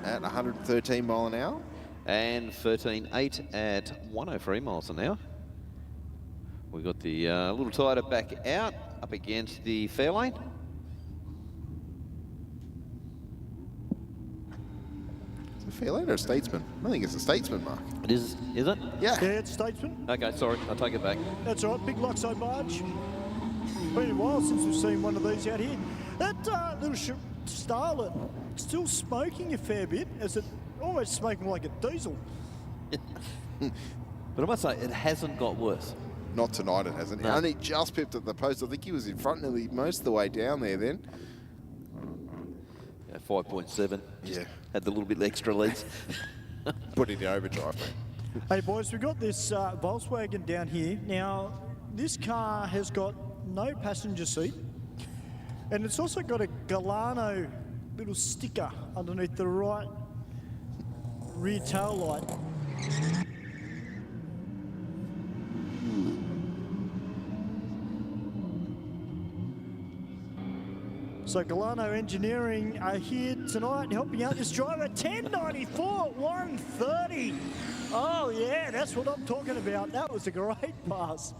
at 113 mile an hour. And 13.8 at 103 miles an hour. We've got the little tighter back out, up against the fair lane. Fair lane or a Statesman? I think it's a Statesman, Mark. It is it? Yeah. Yeah, it's Statesman. Okay, sorry, I'll take it back. That's all right, big Luxo barge. Been a while since we've seen one of these out here. That little Starlet, still smoking a fair bit, as it almost smoking like a diesel. But I must say, it hasn't got worse. Not tonight, it hasn't. No. He only just pipped at the post. I think he was in front nearly most of the way down there then. 5.7. Yeah. Had the little bit extra legs. Put in the overdrive, mate. Hey boys, we've got this Volkswagen down here. Now, this car has got no passenger seat, and it's also got a Galano little sticker underneath the right rear tail light. So Galano Engineering are here tonight helping out this driver. 10.94 at 1:30. Oh yeah, that's what I'm talking about. That was a great pass.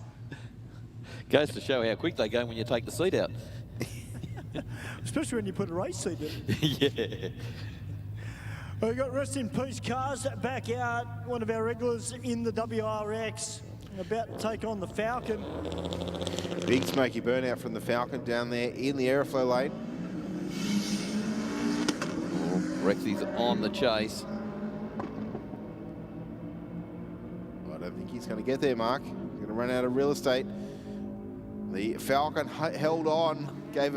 Goes to show how quick they go when you take the seat out. Especially when you put a race seat in. Yeah. We've got Rest in Peace cars back out. One of our regulars in the WRX. About to take on the Falcon. Big smoky burnout from the Falcon down there in the Aeroflow lane. Rexy's on the chase. I don't think he's going to get there, Mark. He's going to run out of real estate. The Falcon held on, he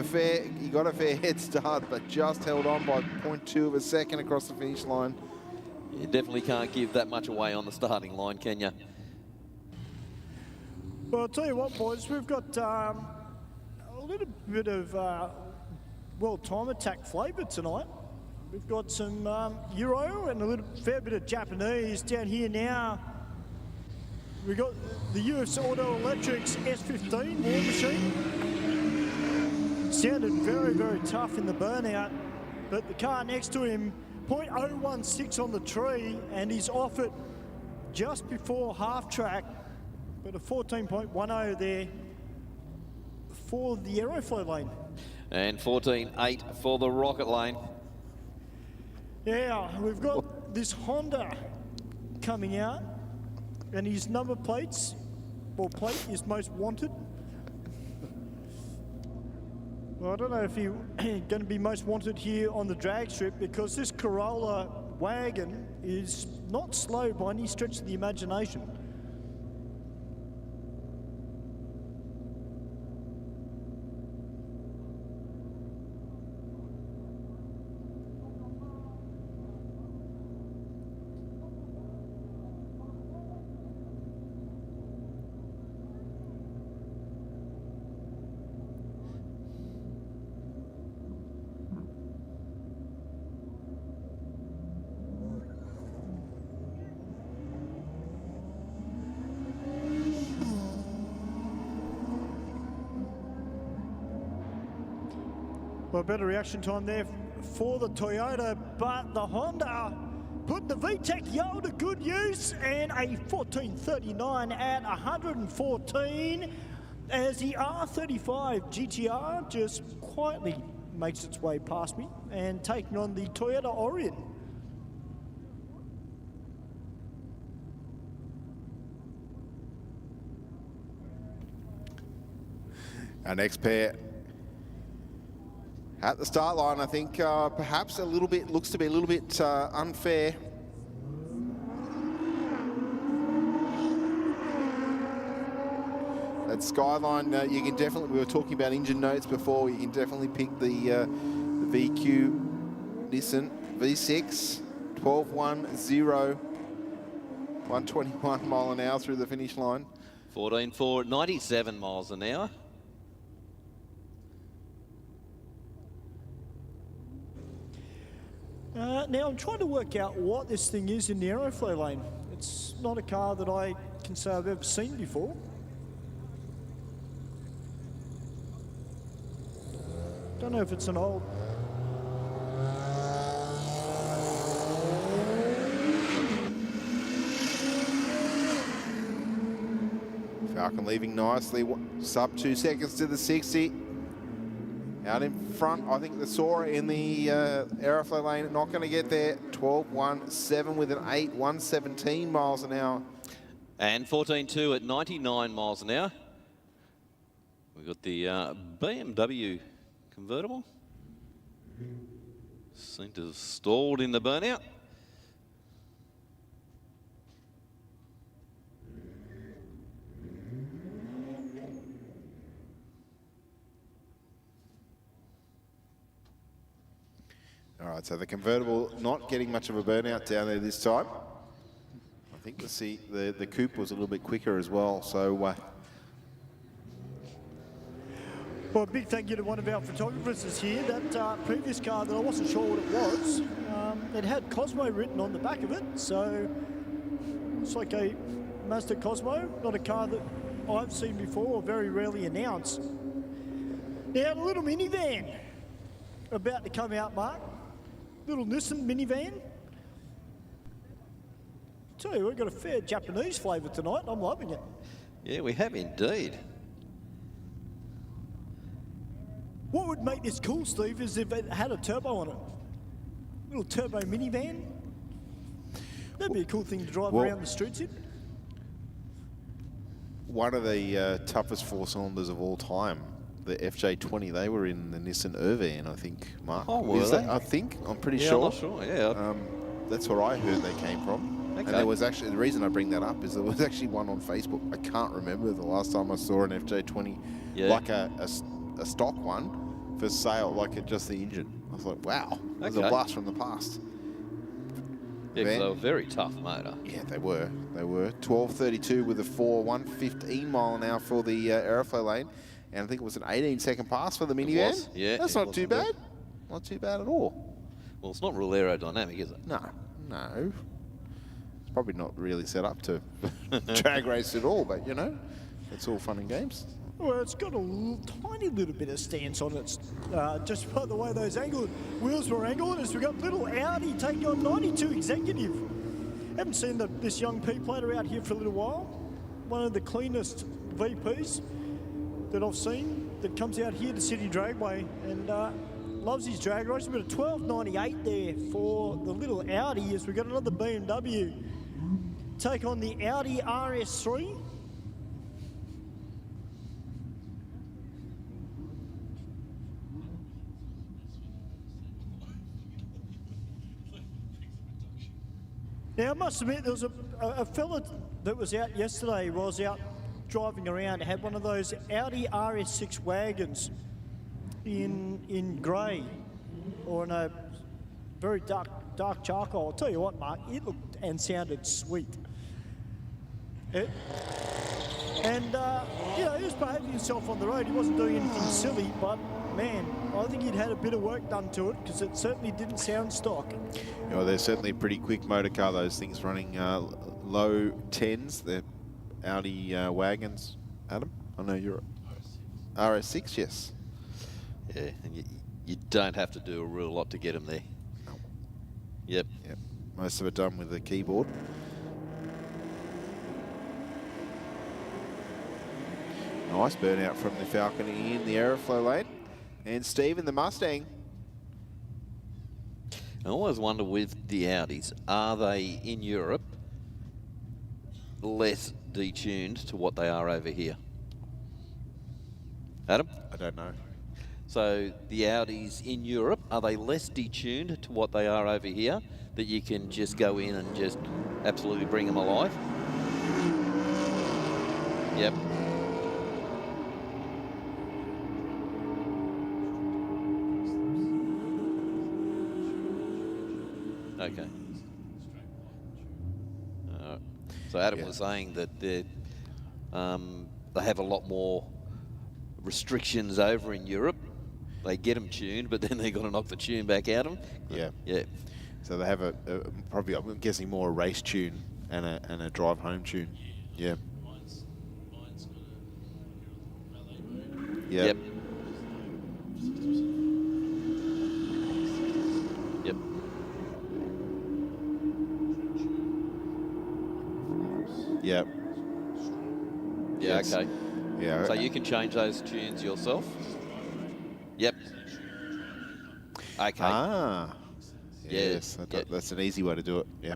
got a fair head start, but just held on by 0.2 of a second across the finish line. You definitely can't give that much away on the starting line, can you? Well, I'll tell you what, boys, we've got a little bit of World Time Attack flavour tonight. We've got some Euro and a fair bit of Japanese down here now. We've got the US Auto Electrics S15 War Machine. Sounded very, very tough in the burnout. but the car next to him, 0.016 on the tree, and he's off it just before half track, but a 14.10 there for the Aeroflow lane. And 14.8 for the Rocket lane. Yeah, we've got this Honda coming out, and his number plates, well, plate is most wanted. Well, I don't know if he's going to be most wanted here on the drag strip, because this Corolla wagon is not slow by any stretch of the imagination. Well, better reaction time there for the Toyota, but the Honda put the VTEC Yo to good use, and a 14.39 at 114 as the R35 GTR just quietly makes its way past me and taking on the Toyota Orion. Our next pair at the start line, I think perhaps a little bit, looks to be a little bit unfair. That Skyline, you can definitely, we were talking about engine notes before, you can definitely pick the VQ Nissan V6, 12.10, 121 mile an hour through the finish line. 14.4 at 97 miles an hour. Now I'm trying to work out what this thing is in the Aeroflow lane. It's not a car that I can say I've ever seen before. Don't know if it's an old... Falcon leaving nicely, sub 2 seconds to the 60. Out in front, I think the Sora in the Aeroflow lane, not going to get there. 12.17 with an 8, 117 miles an hour. And 14.2 at 99 miles an hour. We've got the BMW convertible. Seemed to have stalled in the burnout. All right, so the convertible not getting much of a burnout down there this time. I think the coupe was a little bit quicker as well, so... Well, a big thank you to one of our photographers is here. That previous car that I wasn't sure what it was, it had Cosmo written on the back of it, so it's like a Mazda Cosmo, not a car that I've seen before or very rarely announced. Now, a little minivan about to come out, Mark. Little Nissan minivan. Tell you, we've got a fair Japanese flavour tonight. I'm loving it. Yeah, we have indeed. What would make this cool, Steve, is if it had a turbo on it. Little turbo minivan. That'd be a cool thing to drive around the streets in. One of the toughest 4 cylinders of all time, the FJ20, they were in the Nissan Irvan, I think, Mark. Oh, were is they? that? I think, I'm pretty Yeah, sure. I'm not sure, yeah. That's where I heard they came from. Okay. And there was actually, the reason I bring that up is there was actually one on Facebook. I can't remember the last time I saw an FJ20, like a stock one for sale, like just the engine. I was like, wow, it was a blast from the past. Yeah, 'cause they were very tough motor. Yeah, they were. They were. 12.32 with a 4, 115 mile an hour for the Aeroflow lane. And I think it was an 18-second pass for the minivan. Yeah. That's not too bad. Not too bad at all. Well, it's not real aerodynamic, is it? No, no. It's probably not really set up to drag race at all, but, you know, it's all fun and games. Well, it's got a tiny little bit of stance on it, just by the way those wheels were angled, as we've got little Audi taking on 92 Executive. Haven't seen this young P plater out here for a little while. One of the cleanest VPs that I've seen that comes out here to City Dragway and loves his drag race. We've got a 12.98 there for the little Audi, as we've got another BMW take on the Audi RS3. Now, I must admit, there was a fella that was out yesterday, was out driving around, had one of those Audi RS6 wagons in grey, or in a very dark charcoal. I'll tell you what, Mark, it looked and sounded sweet. You know, he was behaving himself on the road. He wasn't doing anything silly, but man, I think he'd had a bit of work done to it, because it certainly didn't sound stock. You know, they're certainly a pretty quick motor car, those things running low 10s. They're Audi wagons. Adam? I know you're RS6, yes. Yeah, and you don't have to do a real lot to get them there. No. Yep. Yep. Most of it done with the keyboard. Nice burnout from the Falcon in the Aeroflow lane. And Steve in the Mustang. I always wonder with the Audis, are they in Europe less detuned to what they are over here? Adam? I don't know. So the Audis in Europe, are they less detuned to what they are over here, that you can just go in and just absolutely bring them alive? Yep. Okay. So Adam was saying that they have a lot more restrictions over in Europe. They get them tuned, but then they got to knock the tune back out of them. Yeah. Yeah. So they have probably, I'm guessing, more a race tune and a drive home tune. Yeah. Yep. Yep. Yep. Yeah, Yes. okay. Yeah. So you can change those tunes yourself? Yep. Okay. Ah. Yeah. Yes, that's an easy way to do it. Yeah.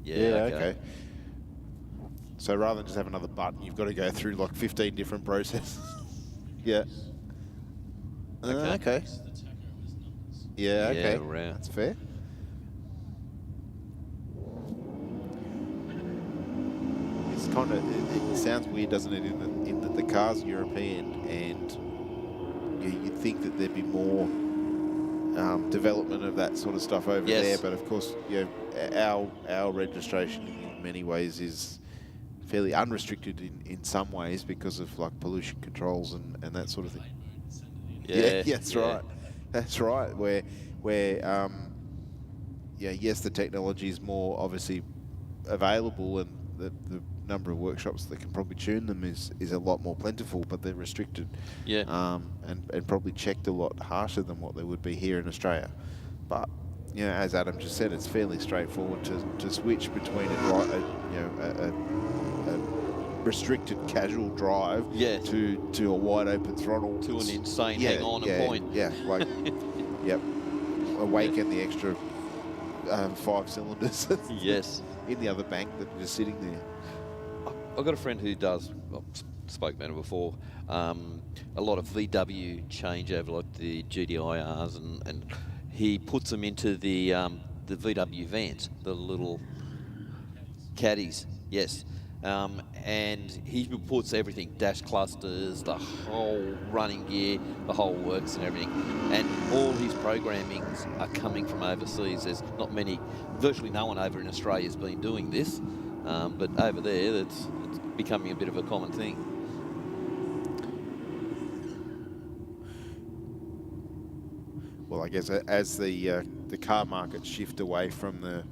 Yeah, okay. So rather than just have another button, you've got to go through like 15 different processes. Yeah. Okay. Yeah, okay. Yeah, that's fair. It's kind of, it sounds weird, doesn't it, in that the car's European, and you'd think that there'd be more development of that sort of stuff over there, but of course, you know, our registration in many ways is fairly unrestricted in some ways because of like pollution controls and that sort of thing. Yeah, that's right. That's right. Where yes, the technology is more obviously available, and the number of workshops that can probably tune them is a lot more plentiful, but they're restricted. Yeah. And probably checked a lot harsher than what they would be here in Australia. But you know, as Adam just said, it's fairly straightforward to switch between a restricted casual drive to a wide open throttle to an insane hang on and point. Yeah, like yep. Awaken the extra 5 cylinders. Yes. In the other bank that are just sitting there. I've got a friend who does, spoke about it before, a lot of VW changeover, like the GDIRs, and he puts them into the VW vans, the little caddies, yes. And he puts everything, dash clusters, the whole running gear, the whole works and everything. And all his programmings are coming from overseas. There's not many, virtually no one over in Australia has been doing this. But over there, it's becoming a bit of a common thing. Well, I guess as the car market shift away from the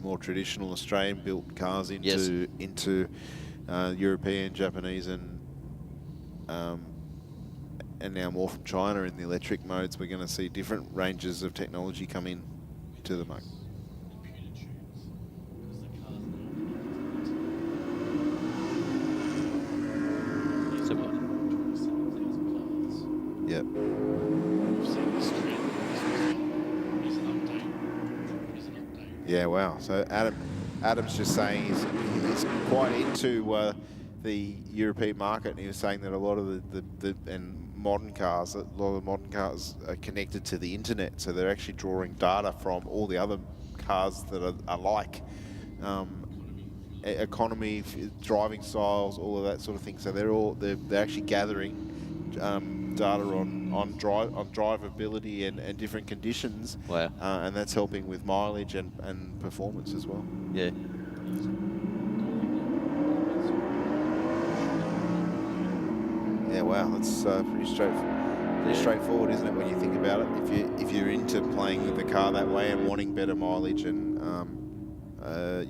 more traditional Australian-built cars into European, Japanese, and now more from China in the electric modes. We're going to see different ranges of technology come in to the market. Yep. Yeah, wow. So Adam's just saying he's quite into the European market, and he was saying that a lot of the modern cars are connected to the internet, so they're actually drawing data from all the other cars that are like economy, driving styles, all of that sort of thing. So they're actually gathering data on drivability and different conditions. Wow. And that's helping with mileage and performance as well. Yeah. Yeah, wow, that's pretty straightforward, isn't it, when you think about it? If you're into playing with the car that way and wanting better mileage and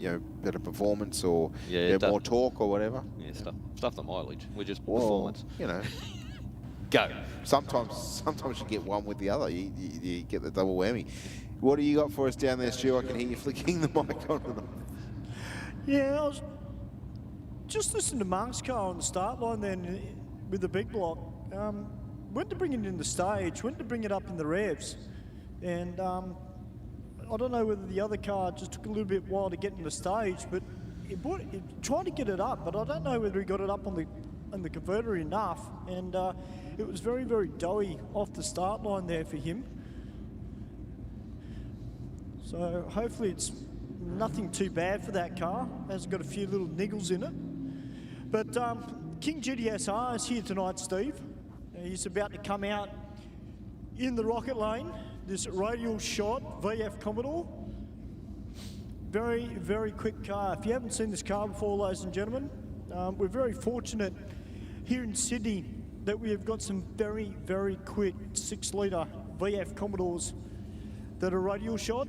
you know, better performance or more torque or whatever. Yeah, stuff the mileage. We're just performance. You know, go. Sometimes you get one with the other. You get the double whammy. What do you got for us down there, Stu? I can hear you flicking the mic on and off. Yeah, I was just listening to Mark's car on the start line then with the big block. Went to bring it in the stage, went to bring it up in the revs, and I don't know whether the other car just took a little bit while to get in the stage, but it tried to get it up, but I don't know whether he got it up on the converter enough, and it was very, very doughy off the start line there for him. So hopefully it's nothing too bad for that car. Has got a few little niggles in it. But King GTSR is here tonight, Steve. He's about to come out in the rocket lane. This radial shot VF Commodore. Very, very quick car. If you haven't seen this car before, ladies and gentlemen, we're very fortunate here in Sydney that we have got some very, very quick 6-litre VF Commodores that are radial shot.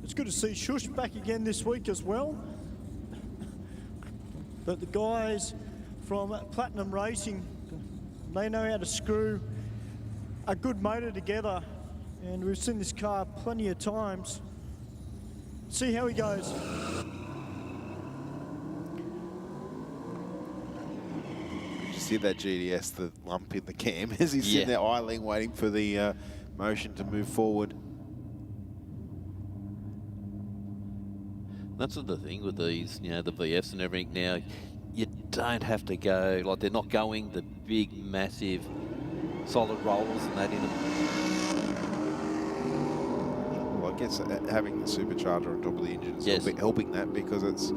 It's good to see Shush back again this week as well. But the guys from Platinum Racing, they know how to screw a good motor together, and we've seen this car plenty of times. See how he goes. Did you see that GDS, the lump in the cam, as he's sitting there idling, waiting for the motion to move forward? That's the thing with these, you know, the VFs and everything now. You don't have to go, like they're not going the big, massive, solid rollers and that in them. Well, I guess having the supercharger on top of the engine is helping that, because it's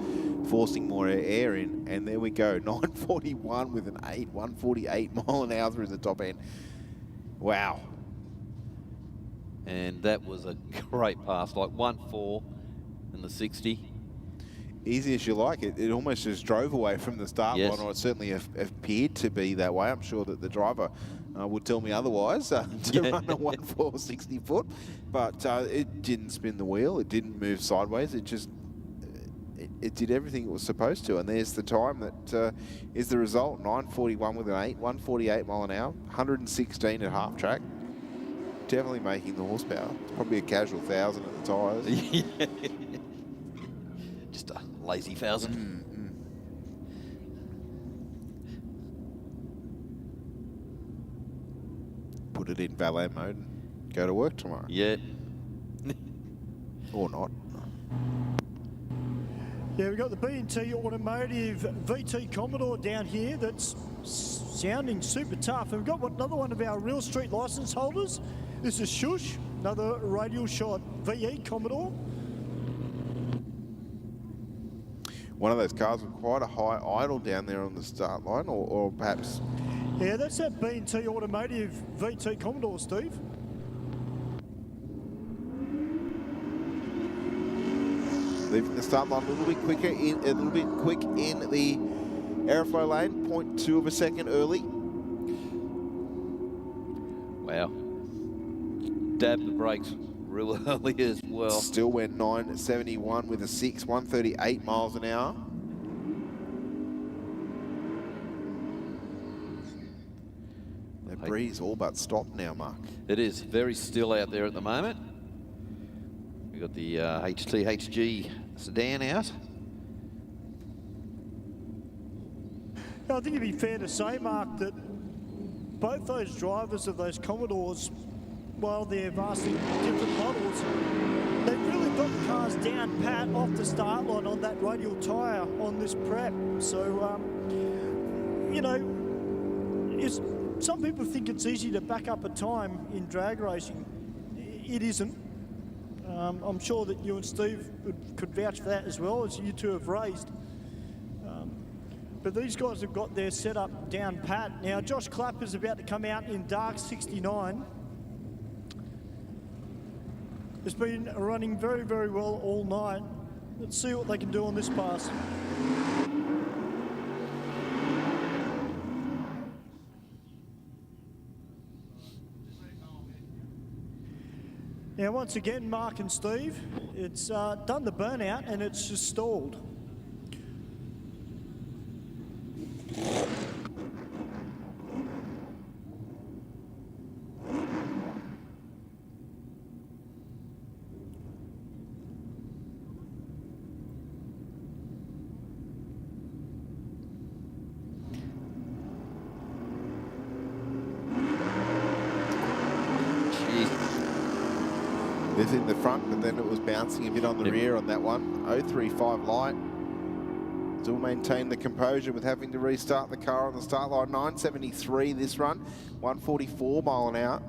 forcing more air in. And there we go, 941 with an 148 mile an hour through the top end. Wow. And that was a great pass, like 1.4 in the 60. Easy as you like. It almost just drove away from the start line, or it certainly appeared to be that way. I'm sure that the driver would tell me otherwise to run a 1.4 60 foot, but it didn't spin the wheel. It didn't move sideways. It just it did everything it was supposed to. And there's the time that is the result: 941 with an 148 mile an hour, 116 at half track. Definitely making the horsepower. It's probably a casual 1,000 at the tyres. Just a lazy 1,000. Put it in valet mode and go to work tomorrow. Yeah. Or not. Yeah, we've got the B&T Automotive VT Commodore down here that's sounding super tough. And we've got another one of our Real Street license holders. This is Shush, another radial shot VE Commodore. One of those cars with quite a high idle down there on the start line, or perhaps... Yeah, that's that B&T Automotive VT Commodore, Steve. Leaving the start line a little bit quicker, a little bit quick in the Aeroflow lane, 0.2 of a second early. Wow. Dab the brakes real early as well. Still went 9.71 with a 6, 138 miles an hour. The breeze all but stopped now, Mark. It is very still out there at the moment. We've got the HTHG sedan out. I think it'd be fair to say, Mark, that both those drivers of those Commodores, while they're vastly different models, they've really got the cars down pat off the start line on that radial tyre on this prep. So, you know, some people think it's easy to back up a time in drag racing. It isn't. I'm sure that you and Steve could vouch for that as well, as you two have raised. But these guys have got their setup down pat. Now, Josh Clapper's about to come out in dark 69. It's been running very, very well all night. Let's see what they can do on this pass. Now, once again, Mark and Steve, it's done the burnout and it's just stalled. This in the front, but then it was bouncing a bit on the rear on that one. 035 light. Still maintain the composure with having to restart the car on the start line. 973 this run, 144 mile an hour.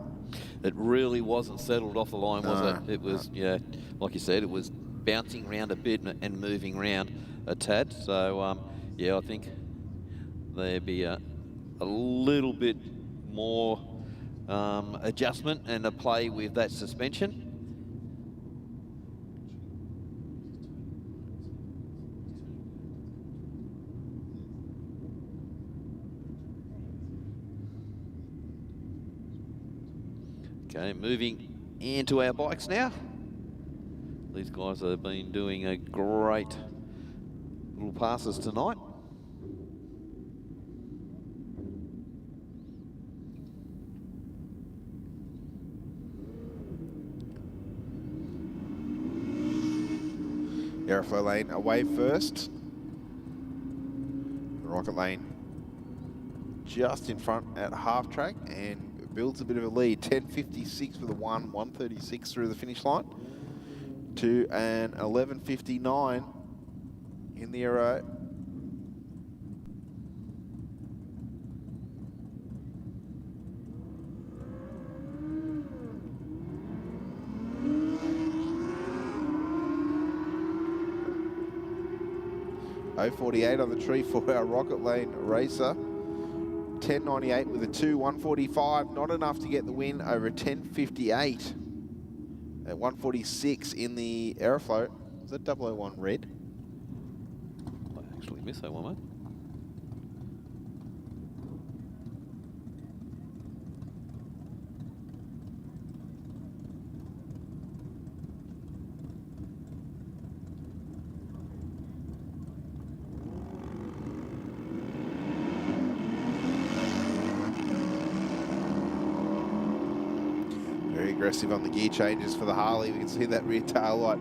It really wasn't settled off the line, was it? It was, yeah, like you said, it was bouncing around a bit and moving around a tad. So, yeah, I think there'd be a little bit more adjustment and a play with that suspension. Okay, moving into our bikes now. These guys have been doing a great little passes tonight. Aeroflow lane away first. Rocket lane just in front at half track and builds a bit of a lead. 10.56 for the 1:36 through the finish line to an 11.59 in the Aero. .048 on the tree for our Rocket Lane racer. 10.98 with a 2, 145, not enough to get the win over 10.58 at 146 in the Aeroflow. Was that 001 red? I actually missed that one, mate. Aggressive on the gear changes for the Harley. We can see that rear tail light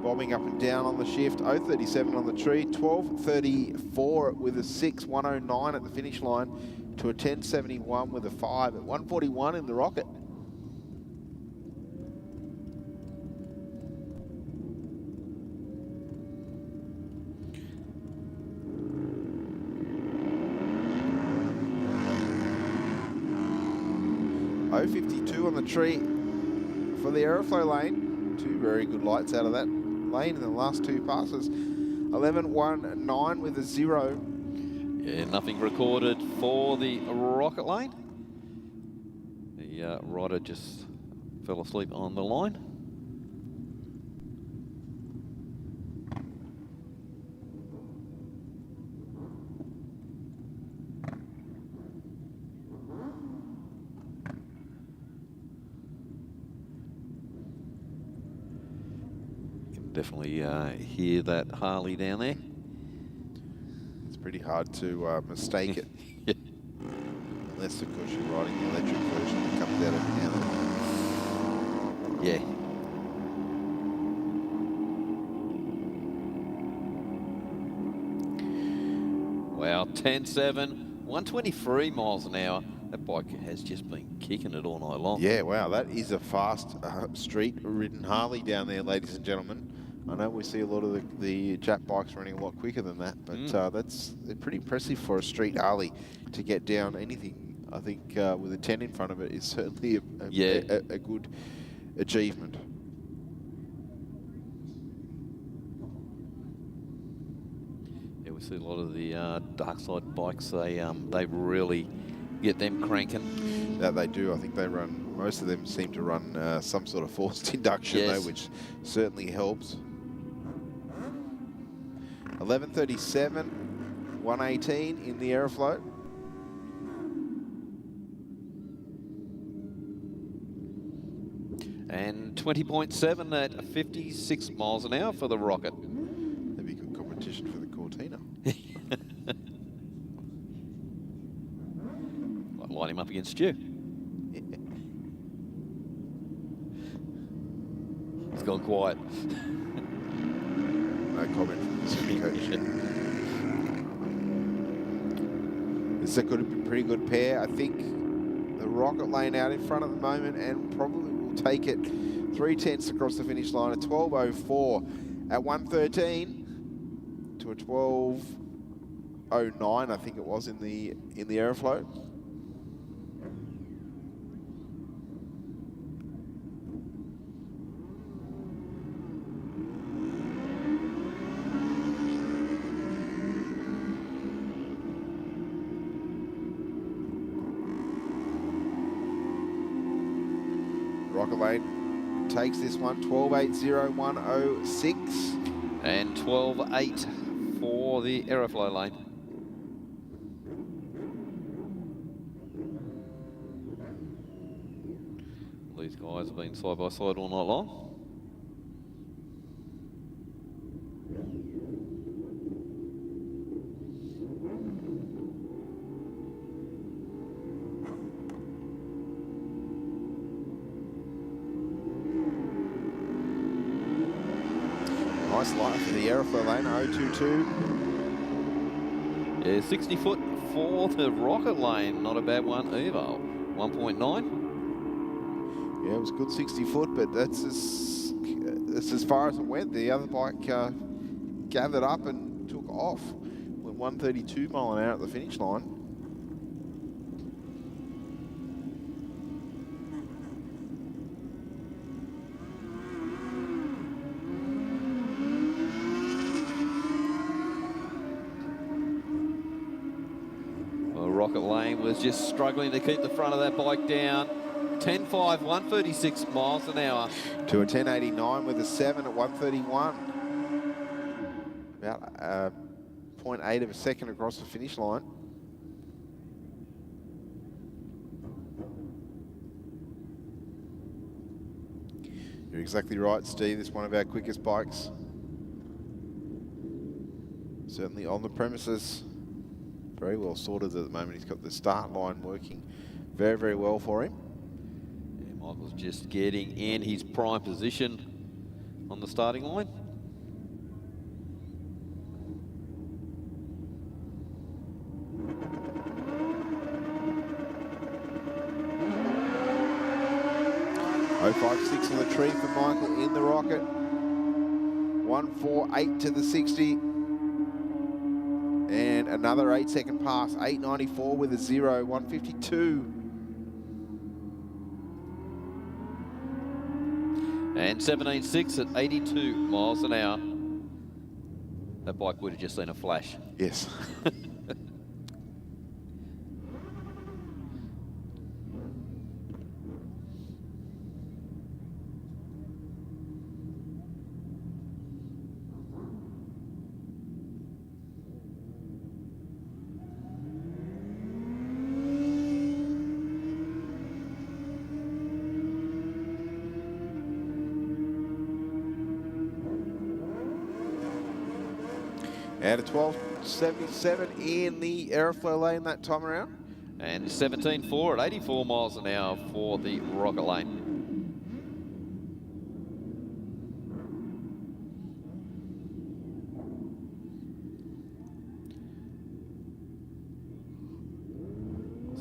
bobbing up and down on the shift. 037 on the tree, 12.34 with a 6, 109 at the finish line to a 10.71 with a 5 at 141 in the Rocket. .052 on the tree for the Aeroflow lane. Two very good lights out of that lane in the last two passes. 11.19 with a 0. Yeah, nothing recorded for the Rocket lane. The rider just fell asleep on the line. definitely hear that Harley down there. It's pretty hard to mistake it. Yeah. Unless, of course, you're riding the electric version that comes out every now and then. Yeah. Wow, 10.7, 123 miles an hour. That bike has just been kicking it all night long. Yeah, wow, that is a fast street-ridden Harley down there, ladies and gentlemen. I know we see a lot of the Jap bikes running a lot quicker than that, but that's pretty impressive for a street Harley to get down anything. I think with a 10 in front of it is certainly a good achievement. Yeah, we see a lot of the dark side bikes. They really get them cranking. That they do. I think they run. Most of them seem to run some sort of forced induction, though, which certainly helps. 11:37, 118 in the Aeroflow. And 20.7 at 56 miles an hour for the Rocket. That'd be good competition for the Cortina. Might line him up against you. He's gone quiet. No comment from the super coach. It's a pretty good pair. I think the Rocket Lane out in front at the moment and probably will take it 3/10 across the finish line. A 12.04 at 1:13 to a 12.09, I think it was in the Aeroflow. Rocket Lane takes this one, 12.80.106. And 12.8 for the Aeroflow lane. These guys have been side by side all night long. Nice line for the Aeroflow lane, 022. Yeah, 60 foot for the Rocket Lane. Not a bad one either. 1.9. Yeah, it was a good 60 foot, but that's as far as it went. The other bike gathered up and took off. Went 132 mile an hour at the finish line. Rocket Lane was just struggling to keep the front of that bike down. 10.5, 136 miles an hour. To a 10.89 with a 7 at 1:31. About 0.8 of a second across the finish line. You're exactly right, Steve. This is one of our quickest bikes. Certainly on the premises. Very well sorted at the moment. He's got the start line working very, very well for him. Yeah, Michael's just getting in his prime position on the starting line. Oh, 5.6 on the tree for Michael in the Rocket. 1.48 to the 60. And another 8-second pass, 8.94 with a 0, 1.52. And 17.6 at 82 miles an hour. That bike would have just seen a flash. Yes. And a 12.77 in the Aeroflow lane that time around. And 17.4 at 84 miles an hour for the Rocket Lane.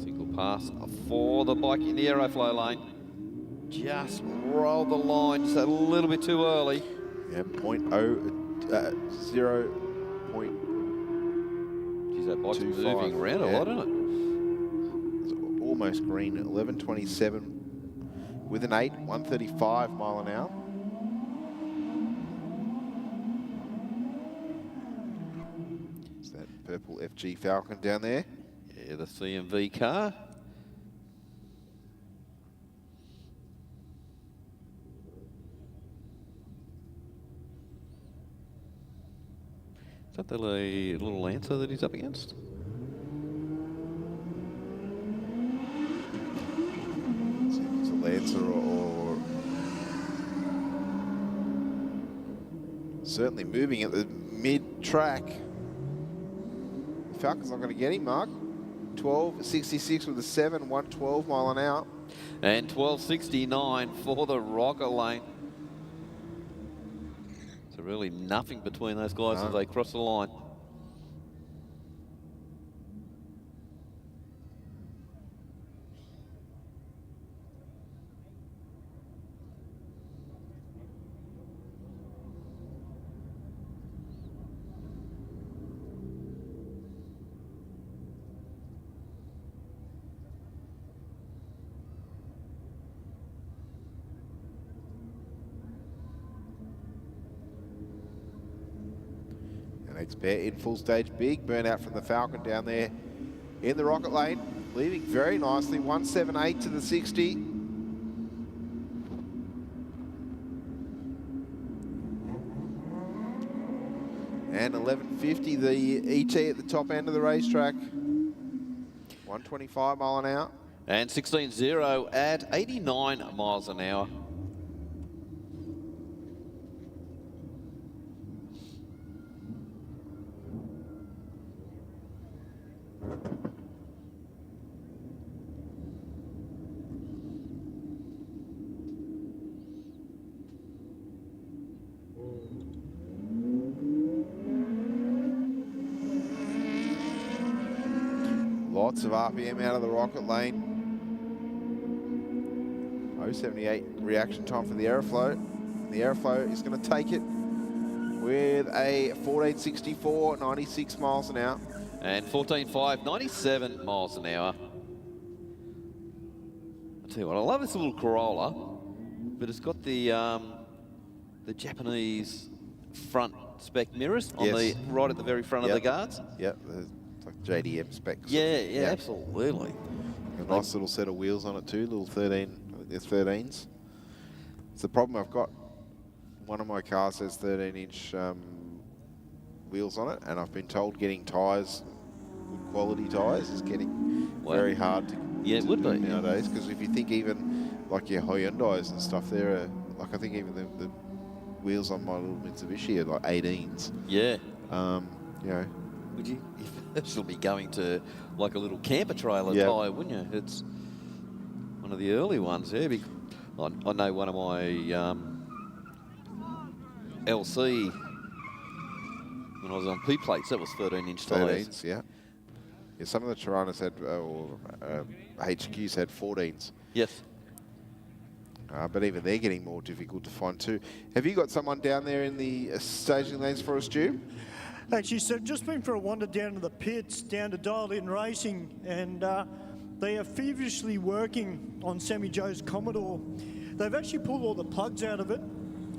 Single pass for the bike in the Aeroflow lane. Just rolled the line just a little bit too early. Yeah, 0.0. Geez, that bike's moving around a lot, isn't it? It's almost green, 11.27 with an 8, 135 mile an hour. It's that purple FG Falcon down there. Yeah, the CMV car. Is that the little Lancer that he's up against? See if it's a Lancer or certainly moving at the mid-track. Falcon's not going to get him, Mark. 12.66 with a 7, 112 mile an hour. And 12.69 for the Rocket Lane. So really nothing between those guys as they cross the line. Next pair in full stage, big burnout from the Falcon down there in the Rocket Lane, leaving very nicely, 178 to the 60. And 11.50 the ET at the top end of the racetrack, 125 mile an hour. And 16.0 at 89 miles an hour. Lots of RPM out of the Rocket Lane. 0.78 reaction time for the Aeroflow. And the Aeroflow is going to take it with a 14.64, 96 miles an hour. And 14.5, 97 miles an hour. I'll tell you what, I love this little Corolla, but it's got the Japanese front spec mirrors on the right at the very front of the guards. Yep, it's like JDM specs. Yeah, absolutely. A nice little set of wheels on it too, little 13, I think they're 13s. It's the problem I've got. One of my cars has 13-inch wheels on it, and I've been told getting tyres, good quality tyres, is getting very hard to it would be nowadays. Because if you think even like your Hyundais and stuff, they're like I think even the wheels on my little Mitsubishi are like 18s. Yeah. You know. Would you still be going to like a little camper trailer tyre, wouldn't you? It's one of the early ones, yeah. I know one of my LC, when I was on P-plates, that was 13-inch tyres. 13s, yeah. Some of the Tiranas had, HQs had 14s. Yes. But even they're getting more difficult to find too. Have you got someone down there in the staging lanes for us, Stu? Actually, so just been for a wander down to the pits, down to Dialed In Racing, and they are feverishly working on Sammy Joe's Commodore. They've actually pulled all the plugs out of it,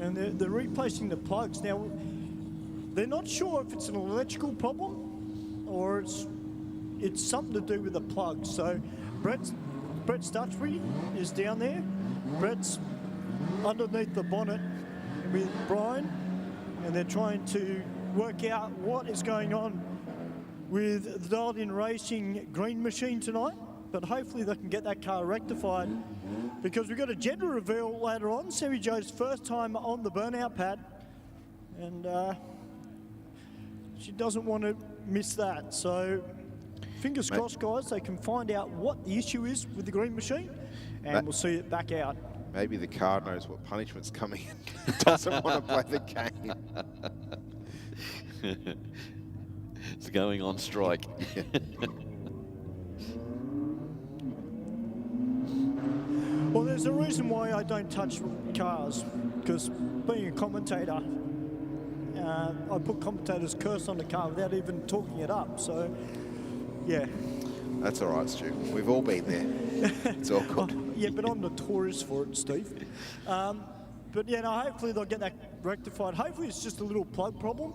and they're replacing the plugs. Now, they're not sure if it's an electrical problem or it's something to do with the plugs. So Brett Stutchbury is down there. Brett's underneath the bonnet with Brian, and they're trying to work out what is going on with the Dialed In Racing green machine tonight. But hopefully they can get that car rectified, because we've got a gender reveal later on. Sammy Joe's first time on the Burnout pad, and she doesn't want to miss that. So fingers crossed, guys, they can find out what the issue is with the green machine, and we'll see it back out. Maybe the car knows what punishment's coming and doesn't want to play the game. It's going on strike. Well, there's a reason why I don't touch cars, because being a commentator, I put commentator's curse on the car without even talking it up. So, yeah. That's all right, Stu. We've all been there. It's all good. Yeah, but I'm notorious for it, Steve. But yeah, no, hopefully they'll get that rectified. Hopefully it's just a little plug problem,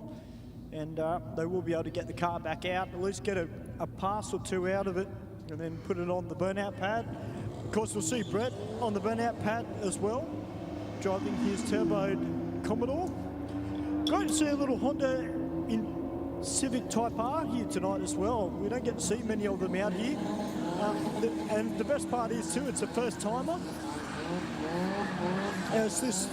and they will be able to get the car back out, at least get a pass or two out of it, and then put it on the burnout pad. Of course, we'll see Brett on the burnout pad as well, driving his turboed Commodore. Great to see a little Honda in Civic Type R here tonight as well. We don't get to see many of them out here. And the best part is too, it's a first timer. And it's this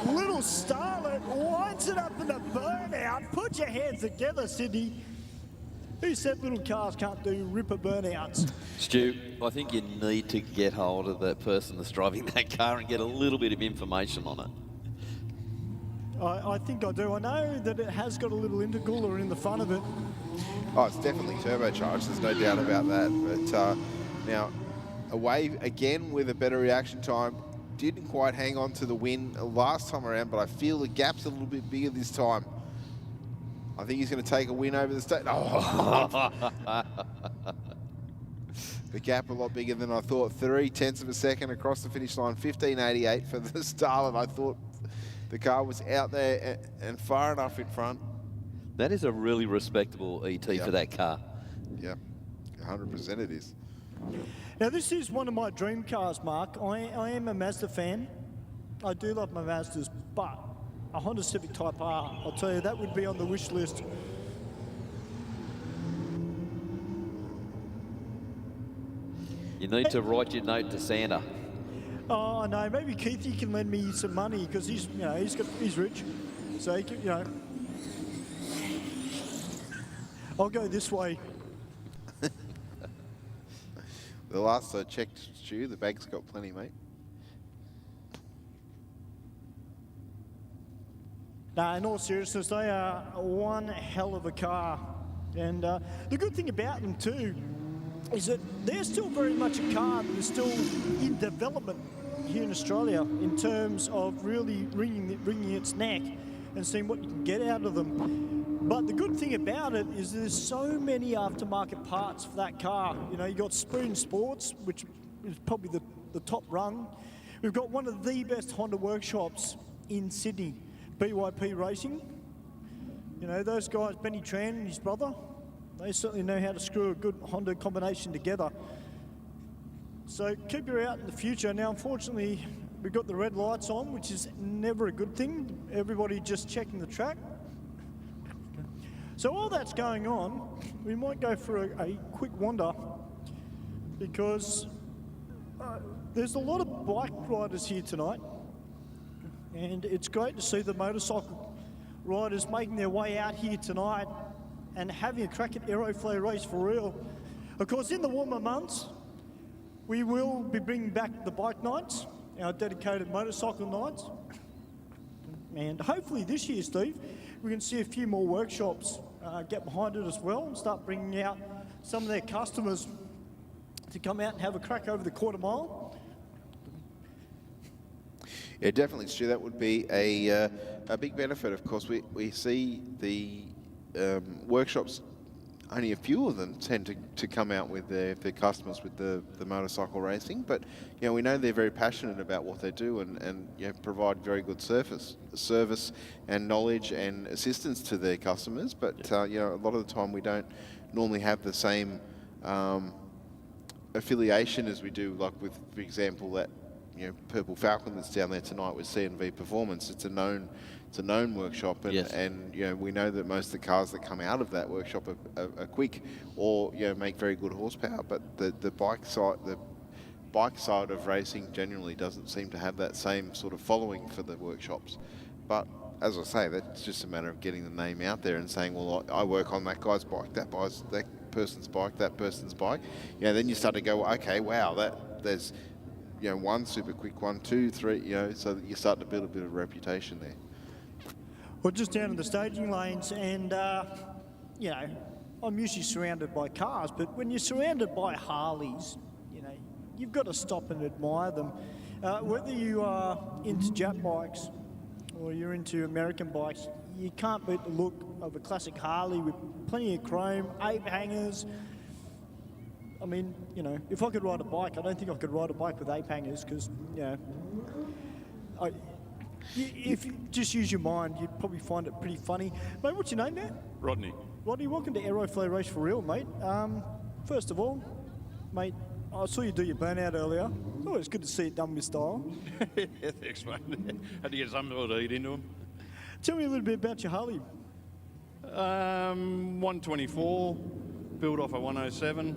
little starlet winds it up in the burnout. Put your hands together, Sydney. Who said little cars can't do ripper burnouts? Stu, I think you need to get hold of that person that's driving that car and get a little bit of information on it. I think I do. I know that it has got a little intercooler in the front of it. Oh, it's definitely turbocharged. There's no doubt about that. But now, away again with a better reaction time. Didn't quite hang on to the win last time around, but I feel the gap's a little bit bigger this time. I think he's going to take a win over the state. Oh. The gap a lot bigger than I thought. 0.3 of a second across the finish line. 15.88 for the Starlet. I thought the car was out there and far enough in front. That is a really respectable ET for that car. Yeah, 100% it is. Now, this is one of my dream cars, Mark. I am a Mazda fan. I do love my Mazdas, but a Honda Civic Type R, I'll tell you, that would be on the wish list. You need to write your note to Santa. Oh, no, maybe Keithy can lend me some money, because he's rich. So, he can, I'll go this way. The last I checked, Stu, the bank's got plenty, mate. No, in all seriousness, they are one hell of a car. And the good thing about them too is that they're still very much a car that is still in development here in Australia in terms of really wringing its neck and seeing what you can get out of them. But the good thing about it is there's so many aftermarket parts for that car. You know, you got Spoon Sports, which is probably the top rung. We've got one of the best Honda workshops in Sydney, BYP Racing. You know, those guys, Benny Tran and his brother, they certainly know how to screw a good Honda combination together. So keep your eye out in the future. Now, unfortunately, we've got the red lights on, which is never a good thing. Everybody just checking the track. So while that's going on, we might go for a quick wander, because there's a lot of bike riders here tonight, and it's great to see the motorcycle riders making their way out here tonight and having a crack at Aeroflow Race4Real. Of course, in the warmer months, we will be bringing back the bike nights, our dedicated motorcycle nights. And hopefully this year, Steve, we can see a few more workshops get behind it as well and start bringing out some of their customers to come out and have a crack over the quarter mile. Yeah, definitely, Stu. That would be a big benefit. Of course, we see the workshops, only a few of them tend to come out with their customers with the motorcycle racing, but you know, we know they're very passionate about what they do and you know, provide very good service and knowledge and assistance to their customers. But you know, a lot of the time we don't normally have the same affiliation as we do, like with, for example, that Purple Falcon that's down there tonight with C&V Performance. It's a known workshop, and, yes. and we know that most of the cars that come out of that workshop are quick or make very good horsepower. But the bike side of racing generally doesn't seem to have that same sort of following for the workshops. But as I say, that's just a matter of getting the name out there and saying, well, I work on that guy's bike, that person's bike, that person's bike. You know, then you start to go, okay, wow, there's, you know, one super quick one, 2, 3, you know, so that you start to build a bit of reputation there. Well, just down in the staging lanes, and you know, I'm usually surrounded by cars, but when you're surrounded by Harleys, you know, you've got to stop and admire them. Whether you are into Jap bikes or you're into American bikes, you can't beat the look of a classic Harley with plenty of chrome, 8 hangers. I mean, you know, if I could ride a bike, I don't think I could ride a bike with 8 hangers because, you know, if you just use your mind, you'd probably find it pretty funny. Mate, what's your name, mate? Rodney. Rodney, welcome to Aeroflow Race4Real, mate. First of all, mate, I saw you do your burnout earlier. Oh, it's good to see it done with style. Yeah, thanks, mate. Had to get something to eat into them. Tell me a little bit about your Harley. 124, built off a 107.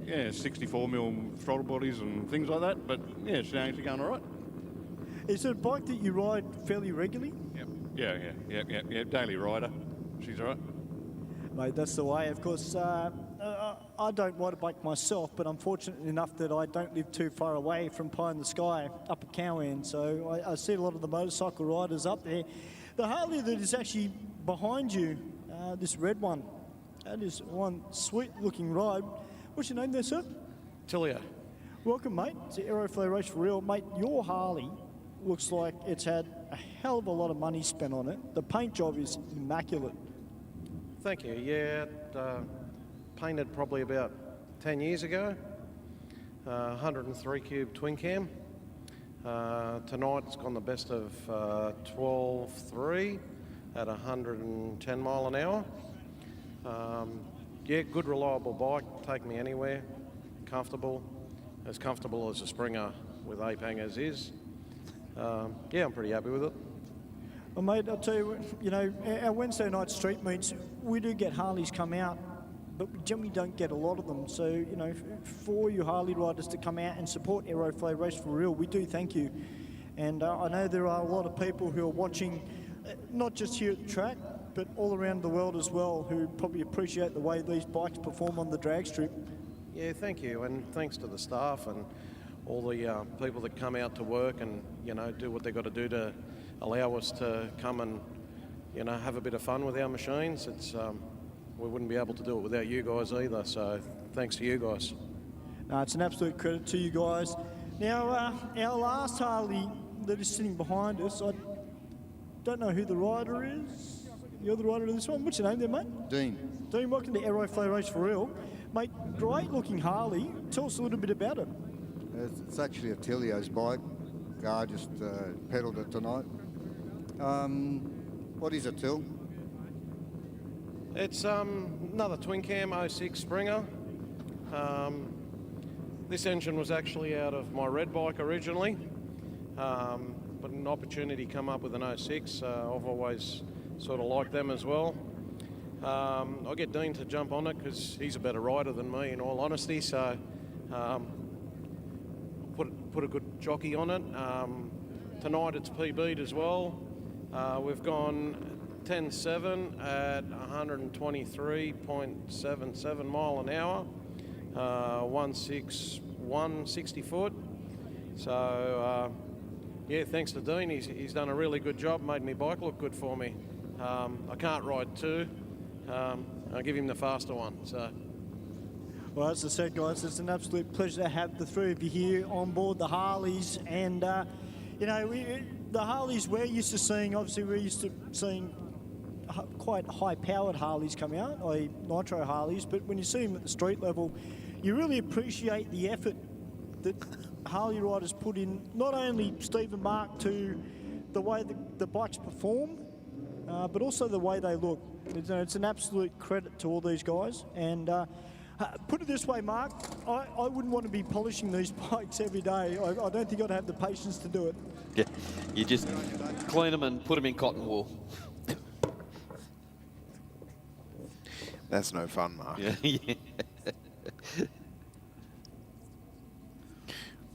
Yeah, 64mm throttle bodies and things like that, but yeah, it's actually going all right. Is it a bike that you ride fairly regularly? Yep. Yeah, daily rider. She's all right. Mate, that's the way. Of course, I don't ride a bike myself, but I'm fortunate enough that I don't live too far away from Pie in the Sky up at Cowan, so I see a lot of the motorcycle riders up there. The Harley that is actually behind you, this red one, that is one sweet-looking ride. What's your name there, sir? Tilio. Welcome, mate, to Aeroflow Race4Real. Mate, your Harley looks like it's had a hell of a lot of money spent on it. The paint job is immaculate. Thank you. Yeah, painted probably about 10 years ago. 103 cube twin cam. Tonight it's gone the best of 12.3 at 110 mile an hour. Yeah, good reliable bike, take me anywhere, comfortable as a Springer with 8 hangers is. Yeah, I'm pretty happy with it. Well, mate, I'll tell you, you know, our Wednesday night street meets, we do get Harleys come out, but we generally don't get a lot of them. So, you know, for you Harley riders to come out and support Aeroflow Race4Real, we do thank you. And I know there are a lot of people who are watching, not just here at the track, but all around the world as well, who probably appreciate the way these bikes perform on the drag strip. Yeah, thank you, and thanks to the staff and all the people that come out to work and, you know, do what they've got to do to allow us to come and, you know, have a bit of fun with our machines. It's we wouldn't be able to do it without you guys either, so thanks to you guys. No, it's an absolute credit to you guys. Now, our last Harley that is sitting behind us, I don't know who the rider is. You're the rider of this one. What's your name there, mate? Dean. Dean, welcome to Aeroflow Race4Real. Mate, great looking Harley. Tell us a little bit about it. It's actually a Tilio's bike. I just pedalled it tonight. What is it, Till? It's another twin cam 06 Springer. This engine was actually out of my red bike originally, but an opportunity come up with an 06. I've always sort of liked them as well. I'll get Dean to jump on it because he's a better rider than me, in all honesty, so put a good jockey on it. Tonight it's PB'd as well. We've gone 10.7 at 123.77 mile an hour, 161 60 foot. So yeah, thanks to Dean, he's done a really good job, made my bike look good for me. I can't ride 2. I'll give him the faster one. So. Well, as I said, guys, it's an absolute pleasure to have the 3 of you here on board the Harleys. And, you know, the Harleys we're used to seeing, obviously we're used to seeing quite high-powered Harleys come out, like nitro Harleys, but when you see them at the street level, you really appreciate the effort that Harley riders put in, not only Steve and Mark, to the way the bikes perform, but also the way they look. It's an absolute credit to all these guys. And put it this way, Mark, I wouldn't want to be polishing these bikes every day. I don't think I'd have the patience to do it. Yeah, you just clean them and put them in cotton wool. That's no fun, Mark. Yeah.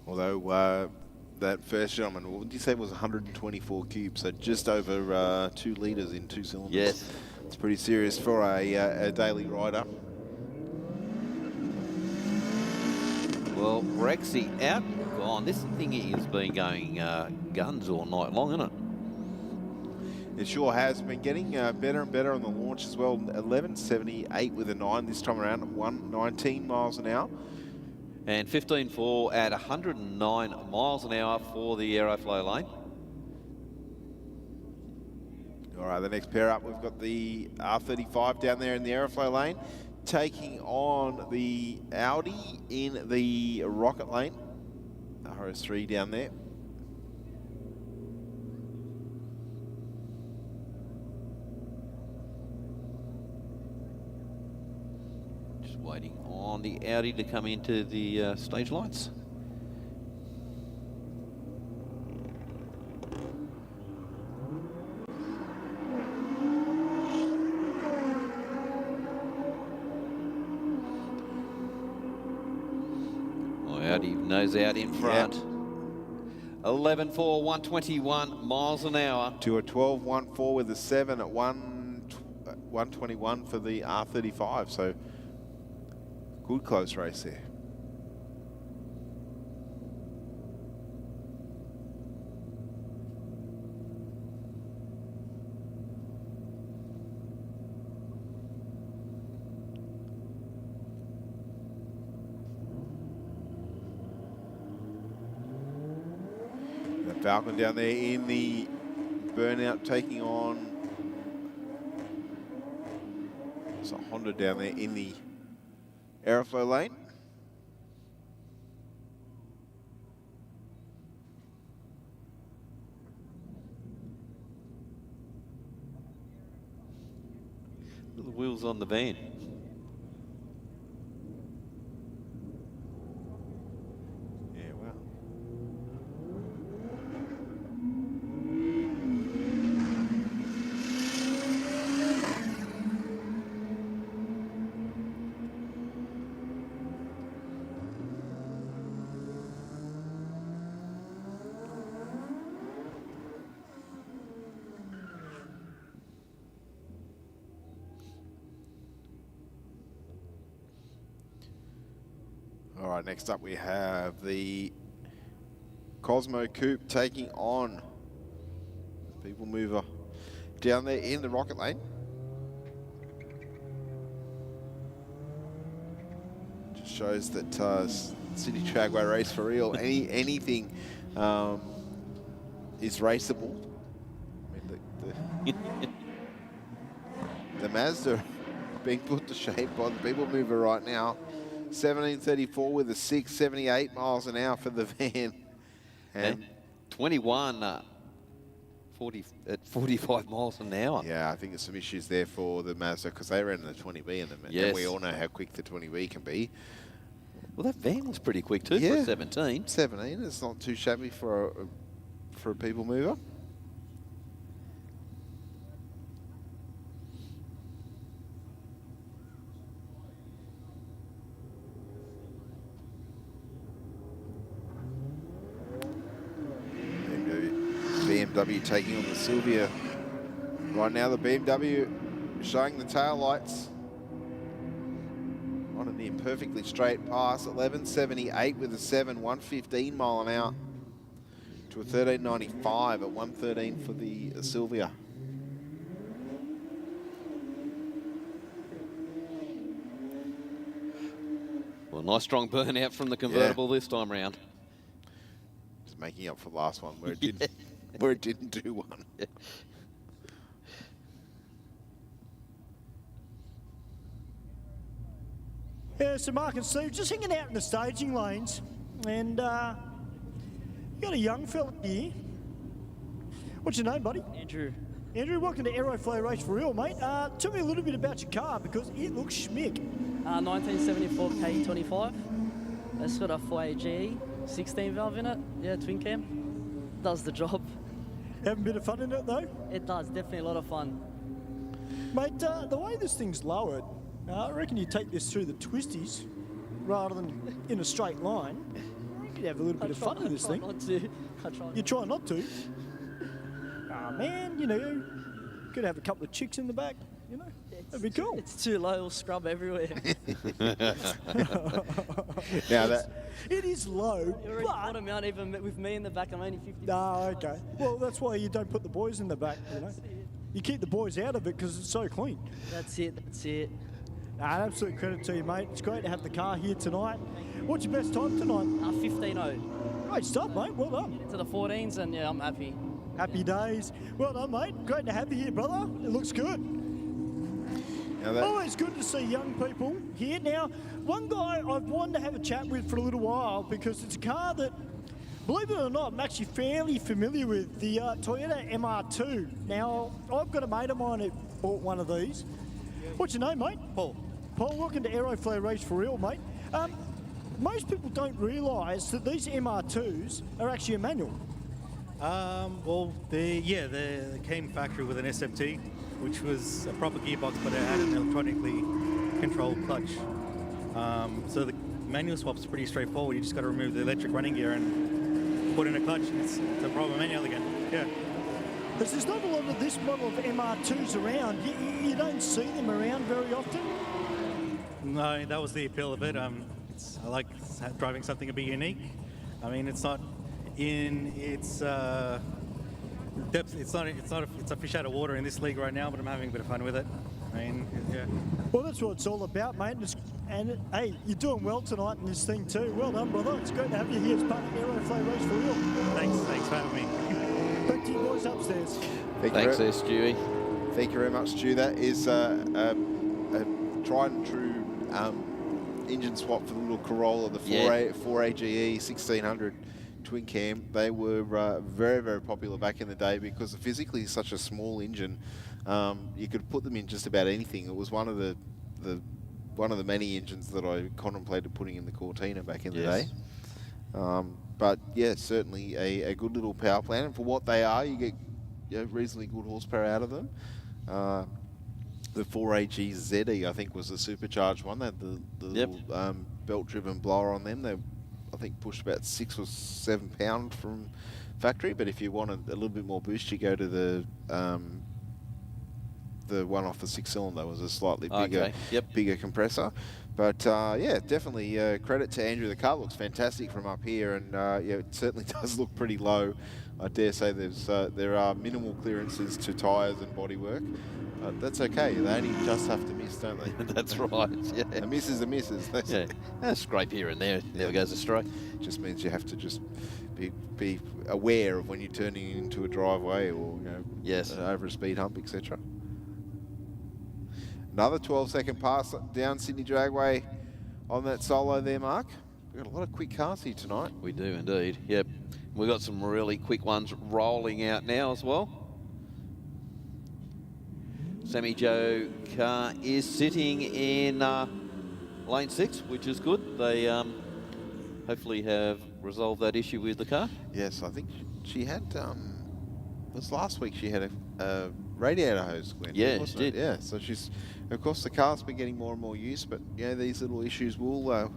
Although that first gentleman, what did you say it was 124 cubes, so just over 2 litres in 2 cylinders. Yes. It's pretty serious for a daily rider. Well, Rexy out, gone. This thingy has been going guns all night long, isn't it? It sure has. Been getting better and better on the launch as well. 11.78 with a 9 this time around at 119 miles an hour. And 15.4 at 109 miles an hour for the Aeroflow lane. All right, the next pair up, we've got the R35 down there in the Aeroflow lane, taking on the Audi in the Rocket lane. RS3 down there. Just waiting on the Audi to come into the stage lights. Audi nose out in front. 11.4, 121 miles an hour. To a 12.14 with a 7 at 121 for the R35. So good close race there. Falcon down there in the Burnout, taking on a Honda down there in the Aeroflow lane. The wheels on the van. All right, next up we have the Cosmo Coupe taking on People Mover down there in the Rocket lane. Just shows that City Dragway Race4Real, anything is raceable. I mean, the Mazda being put to shame by the People Mover right now. 17.34 with a 6, 78 miles an hour for the van. And 21 40 at 45 miles an hour. Yeah, I think there's some issues there for the Mazda because they ran in the 20B and Yes. and we all know how quick the 20B can be. Well, that van was pretty quick too for a 17. 17, it's not too shabby for a People Mover. BMW taking on the Sylvia. Right now the BMW showing the tail lights on a near perfectly straight pass. 11.78 with a 7, 115 mile an hour to a 13.95 at 113 for the Sylvia. Well, nice strong burnout from the convertible this time round. Just making up for the last one where it didn't. Where it didn't do one. Yeah, so Mark and Steve just hanging out in the staging lanes, and you got a young fella here. What's your name, buddy? Andrew. Andrew, welcome to Aeroflow Race4Real, mate. Tell me a little bit about your car because it looks schmick. 1974 K25. It's got a 4AGE, 16 valve in it. Yeah, twin cam. Does the job. Having a bit of fun in it though? It does, definitely a lot of fun. Mate, the way this thing's lowered, I reckon you take this through the twisties rather than in a straight line. to have a little bit of fun with this thing. Not to. I try. You try not to? Ah, man, you know, could have a couple of chicks in the back, you know? That'd be cool. It's too low, it'll scrub everywhere. Now that it is low, You already bought 'em out, even with me in the back, I'm only 50. Ah, okay. Well, that's why you don't put the boys in the back, you know? You keep the boys out of it because it's so clean. That's it, that's it. Nah, an absolute credit to you, mate. It's great to have the car here tonight. What's your best time tonight? 15.0. Great stuff, mate. Well done. To the 14s, and yeah, I'm happy. Happy days. Well done, mate. Great to have you here, brother. It looks good. Always good to see young people here. Now, one guy I've wanted to have a chat with for a little while because it's a car that, believe it or not, I'm actually fairly familiar with, the Toyota MR2. Now, I've got a mate of mine that bought one of these. What's your name, mate? Paul. Paul, welcome to Aeroflow Race4Real, mate. Most people don't realise that these MR2s are actually a manual. Well, they came factory with an SFT, which was a proper gearbox, but it had an electronically controlled clutch. So the manual swap's pretty straightforward. You just got to remove the electric running gear and put in a clutch. It's a proper manual again. Yeah. Because there's not a lot of this model of MR2s around. You don't see them around very often. No, that was the appeal of it. I like driving something a bit unique. I mean, it's not in its depth. It's a fish out of water in this league right now, but I'm having a bit of fun with it. I mean, yeah. Well, that's what it's all about, mate. And hey, you're doing well tonight in this thing too. Well done, brother. It's great to have you here as part of Aeroflow Race4Real. Thanks for having me. Back to you boys upstairs. Thanks there, Stewie. Thank you very much, Stu. That is a tried and true engine swap for the little Corolla, the 4AGE 1600 twin cam. They were very, very popular back in the day because physically such a small engine. You could put them in just about anything. It was one of the many engines that I contemplated putting in the Cortina back in the day. But yeah, certainly a good little power plant, and for what they are, you get reasonably good horsepower out of them. The 4AG ZE, I think, was the supercharged one. They had the little belt-driven blower on them. They, I think, pushed about 6 or 7 pound from factory. But if you wanted a little bit more boost, you go to the one off the 6-cylinder. Was a slightly bigger compressor. But yeah, definitely credit to Andrew. The car looks fantastic from up here, and yeah, it certainly does look pretty low. I dare say there are minimal clearances to tyres and bodywork. That's okay. They only just have to miss, don't they? That's right. Yeah. A miss is a miss. Yeah. A scrape here and there. Never goes astray. Just means you have to just be aware of when you're turning into a driveway or over a speed hump, etc. Another 12-second pass down Sydney Dragway on that solo there, Mark. We've got a lot of quick cars here tonight. We do indeed. Yep. We've got some really quick ones rolling out now as well. Sammy Joe car is sitting in lane 6, which is good. They hopefully have resolved that issue with the car. Yes, I think she had, this last week she had a radiator hose, Glenn. Yeah, she did. Yeah, so she's, of course the car's been getting more and more use, but these little issues will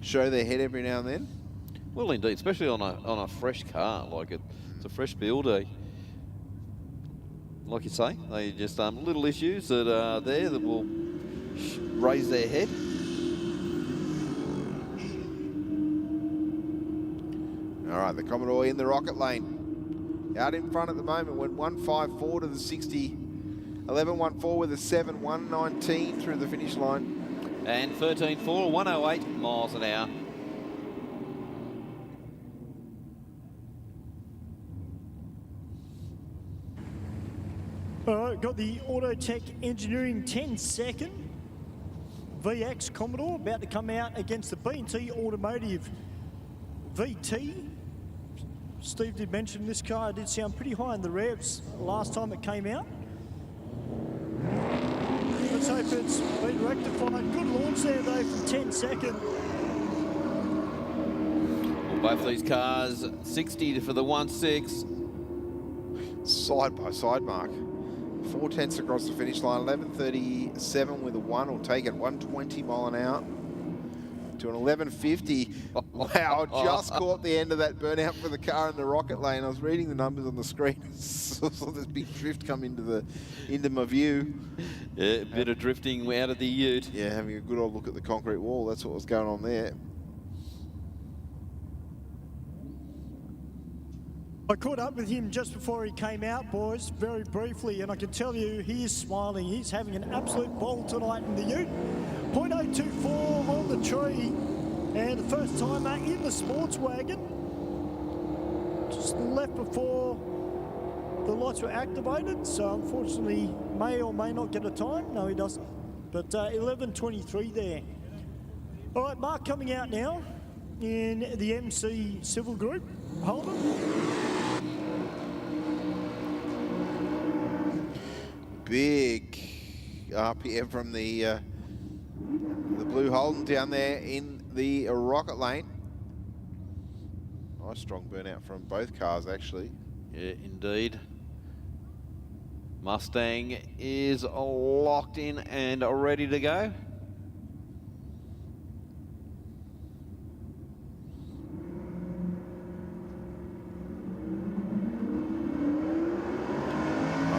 show their head every now and then. Well, indeed, especially on a fresh car, like it's a fresh build. Like you say, they just little issues that are there that will raise their head. All right, the Commodore in the rocket lane. Out in front at the moment, went 154 to the 60. 11.14 with a 7, 119 through the finish line. And 13.4, 108 miles an hour. All right, got the Autotech Engineering 10-second VX Commodore about to come out against the B&T Automotive VT. Steve did mention this car did sound pretty high in the revs last time it came out. Let's hope it's been rectified. Good launch there though from 10-second. Well, both these cars 60 for the 1.6. Side by side, Mark. 4 tenths across the finish line, 11.37 with a 1, or take it 120 mile an hour. to an 11.50. Wow, I just caught the end of that burnout for the car in the rocket lane. I was reading the numbers on the screen. Saw this big drift come into my view. Yeah, a bit of drifting out of the ute. Yeah, having a good old look at the concrete wall. That's what was going on there. I caught up with him just before he came out, boys, very briefly, and I can tell you he is smiling. He's having an absolute ball tonight in the ute. 0.024 on the tree, and the first timer in the sports wagon. Just left before the lights were activated, so unfortunately may or may not get a time. No, he doesn't. But 11.23 there. All right, Mark coming out now in the MC Civil Group. Holden. Big RPM from the blue Holden down there in the rocket lane. Nice strong burnout from both cars, actually. Yeah, indeed. Mustang is locked in and ready to go.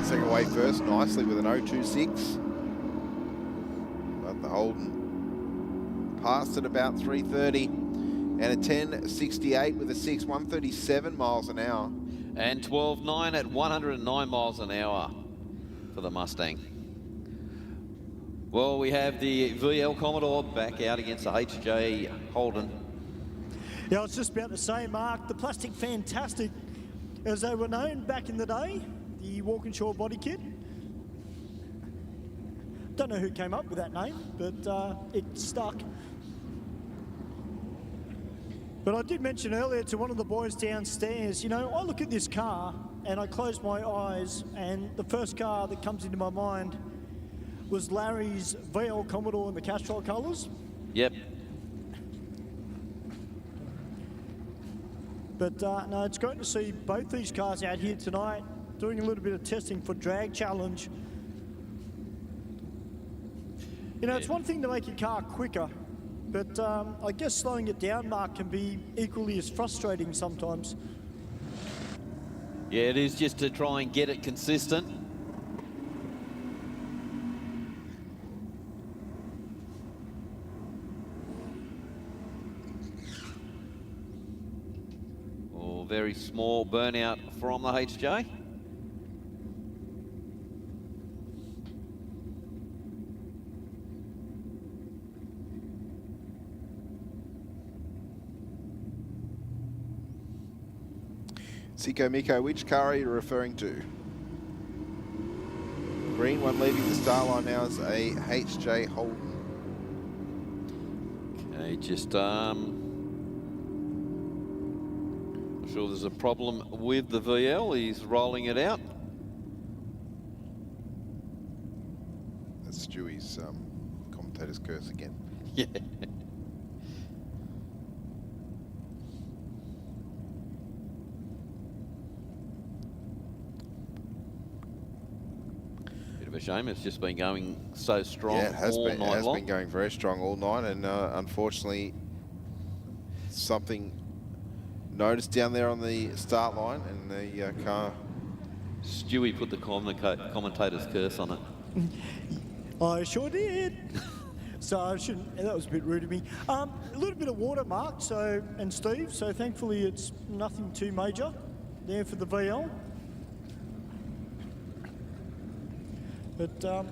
Second away first nicely with an 0.26. But the Holden passed at about 3.30 and a 10.68 with a 6, 137 miles an hour. And 12.9 at 109 miles an hour for the Mustang. Well, we have the VL Commodore back out against the HJ Holden. Yeah, I was just about to say, Mark, the Plastic Fantastic, as they were known back in the day, the Walkinshaw body kit. Don't know who came up with that name, but it stuck. But I did mention earlier to one of the boys downstairs, you know, I look at this car and I close my eyes and the first car that comes into my mind was Larry's VL Commodore in the Castrol colours. Yep. But no, it's great to see both these cars out here tonight doing a little bit of testing for drag challenge. You know, it's one thing to make your car quicker, but I guess slowing it down, Mark, can be equally as frustrating sometimes. Yeah, it is, just to try and get it consistent. Oh, very small burnout from the HJ. Siko Miko, which car are you referring to? Green one leaving the start line now is a HJ Holden. Okay, just I'm sure there's a problem with the VL. He's rolling it out. That's Stewie's commentator's curse again. Yeah. Of a shame, it's just been going so strong all night long. It has been going very strong all night, and unfortunately something noticed down there on the start line, and the car... Stewie put the commentator's curse on it. I sure did. So I shouldn't, that was a bit rude of me. A little bit of water, Mark, so, and Steve, so thankfully it's nothing too major there for the VL. But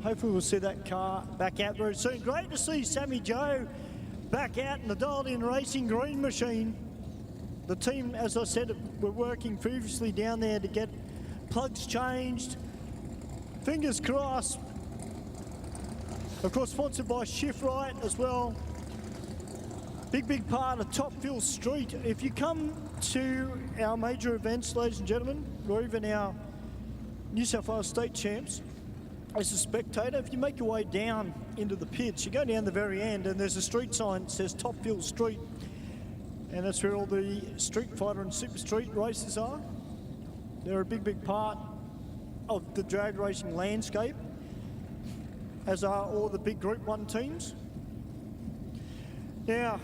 hopefully we'll see that car back out very soon. Great to see Sammy Joe back out in the dialed-in racing green machine. The team, as I said, were working previously down there to get plugs changed. Fingers crossed. Of course, sponsored by Shift Right as well. Big part of Topville Street. If you come to our major events, ladies and gentlemen, or even our New South Wales State Champs, as a spectator, if you make your way down into the pits, you go down the very end and there's a street sign that says Topville Street, and that's where all the Street Fighter and Super Street races are. They're a big part of the drag racing landscape, as are all the big Group 1 teams. Now,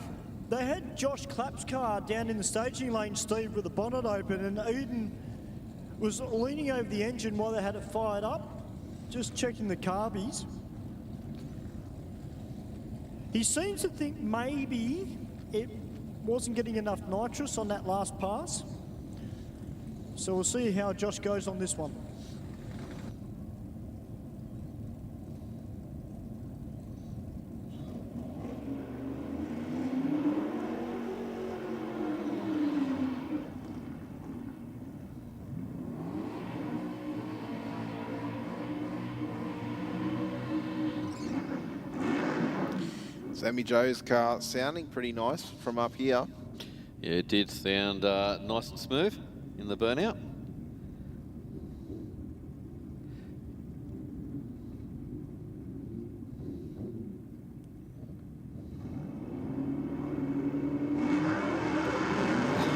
they had Josh Clapp's car down in the staging lane, Steve, with the bonnet open, and Eden was leaning over the engine while they had it fired up, just checking the carbies. He seems to think maybe it wasn't getting enough nitrous on that last pass. So we'll see how Josh goes on this one. Sammy Joe's car sounding pretty nice from up here. Yeah, it did sound nice and smooth in the burnout.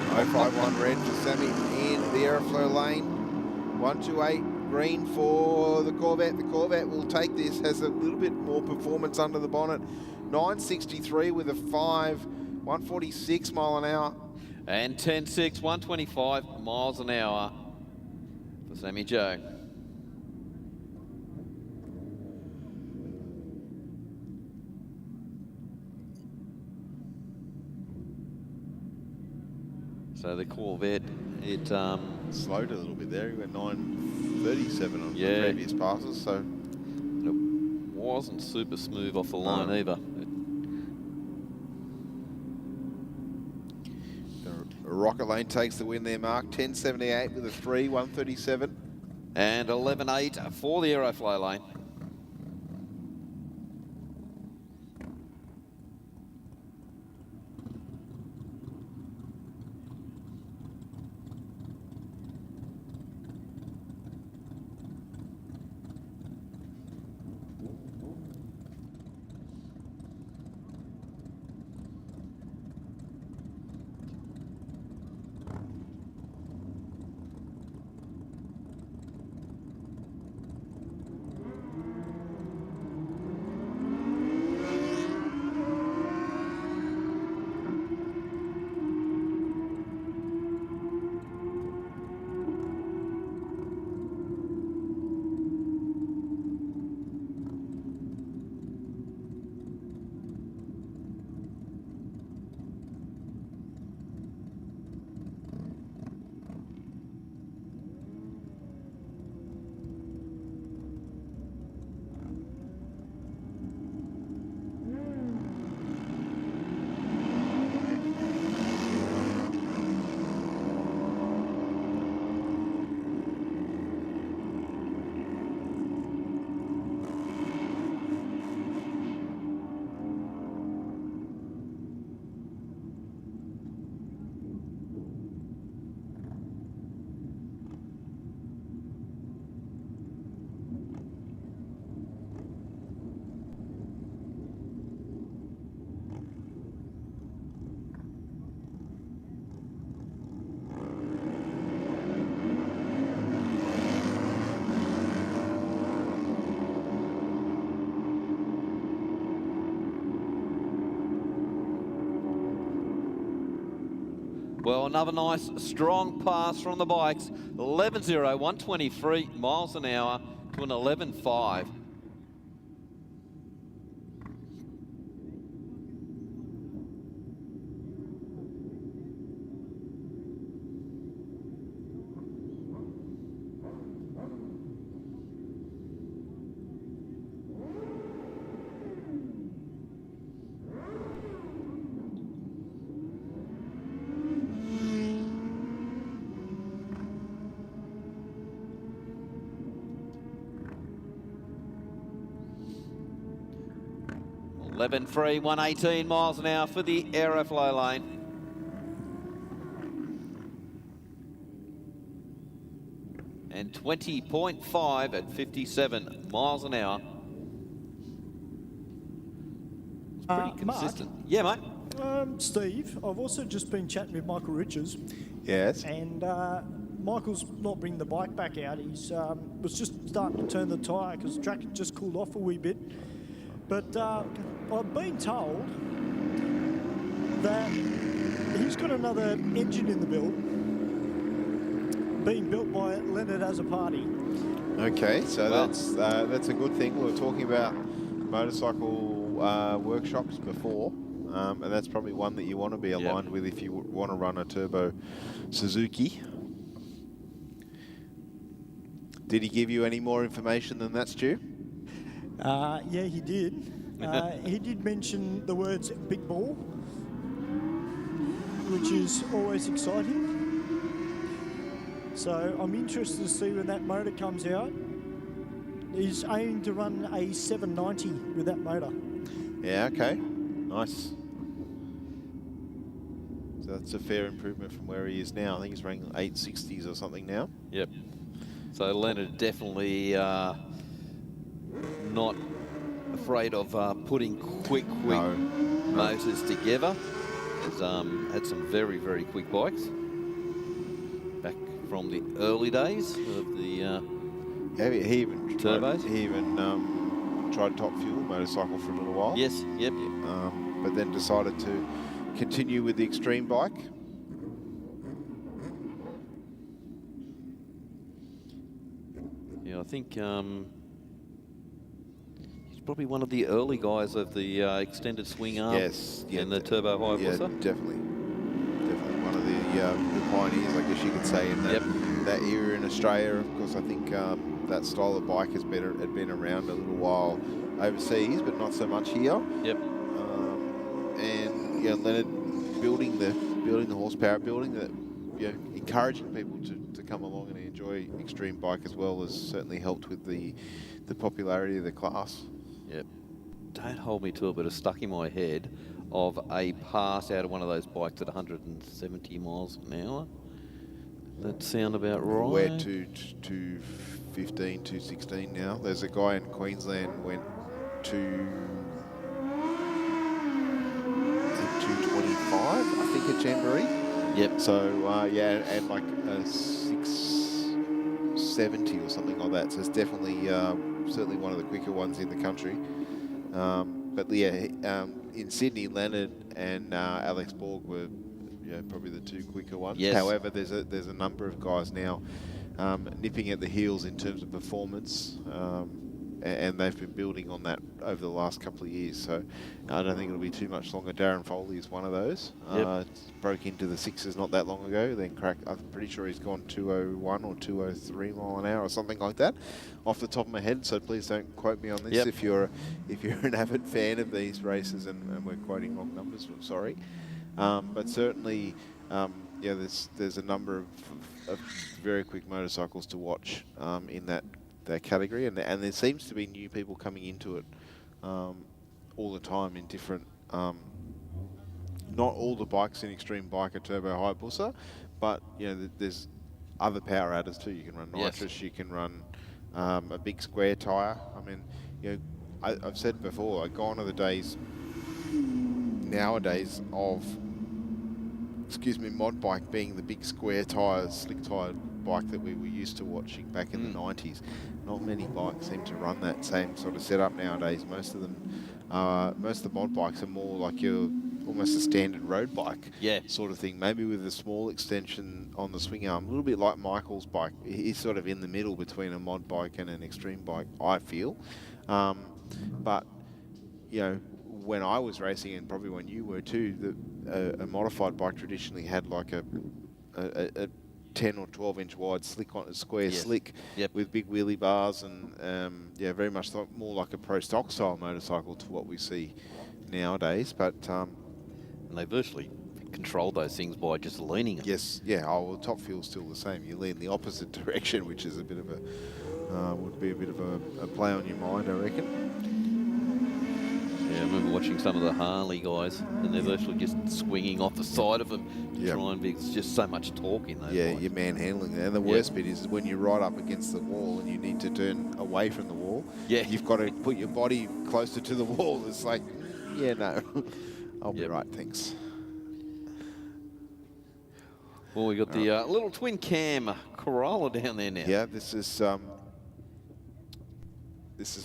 .051 red for Sammy in the Aeroflow lane. 128 green for the Corvette. The Corvette will take this, has a little bit more performance under the bonnet. 963 with a 146 mile an hour. And 10.6, 125 miles an hour for Sammy Joe. So the Corvette, it slowed a little bit there. He went 937 on the previous passes, so it wasn't super smooth off the line either. Rocket Lane takes the win there, Mark. 10.78 with a 3, 137. And 11.8 for the Aeroflow lane. Well, another nice, strong pass from the bikes. 11.0, 123 miles an hour to an 11.5. .11.3, 118 miles an hour for the Aeroflow lane. And 20.5 at 57 miles an hour. It's pretty consistent. Mark, yeah, mate. Steve, I've also just been chatting with Michael Riches. Yes. And Michael's not bringing the bike back out. He's was just starting to turn the tyre because the track had just cooled off a wee bit. But I've been told that he's got another engine in the build, being built by Leonard as a party. Okay, so that's a good thing. We were talking about motorcycle workshops before, and that's probably one that you want to be aligned with if you want to run a turbo Suzuki. Did he give you any more information than that, Stu? Yeah, he did. He did mention the words big ball, which is always exciting. So I'm interested to see when that motor comes out. He's aiming to run a 790 with that motor. Yeah, okay. Nice. So that's a fair improvement from where he is now. I think he's running 860s or something now. Yep. So Leonard definitely not afraid of putting quick motors together. He's had some very, very quick bikes back from the early days of the he even turbos. He even tried top fuel motorcycle for a little while. Yes, yep. But then decided to continue with the extreme bike. Yeah, I think he's probably one of the early guys of the extended swing arm and the turbo Hayabusa. Yeah, definitely. Definitely one of the pioneers, I guess you could say, in that era in Australia. Of course, I think that style of bike had been around a little while overseas, but not so much here. Yep. And yeah, Leonard building the horsepower, encouraging people to come along and enjoy extreme bike as well has certainly helped with the popularity of the class. Yep. Don't hold me to it, but it's stuck in my head of a pass out of one of those bikes at 170 miles an hour. That sound about right? We're 215, 216 now. There's a guy in Queensland went to 225, I think, at Jamboree. Yep. So, yeah, and like a 670 or something like that. So it's definitely, certainly one of the quicker ones in the country. But yeah, in Sydney, Leonard and Alex Borg were probably the two quicker ones. Yes. However, there's a number of guys now nipping at the heels in terms of performance, and they've been building on that over the last couple of years. So I don't think it'll be too much longer. Darren Foley is one of those. Broke into the sixes not that long ago. Then I'm pretty sure he's gone 201 or 203 mile an hour or something like that, off the top of my head. So please don't quote me on this if you're an avid fan of these races and we're quoting wrong numbers. I'm sorry, but certainly, there's a number of very quick motorcycles to watch in that category, and there seems to be new people coming into it all the time in different. Not all the bikes in extreme bike are turbo Hayabusa, but there's other power adders too. You can run nitrous, you can run a big square tire. I mean, I've said before, gone are the days nowadays of mod bike being the big square tire, slick tire bike that we were used to watching back in the 90s. Not many bikes seem to run that same sort of setup nowadays. Most of the mod bikes are more like almost a standard road bike sort of thing, maybe with a small extension on the swing arm, a little bit like Michael's bike. He's sort of in the middle between a mod bike and an extreme bike, I feel. But when I was racing, and probably when you were too, a modified bike traditionally had like a 10 or 12 inch wide square slick with big wheelie bars, and very much more like a pro stock style motorcycle to what we see nowadays. But and they virtually control those things by just leaning them. Yes, well, top fuel's still the same. You lean the opposite direction, which is a bit of would be a bit of a play on your mind, I reckon. Yeah, I remember watching some of the Harley guys, and they're virtually just swinging off the side of them, trying to it's just so much torque in those bikes. You're manhandling it. And the worst bit is when you're right up against the wall and you need to turn away from the wall. You've got to put your body closer to the wall. It's like, no, I'll be right, thanks. Well, we got the little twin cam Corolla down there now. Yeah, this is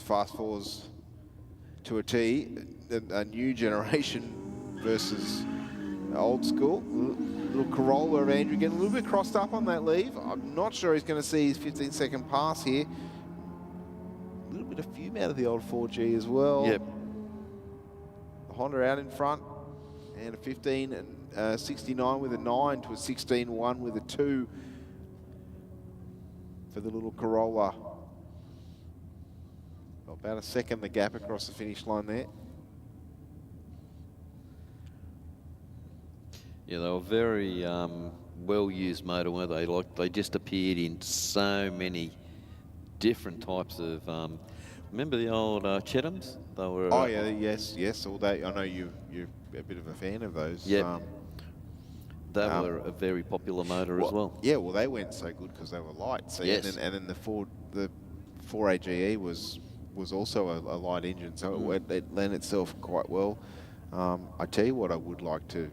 Fast Fours to a T, a new generation versus Old school. Little Corolla of Andrew getting a little bit crossed up on that leave. I'm not sure he's going to see his 15-second pass here. A little bit of fume out of the old 4G as well. Yep. The Honda out in front. And a 15 and 69 with a 9 to a 16-1 with a 2 for the little Corolla. About a second the gap across the finish line there. Yeah, they were very well-used motor, weren't they? Like, they just appeared in so many different types of... remember the old Chathams? They were... Oh, yeah, yes. All that. I know you're a bit of a fan of those. Yeah. They were a very popular motor as well. Yeah, well, they went so good because they were light. So, yes. And then the 4AGE was also a light engine, so it lent itself quite well. I tell you what I would like to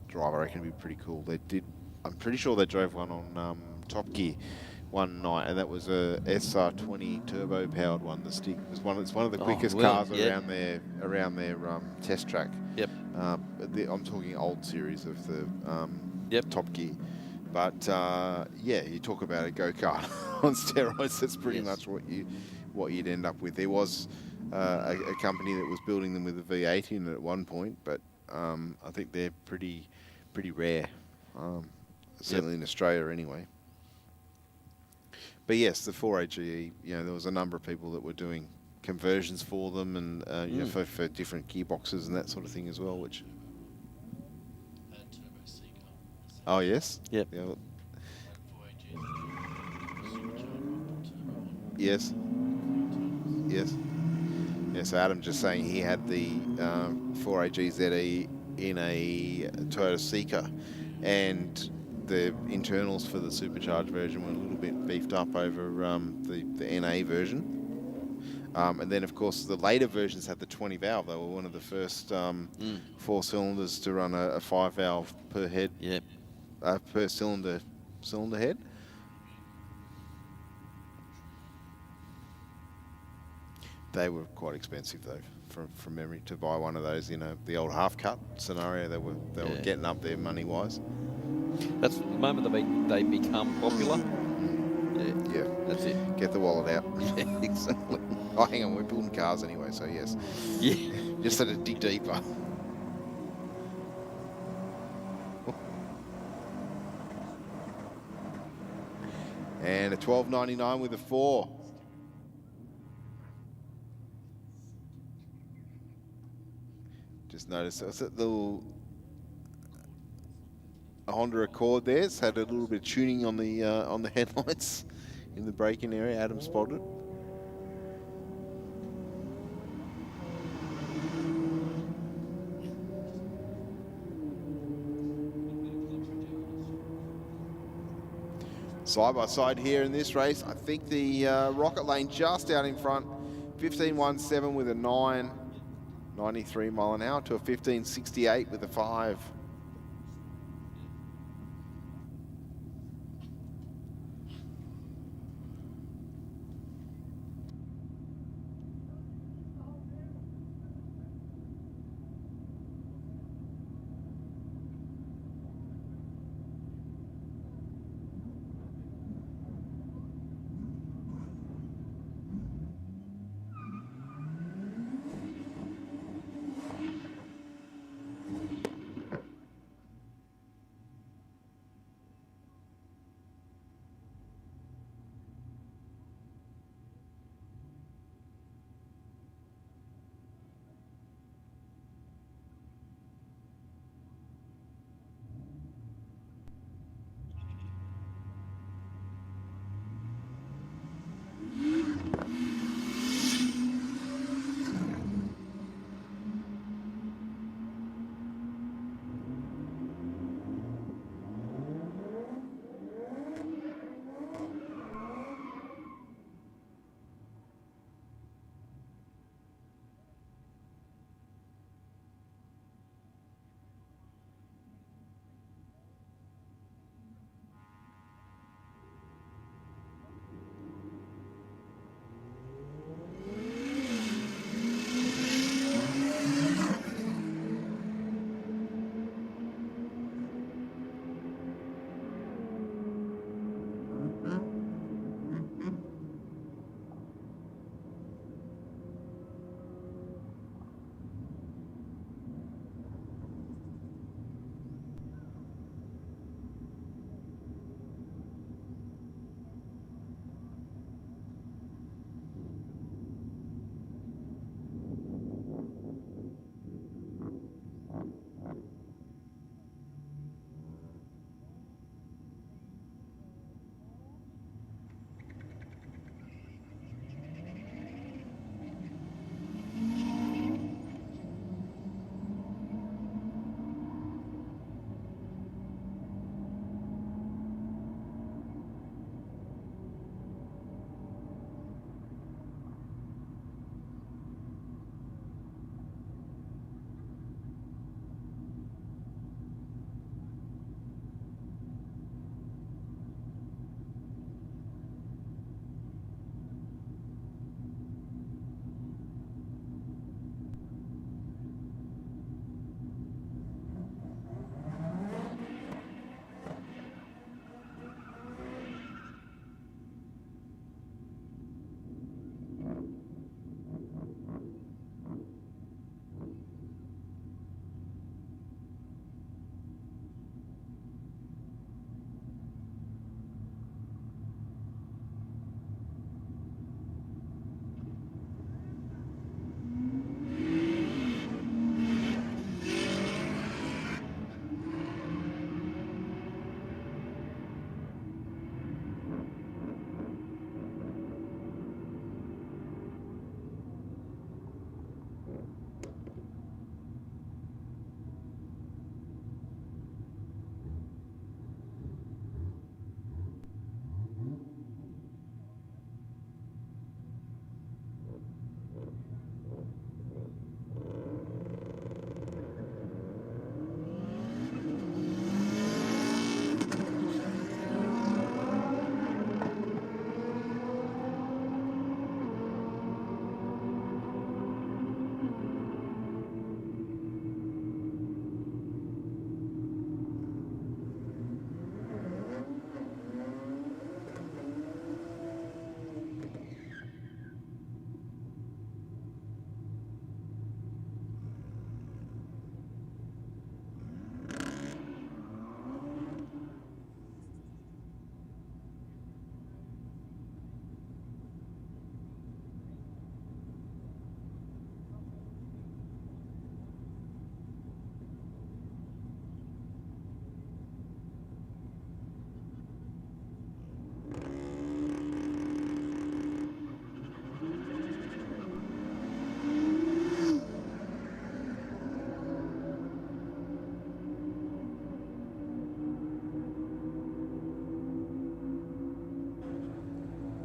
drive, I reckon it'd be pretty cool. I'm pretty sure they drove one on Top Gear one night, and that was a SR20 turbo powered one. The stick was it's one of the quickest cars around their test track. Yep. I'm talking old series of the Top Gear. But yeah, you talk about a go-kart on steroids. That's pretty much what you'd end up with. There was a company that was building them with a V8 in it at one point, but I think they're pretty rare, certainly in Australia anyway. But yes, the 4AGE, there was a number of people that were doing conversions for them, and for different gearboxes and that sort of thing as well. Which. Oh yes. Yep. Yeah. Yes. Yes. Yes. Adam just saying he had the 4AG ZE in a Toyota Seeker, and the internals for the supercharged version were a little bit beefed up over the NA version. And then, of course, the later versions had the 20 valve. They were one of the first 4 cylinders to run a 5 valve per head. Yep. Per cylinder head. They were quite expensive though, from memory, to buy one of those. The old half cut scenario. They were getting up there money wise. That's the moment they become popular. Yeah, that's it. Get the wallet out. Yeah, exactly. Oh, hang on, we're building cars anyway, so yes. Yeah. Just had to dig deeper. And a 12.99 with a 4. Just noticed that little Honda Accord there. It's had a little bit of tuning on the headlights in the braking area. Adam spotted. Side by side here in this race. I think the Rocket Lane just out in front. 15.17 with a 9. 93 mile an hour to a 15.68 with a 5.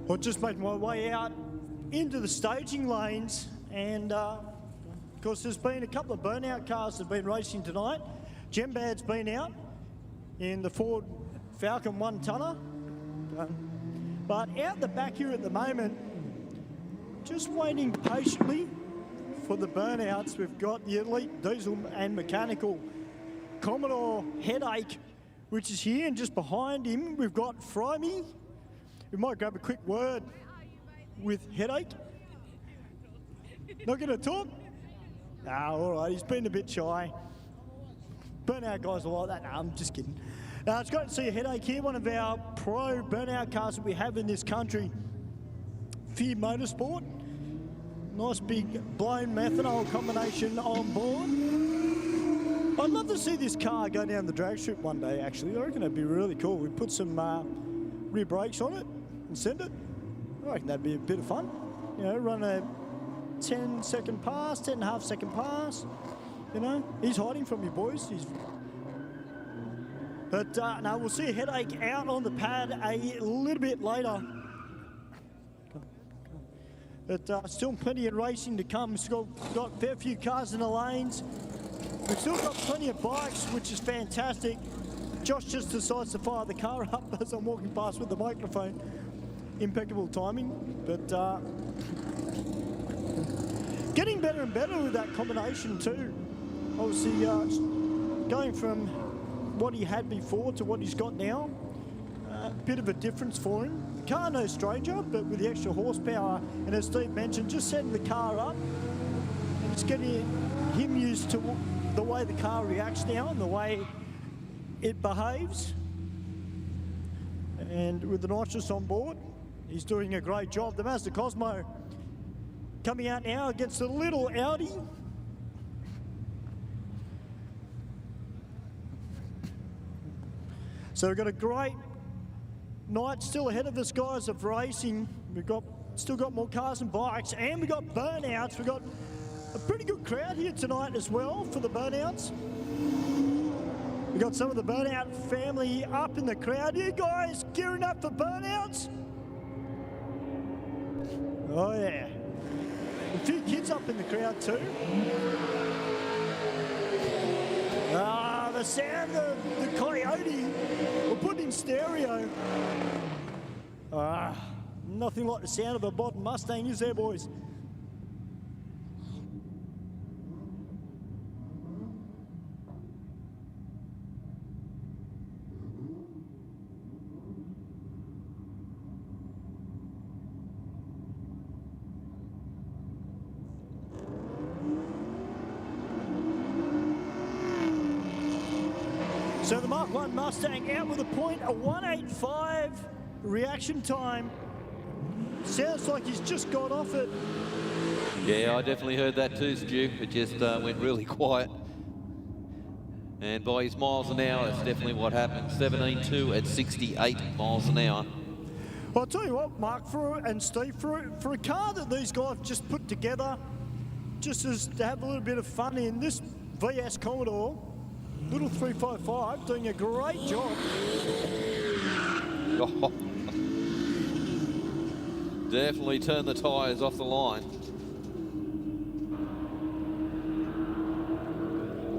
Well, just making my way out into the staging lanes, and of course there's been a couple of burnout cars that have been racing tonight. Gembad's been out in the Ford Falcon 1-tonner. But out the back here at the moment, just waiting patiently for the burnouts. We've got the elite diesel and mechanical Commodore Headache, which is here, and just behind him we've got Fryme. We might grab a quick word with Headache. Not going to talk? Ah, all right, he's been a bit shy. Burnout guys are like that. No, I'm just kidding. It's great to see a Headache here, one of our pro burnout cars that we have in this country. Fear Motorsport. Nice big blown methanol combination on board. I'd love to see this car go down the drag strip one day, actually. I reckon that'd be really cool. We'd put some rear brakes on it and send it. I reckon that'd be a bit of fun. You know, run a 10-second pass, 10.5-second pass. You know, he's hiding from you, boys. But no, we'll see a Headache out on the pad a little bit later. But still plenty of racing to come. We've got a fair few cars in the lanes. We've still got plenty of bikes, which is fantastic. Josh just decides to fire the car up as I'm walking past with the microphone. Impeccable timing, but getting better and better with that combination too. Obviously, going from what he had before to what he's got now, a bit of a difference for him. Car no stranger, but with the extra horsepower, and as Steve mentioned, just setting the car up and just getting him used to the way the car reacts now and the way it behaves. And with the nitrous on board, he's doing a great job. The Mazda Cosmo coming out now against a little Audi. So we've got a great night still ahead of us, guys, of racing. We've still got more cars and bikes, and we've got burnouts. We've got a pretty good crowd here tonight as well for the burnouts. We've got some of the burnout family up in the crowd. You guys gearing up for burnouts? Oh yeah. A few kids up in the crowd too. The sound of the Coyote we'll put in stereo. Nothing like the sound of a modern Mustang, is there, boys? So the Mark 1 Mustang out with a point, a 185 reaction time. Sounds like he's just got off it. Yeah, I definitely heard that too, Stu. It just went really quiet. And by his miles an hour, that's definitely what happened. 17.2 at 68 miles an hour. Well, I'll tell you what, Mark and Steve, for a car that these guys just put together, just as to have a little bit of fun in, this VS Commodore, little 355, doing a great job. Definitely turn the tyres off the line.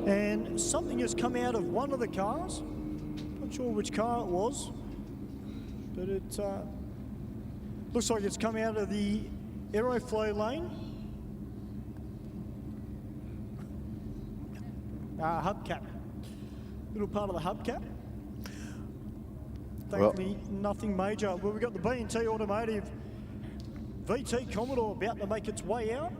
And something has come out of one of the cars. Not sure which car it was, but it looks like it's come out of the Aeroflow lane. Hubcap. Little part of the hubcap. Thankfully, nothing major. Well, we've got the B&T Automotive VT Commodore about to make its way out.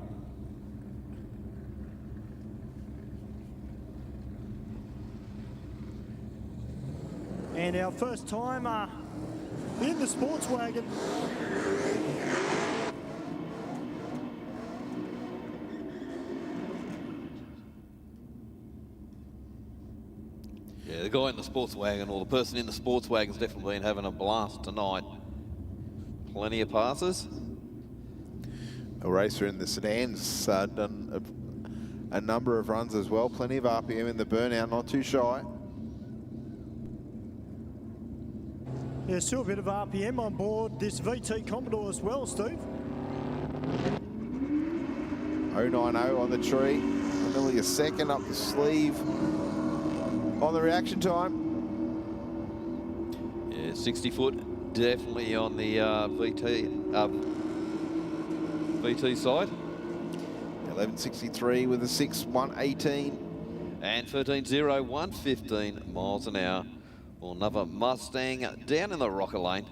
And our first time in the sports wagon. Yeah, the guy in the sports wagon, or the person in the sports wagon's definitely been having a blast tonight. Plenty of passes. A racer in the sedans done a number of runs as well. Plenty of RPM in the burnout, not too shy. There's still a bit of RPM on board this VT Commodore as well, Steve. 090 on the tree. Nearly a second up the sleeve on the reaction time. Yeah, 60 foot, definitely on the VT side. 1163 with a 6.118. And 13.0, 115 miles an hour. Well, another Mustang down in the rocker lane.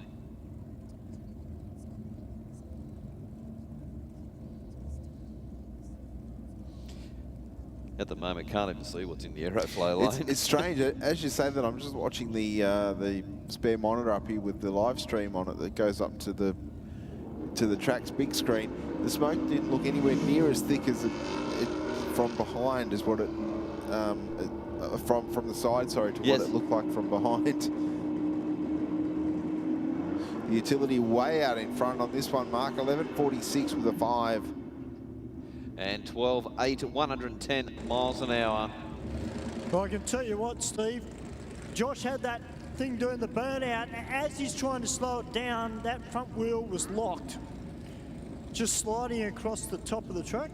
At the moment, can't even see what's in the Aeroflow lane. It's strange. As you say that, I'm just watching the spare monitor up here with the live stream on it that goes up to the track's big screen. The smoke didn't look anywhere near as thick as it from behind is what it from the side, sorry, to what it looked like from behind. The utility way out in front on this one, Mark. 1146 with a 5. And 12.8, 110 miles an hour. Well, I can tell you what, Steve. Josh had that thing doing the burnout, and as he's trying to slow it down, that front wheel was locked. Just sliding across the top of the track.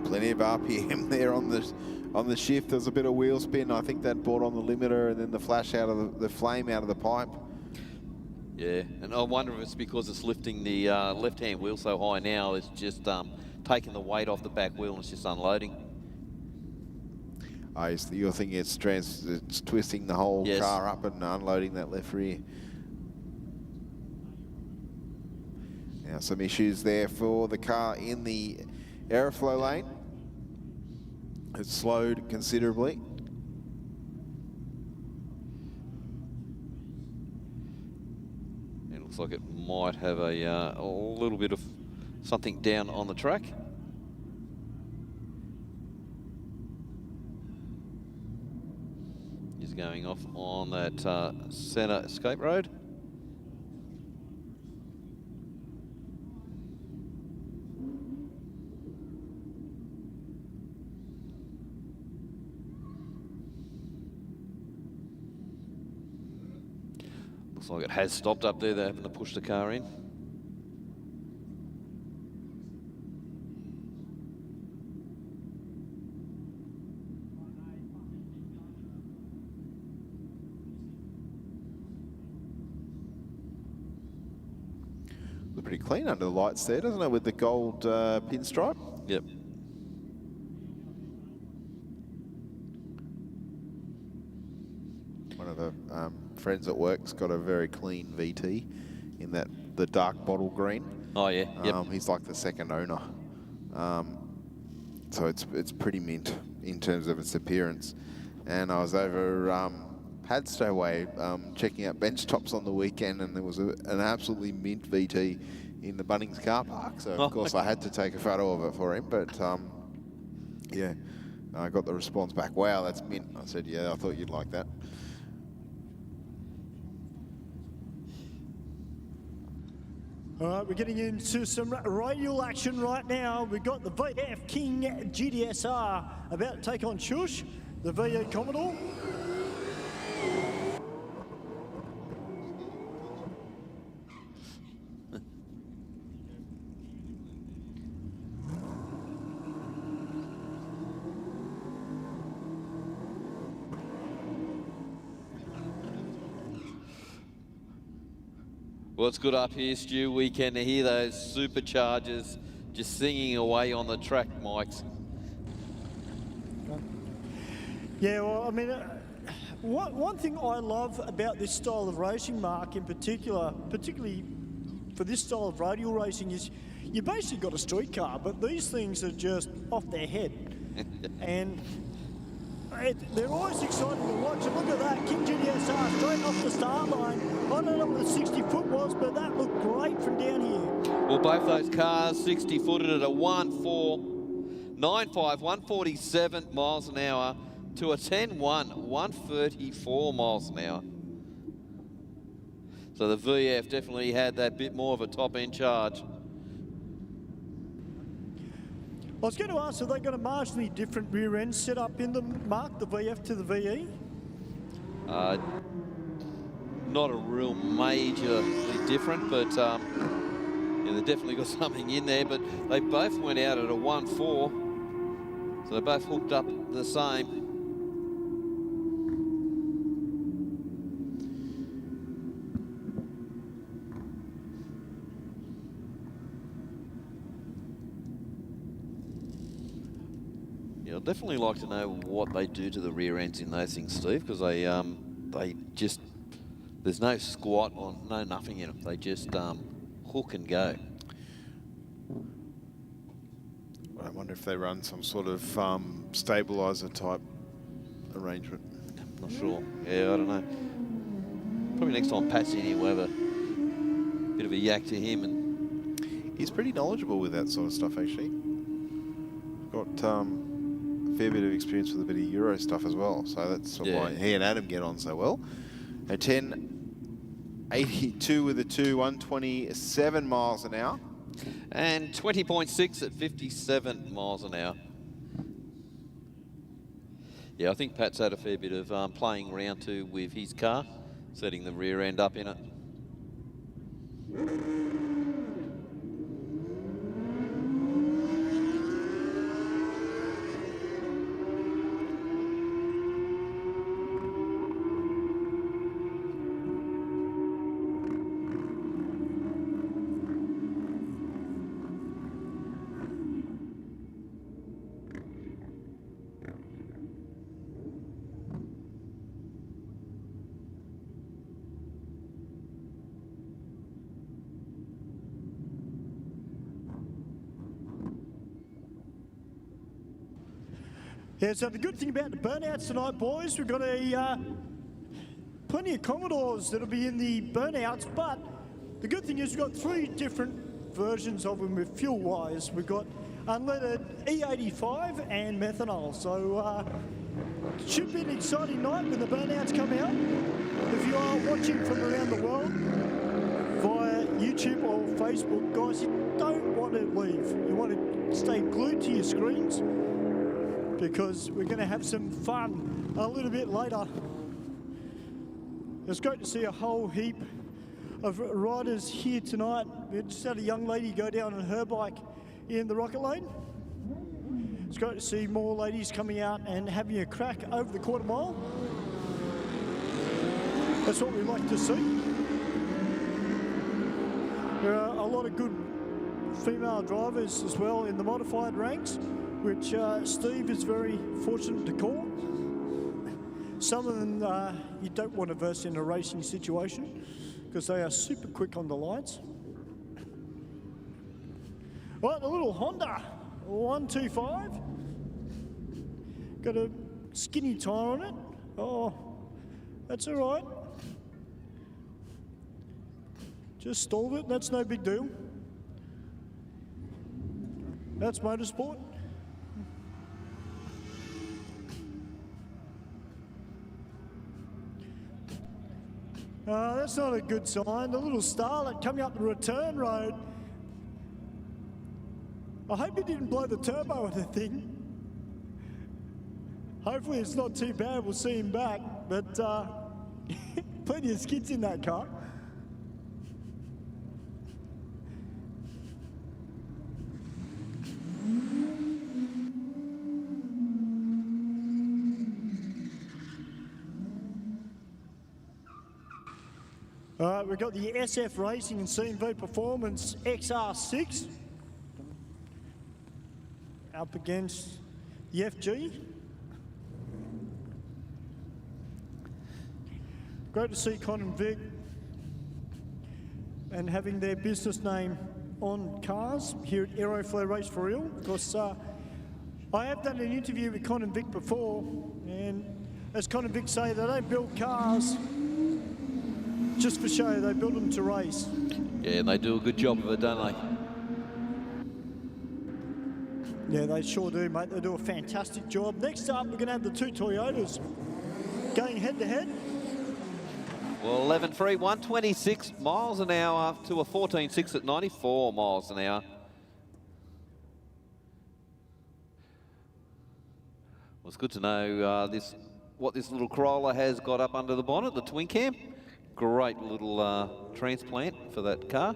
Plenty of RPM there on the shift. There's a bit of wheel spin. I think that brought on the limiter and then the flash out of the flame out of the pipe. Yeah, and I wonder if it's because it's lifting the left-hand wheel so high now, it's just taking the weight off the back wheel and it's just unloading. Oh, you're thinking it's twisting the whole car up and unloading that left rear. Now some issues there for the car in the Aeroflow lane. It's slowed considerably. It looks like it might have a little bit of something down on the track. He's going off on that centre escape road. Looks like it has stopped up there. They're having to push the car in. Looks pretty clean under the lights there, doesn't it, with the gold pinstripe? Yep. One of the friends at work's got a very clean VT in the dark bottle green. Oh yeah, yep. He's like the second owner. So it's pretty mint in terms of its appearance. And I was over Padstow Way checking out bench tops on the weekend, and there was an absolutely mint VT in the Bunnings car park. So of course I had to take a photo of it for him, but yeah, I got the response back, wow, that's mint. I said, yeah, I thought you'd like that. All right, we're getting into some radial action right now. We've got the VF King GDSR about to take on Shush, the VE Commodore. Well, it's good up here, Stu. We can hear those superchargers just singing away on the track, Mikes. Yeah, well, I mean, one thing I love about this style of racing, Mark, in particular, particularly for this style of radial racing, is you basically got a street car, but these things are just off their head. And they're always exciting to watch. And look at that, King GDSR straight off the start line. I don't know what the 60-foot was, but that looked great from down here. Well, both those cars 60-footed at a 1.495, 147 miles an hour to a 10.1, 134 miles an hour. So the VF definitely had that bit more of a top-end charge. was going to ask, are they got a marginally different rear end set up in them, Mark, the VF to the VE? Not a real majorly different, but yeah, they definitely got something in there. But they both went out at a 1.4, so they both hooked up the same. Yeah, I'd definitely like to know what they do to the rear ends in those things, Steve, because they just, there's no squat or no nothing in them. They just hook and go. I wonder if they run some sort of stabilizer type arrangement. Not sure. Yeah, I don't know. Probably next time Pat's in here, we'll have a bit of a yak to him. And he's pretty knowledgeable with that sort of stuff, actually. Got a fair bit of experience with a bit of Euro stuff as well, so that's why he and Adam get on so well. A 10.82 with a 2, 127 miles an hour. And 20.6 at 57 miles an hour. Yeah, I think Pat's had a fair bit of playing around too with his car, setting the rear end up in it. Yeah, so the good thing about the Burnouts tonight, boys, we've got plenty of Commodores that'll be in the Burnouts, but the good thing is we've got 3 different versions of them with fuel-wise. We've got unleaded E85 and methanol, so it should be an exciting night when the Burnouts come out. If you are watching from around the world via YouTube or Facebook, guys, you don't want to leave. You want to stay glued to your screens, because we're going to have some fun a little bit later. It's great to see a whole heap of riders here tonight. We just had a young lady go down on her bike in the Rocket Lane. It's great to see more ladies coming out and having a crack over the quarter mile. That's what we like to see. There are a lot of good female drivers as well in the modified ranks, which Steve is very fortunate to call. Some of them you don't want to verse in a racing situation because they are super quick on the lights. Right, the little Honda 125. Got a skinny tyre on it. Oh, that's all right. Just stalled it, that's no big deal. That's motorsport. That's not a good sign. The little starlet coming up the return road. I hope he didn't blow the turbo with the thing. Hopefully it's not too bad. We'll see him back. But plenty of skids in that car. All right, we've got the SF Racing and CMV Performance XR6 up against the FG. Great to see Con and Vic and having their business name on cars here at Aeroflow Race4Real. Of course, I have done an interview with Con and Vic before, and as Con and Vic say, they don't build cars just for show, they build them to race. Yeah, and they do a good job of it, don't they? Yeah, they sure do, mate. They do a fantastic job. Next up, we're going to have the 2 Toyotas going head-to-head. Well, 11.3, 126 miles an hour to a 14.6 at 94 miles an hour. Well, it's good to know what this little Corolla has got up under the bonnet, the twin cam. Great little transplant for that car.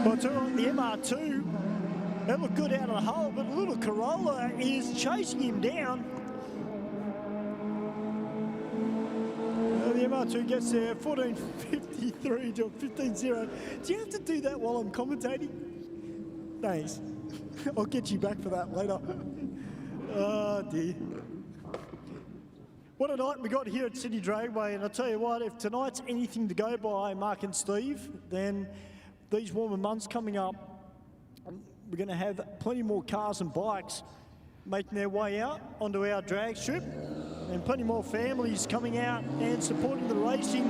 Well, it's on the MR2. That looked good out of the hole, but the little Corolla is chasing him down. The MR2 gets there, 14.53 to 15.0. Do you have to do that while I'm commentating? Thanks. I'll get you back for that later. Oh, dear. What a night we got here at Sydney Dragway, and I'll tell you what, if tonight's anything to go by, Mark and Steve, then these warmer months coming up, we're going to have plenty more cars and bikes making their way out onto our drag strip, and plenty more families coming out and supporting the racing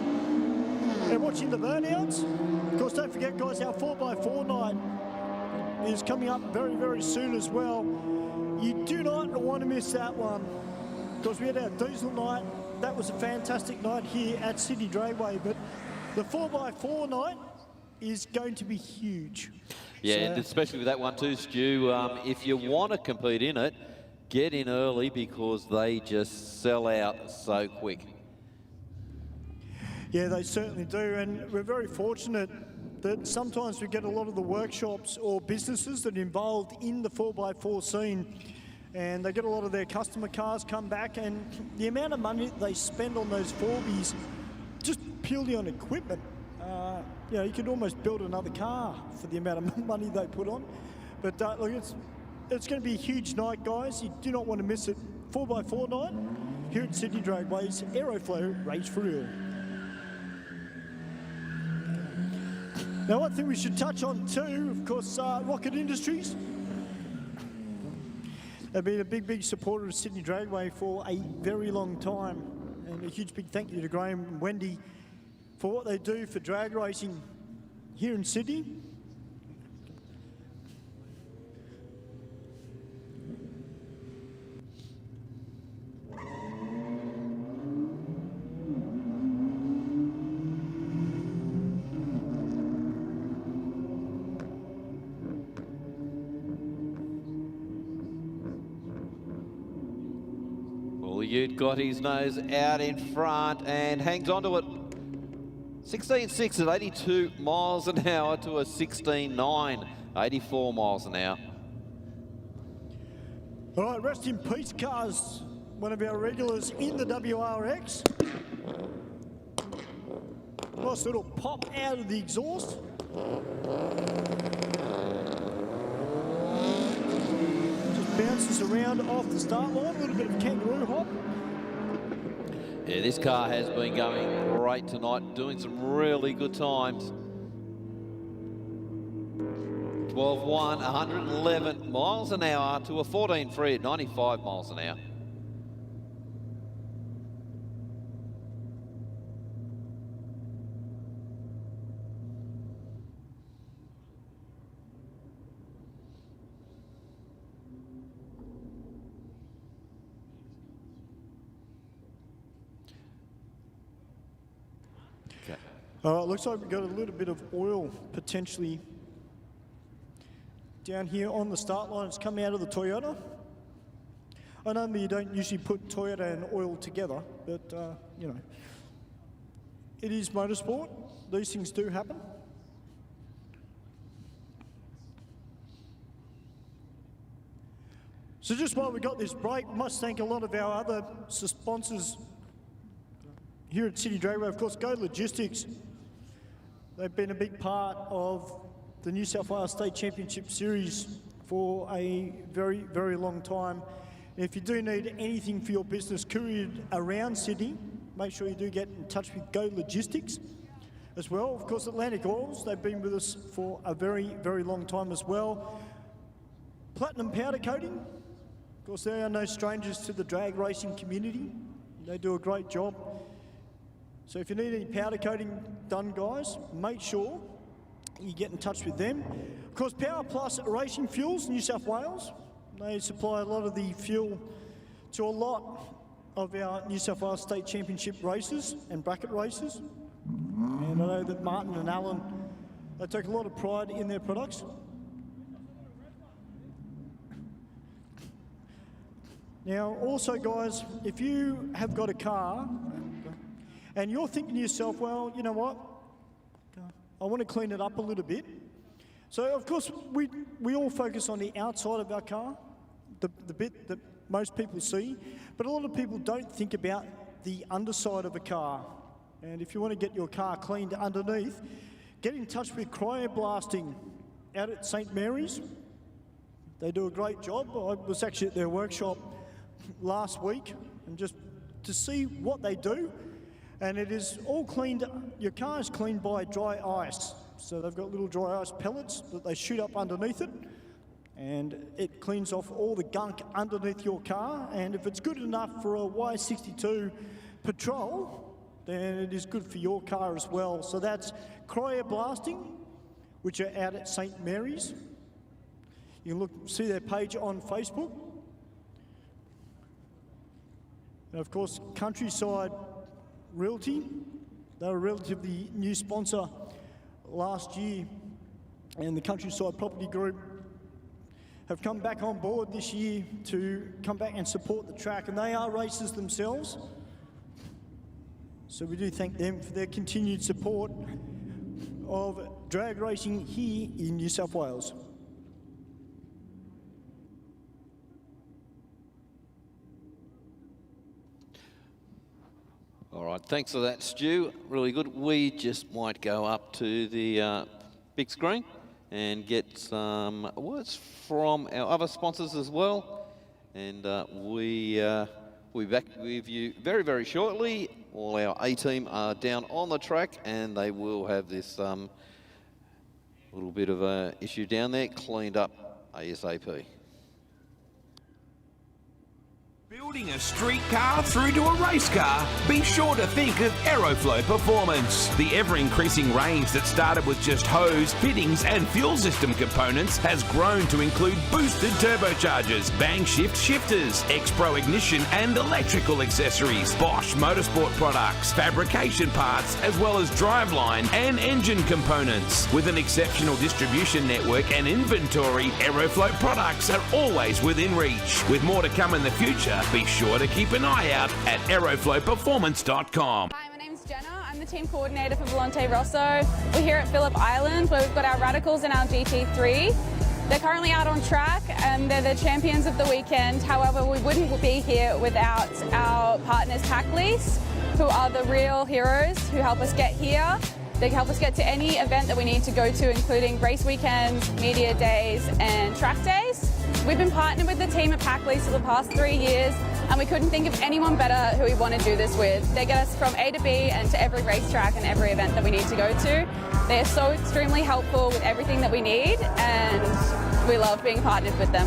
and watching the Burnouts. Of course, don't forget, guys, our 4x4 night is coming up very, very soon as well. You do not want to miss that one, because we had our diesel night. That was a fantastic night here at Sydney Dragway, but the 4x4 night is going to be huge. Yeah, So, and especially with that one too, Stu, if you want to compete in it, get in early because they just sell out so quick. yeah, they certainly do, and we're very fortunate that sometimes we get a lot of the workshops or businesses that are involved in the 4x4 scene, and they get a lot of their customer cars come back, and the amount of money they spend on those 4Bs just purely on equipment, you know, you could almost build another car for the amount of money they put on. But look, it's going to be a huge night, guys. You do not want to miss it. 4x4 night here at Sydney Dragway's Aeroflow Race4Real. Now, one thing we should touch on too, of course, Rocket Industries. They've been a big, big supporter of Sydney Dragway for a very long time. And a huge big thank you to Graham and Wendy for what they do for drag racing here in Sydney. Well, Ute got his nose out in front and hangs on to it. 16.6 at 82 miles an hour to a 16.9, 84 miles an hour. All right, rest in peace, Cars, one of our regulars in the WRX. Nice little pop out of the exhaust. Just bounces around off the start line, a little bit of kangaroo hop. Yeah, this car has been going great tonight, doing some really good times. 12.1, 111 miles an hour to a 14.3 at 95 miles an hour. All right, looks like we've got a little bit of oil potentially down here on the start line. It's coming out of the Toyota. I know you don't usually put Toyota and oil together, but, you know, it is motorsport. These things do happen. So just while we got this break, we must thank a lot of our other sponsors here at Sydney Dragway. Of course, Go Logistics. They've been a big part of the New South Wales State Championship Series for a very, very long time. And if you do need anything for your business couriered around Sydney, make sure you do get in touch with Go Logistics as well. Of course, Atlantic Oils, they've been with us for a very, very long time as well. Platinum Powder Coating, of course, they are no strangers to the drag racing community. They do a great job. So if you need any powder coating done, guys, make sure you get in touch with them. Of course, Power Plus Racing Fuels, New South Wales. They supply a lot of the fuel to a lot of our New South Wales State Championship races and bracket races. And I know that Martin and Alan They take a lot of pride in their products. Now, also, guys, if you have got a car and you're thinking to yourself, well, you know what, I want to clean it up a little bit. So, of course, we all focus on the outside of our car, the bit that most people see, but a lot of people don't think about the underside of a car. And if you want to get your car cleaned underneath, get in touch with Cryoblasting out at St. Mary's. They do a great job. I was actually at their workshop last week and just to see what they do. And it is all cleaned, your car is cleaned by dry ice. So they've got little dry ice pellets that they shoot up underneath it, and it cleans off all the gunk underneath your car. And if it's good enough for a Y62 Patrol, then it is good for your car as well. So that's Cryoblasting, which are out at St. Mary's. You can see their page on Facebook. And of course, Countryside Realty, they're a relatively new sponsor last year, and the Countryside Property Group have come back on board this year to come back and support the track, and they are racers themselves. So we do thank them for their continued support of drag racing here in New South Wales. All right, thanks for that, Stu. Really good. We just might go up to the big screen and get some words from our other sponsors as well. And we'll be back with you very, very shortly. All our A-team are down on the track, and they will have this little bit of a issue down there cleaned up ASAP. Building a street car through to a race car? Be sure to think of Aeroflow Performance. The ever-increasing range that started with just hose, fittings and fuel system components has grown to include boosted turbochargers, bang shift shifters, X-Pro ignition and electrical accessories, Bosch motorsport products, fabrication parts, as well as driveline and engine components. With an exceptional distribution network and inventory, Aeroflow products are always within reach. With more to come in the future, be sure to keep an eye out at aeroflowperformance.com. Hi, my name's Jenna. I'm the team coordinator for Volante Rosso. We're here at Phillip Island where we've got our Radicals and our GT3. They're currently out on track and they're the champions of the weekend. However, we wouldn't be here without our partners Pack Lease, who are the real heroes who help us get here. They help us get to any event that we need to go to, including race weekends, media days and track days. We've been partnered with the team at Pack Lease for the past 3 years, and we couldn't think of anyone better who we want to do this with. They get us from A to B and to every racetrack and every event that we need to go to. They are so extremely helpful with everything that we need, and we love being partnered with them.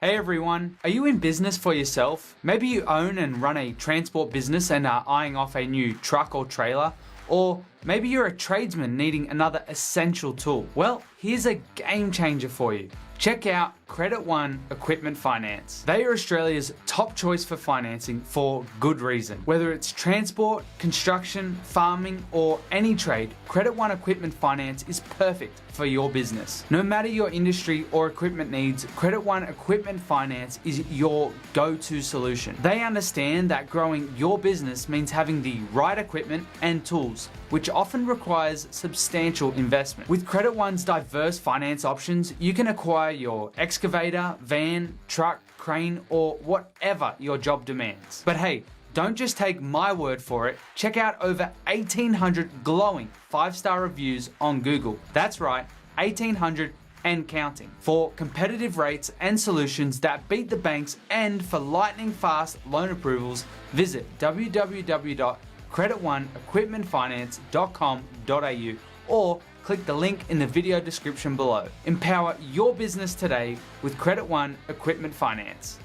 Hey everyone, are you in business for yourself? Maybe you own and run a transport business and are eyeing off a new truck or trailer, or maybe you're a tradesman needing another essential tool. Well, here's a game changer for you. Check out Credit One Equipment Finance. They are Australia's top choice for financing for good reason. Whether it's transport, construction, farming, or any trade, Credit One Equipment Finance is perfect for your business. No matter your industry or equipment needs, Credit One Equipment Finance is your go-to solution. They understand that growing your business means having the right equipment and tools, which often requires substantial investment. With Credit One's diverse finance options, you can acquire your excavator, van, truck, crane, or whatever your job demands. But hey, don't just take my word for it. Check out over 1,800 glowing 5-star reviews on Google. That's right, 1,800 and counting. For competitive rates and solutions that beat the banks, and for lightning fast loan approvals, visit www.creditoneequipmentfinance.com.au or click the link in the video description below. Empower your business today with Credit One Equipment Finance.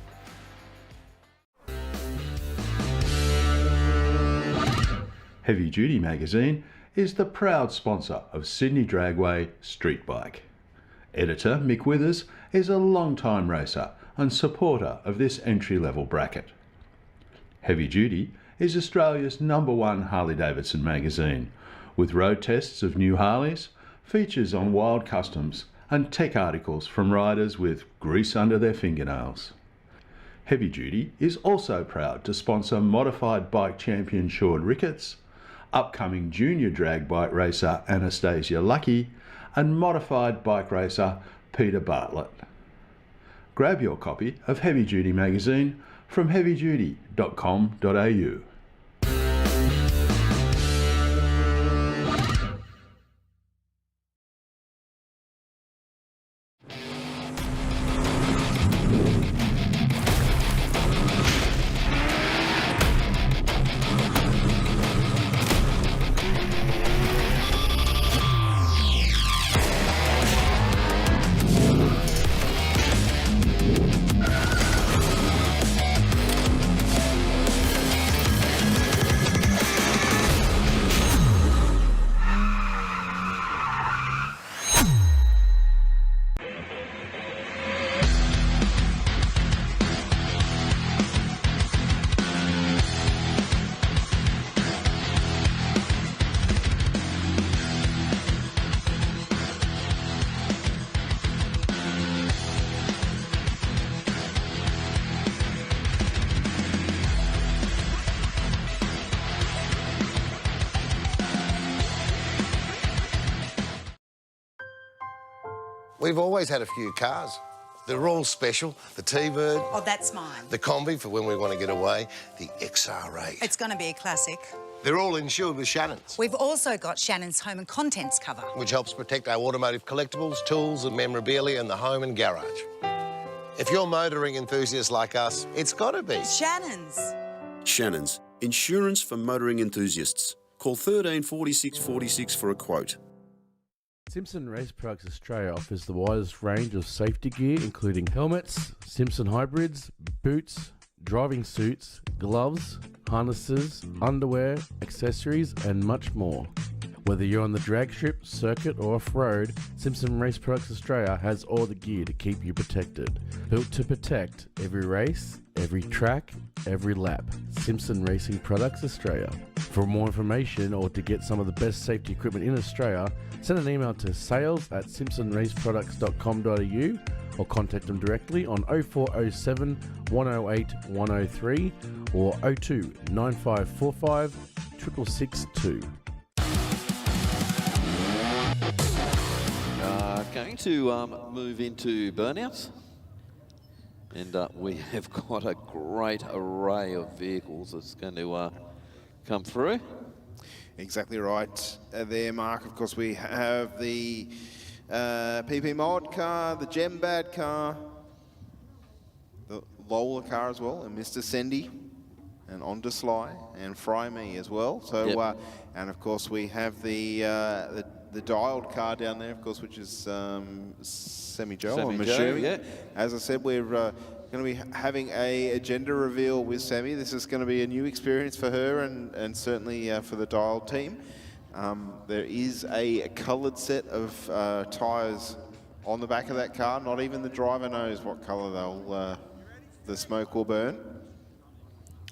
Heavy Duty Magazine is the proud sponsor of Sydney Dragway Street Bike. Editor Mick Withers is a long-time racer and supporter of this entry-level bracket. Heavy Duty is Australia's #1 Harley-Davidson magazine, with road tests of new Harleys, features on wild customs, and tech articles from riders with grease under their fingernails. Heavy Duty is also proud to sponsor modified bike champion Sean Ricketts, upcoming junior drag bike racer Anastasia Lucky, and modified bike racer Peter Bartlett. Grab your copy of Heavy Duty magazine from heavyduty.com.au. We've always had a few cars. They're all special. The T-Bird. Oh, that's mine. The Combi for when we want to get away. The XR8. It's going to be a classic. They're all insured with Shannon's, We've also got Shannon's Home and Contents cover, which helps protect our automotive collectibles, tools and memorabilia in the home and garage. If you're motoring enthusiasts like us, it's got to be Shannon's. Shannon's, insurance for motoring enthusiasts. Call 13 46 46 for a quote. Simpson Race Products Australia offers the widest range of safety gear, including helmets, Simpson hybrids, boots, driving suits, gloves, harnesses, underwear, accessories, and much more. Whether you're on the drag strip, circuit, or off-road, Simpson Race Products Australia has all the gear to keep you protected. Built to protect every race, every track, every lap. Simpson Racing Products Australia. For more information or to get some of the best safety equipment in Australia, send an email to sales@simpsonraceproducts.com.au or contact them directly on 0407 108 103 or 02 9545 6662. Going to move into Burnouts. And we have got a great array of vehicles that's going to come through. Exactly right there, Mark. Of course, we have the PP Mod car, the Gembad car, the Lola car as well, and Mr. Sendy, and Onda Sly, and Fry Me as well. So, Yep. And of course, we have the dialed car down there, of course, which is Sammy Joe, I'm assuming. Yeah. As I said, we're going to be having a gender reveal with Sammy. This is going to be a new experience for her and certainly for the dialed team. There is a coloured set of tyres on the back of that car. Not even the driver knows what colour the smoke will burn.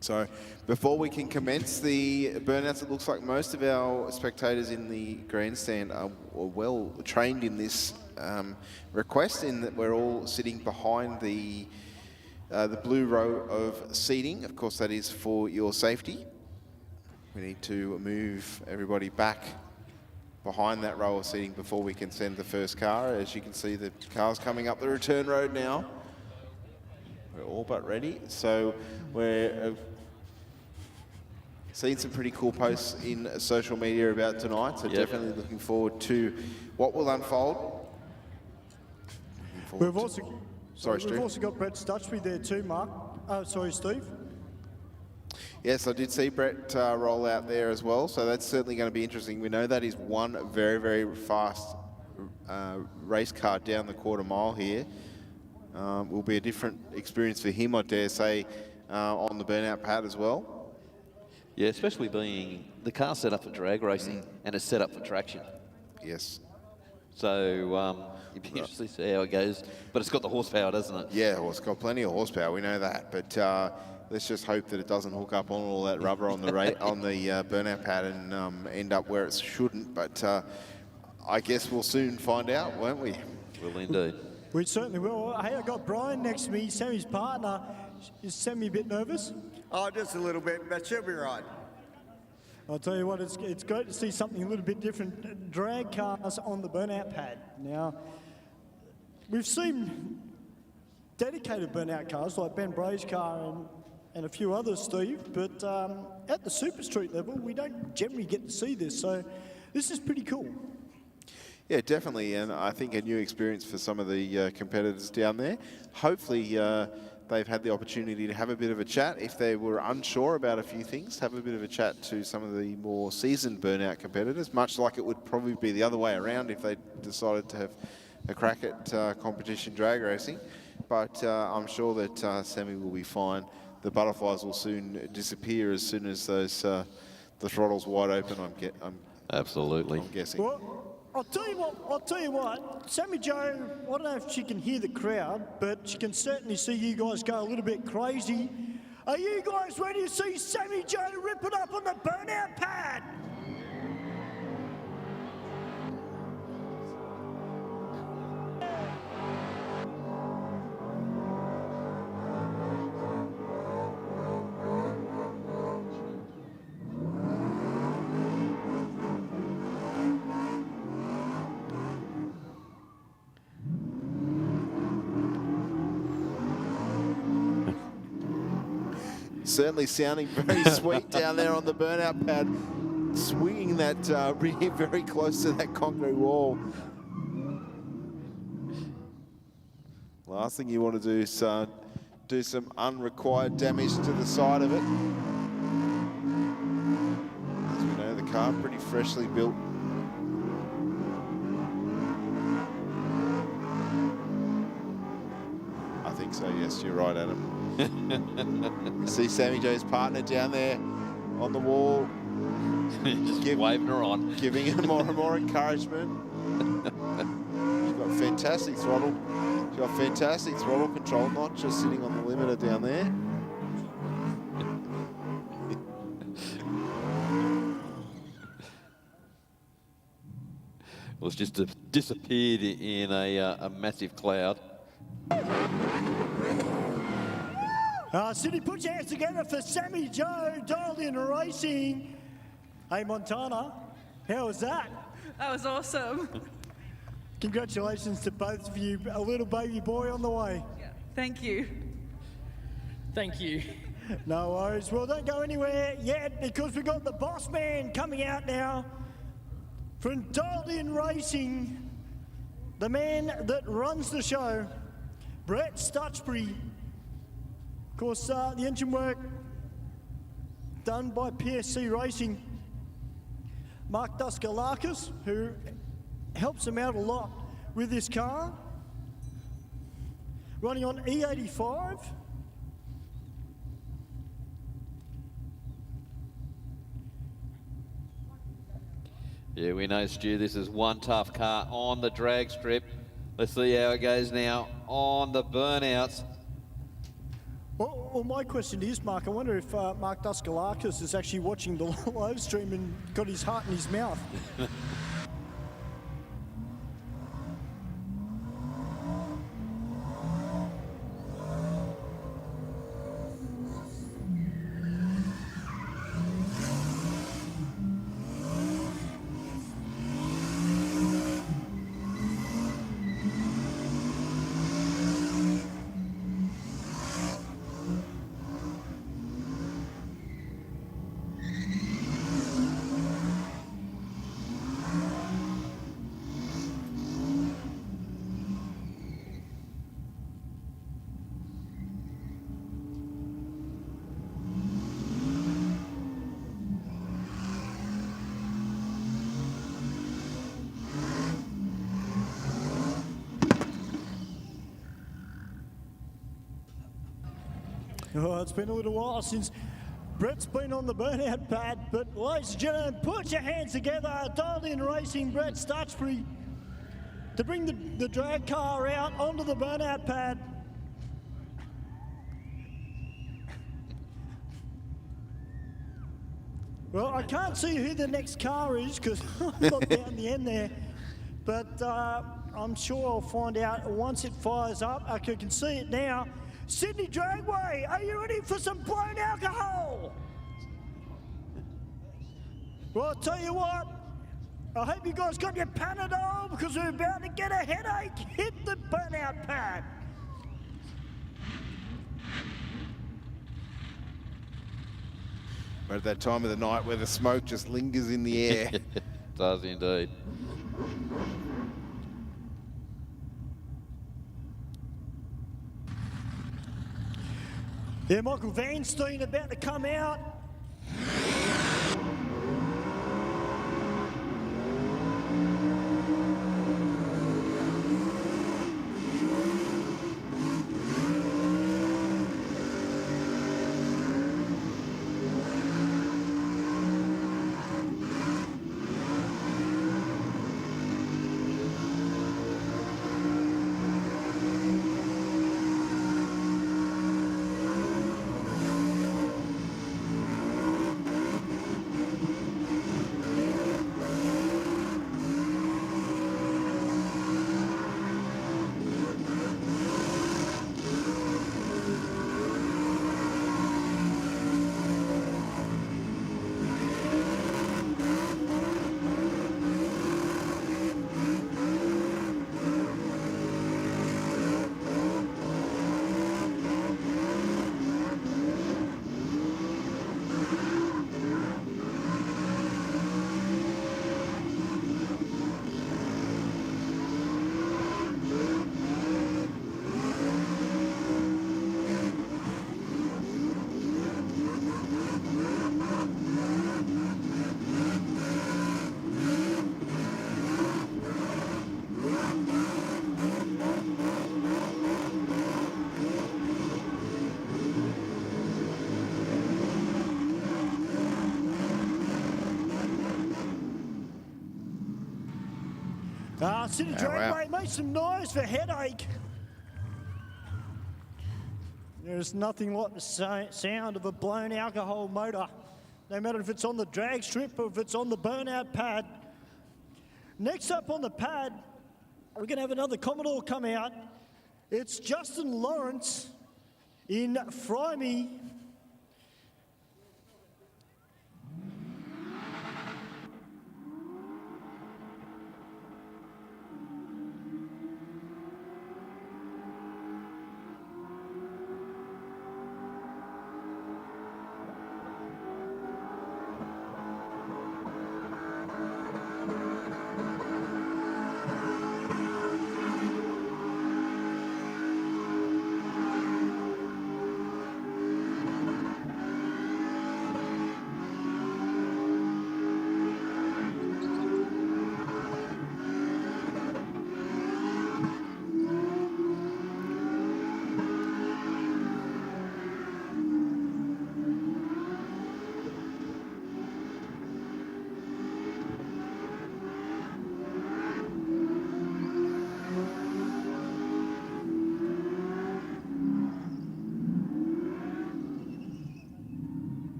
So before we can commence the burnouts, it looks like most of our spectators in the grandstand are well trained in this request, in that we're all sitting behind the blue row of seating. Of course, that is for your safety. We need to move everybody back behind that row of seating before we can send the first car. As you can see, the car's coming up the return road now. We're all but ready. So we're seeing some pretty cool posts in social media about tonight. So definitely looking forward to what will unfold. We've also, Stu. we've also got Brett Stutchby there too, Mark. Sorry, Steve. Yes, I did see Brett roll out there as well, so that's certainly going to be interesting. We know that is one very, very fast race car down the quarter mile here. Will be a different experience for him, I dare say, on the burnout pad as well. Yeah, especially being the car set up for drag racing and it's set up for traction. Yes. So you'd be interested to see how it goes. But it's got the horsepower, doesn't it? Yeah, well, it's got plenty of horsepower, we know that. But let's just hope that it doesn't hook up on all that rubber on the burnout pad and end up where it shouldn't. But I guess we'll soon find out, won't we? Will indeed. We certainly will. Hey, I got Brian next to me, Sammy's partner. Is Sammy a bit nervous? Oh, just a little bit, but she'll be right. I'll tell you what, it's great to see something a little bit different. Drag cars on the burnout pad. Now, we've seen dedicated burnout cars like Ben Bray's car and a few others, Steve, but at the Super Street level, we don't generally get to see this, so this is pretty cool. Yeah, definitely, and I think a new experience for some of the competitors down there. Hopefully they've had the opportunity to have a bit of a chat. If they were unsure about a few things, have a bit of a chat to some of the more seasoned burnout competitors, much like it would probably be the other way around if they decided to have a crack at competition drag racing. But I'm sure that Sammy will be fine. The butterflies will soon disappear as soon as those the throttle's wide open. Absolutely. I'm guessing. Well, I'll tell you what, Sammy Jo, I don't know if she can hear the crowd, but she can certainly see you guys go a little bit crazy. Are you guys ready to see Sammy Jo rip it up on the burnout pad? Certainly sounding very sweet down there on the burnout pad, swinging that rear very close to that concrete wall. Last thing you want to do is do some unrequired damage to the side of it. As we know, the car pretty freshly built. I think so, yes, you're right, Adam. See Sammy Jo's partner down there on the wall. Just waving her on. Giving her more and more encouragement. She's got fantastic throttle. She's got fantastic throttle control, not just sitting on the limiter down there. Well, it's just disappeared in a massive cloud. City, put your hands together for Sammy Jo, dialed in racing. Hey, Montana, how was that? That was awesome. Congratulations to both of you. A little baby boy on the way. Yeah. Thank you. Thank you. No worries. Well, don't go anywhere yet because we've got the boss man coming out now from Dialed In Racing, the man that runs the show, Brett Stutchbury. Of course, the engine work done by PSC Racing. Mark Duskalakis, who helps him out a lot with this car. Running on E85. Yeah, we know, Stu, this is one tough car on the drag strip. Let's see how it goes now on the Burnouts. Well, my question is, Mark, I wonder if Mark Duskalakis is actually watching the live stream and got his heart in his mouth. Oh, it's been a little while since Brett's been on the Burnout pad, but ladies and gentlemen, put your hands together. Dialed in racing Brett Stutchbury to bring the drag car out onto the Burnout pad. Well, I can't see who the next car is because I'm not down the end there, but I'm sure I'll find out once it fires up. I can see it now. Sydney Dragway, are you ready for some blown alcohol? Well, I'll tell you what, I hope you guys got your Panadol because we're about to get a headache. Hit the Burnout pad. We're at that time of the night where the smoke just lingers in the air. Does indeed. Yeah, Michael Van Steen about to come out. City Dragway, make some noise for headache. There's nothing like the sound of a blown alcohol motor, no matter if it's on the drag strip or if it's on the Burnout pad. Next up on the pad, we're going to have another Commodore come out. It's Justin Lawrence in Frimey.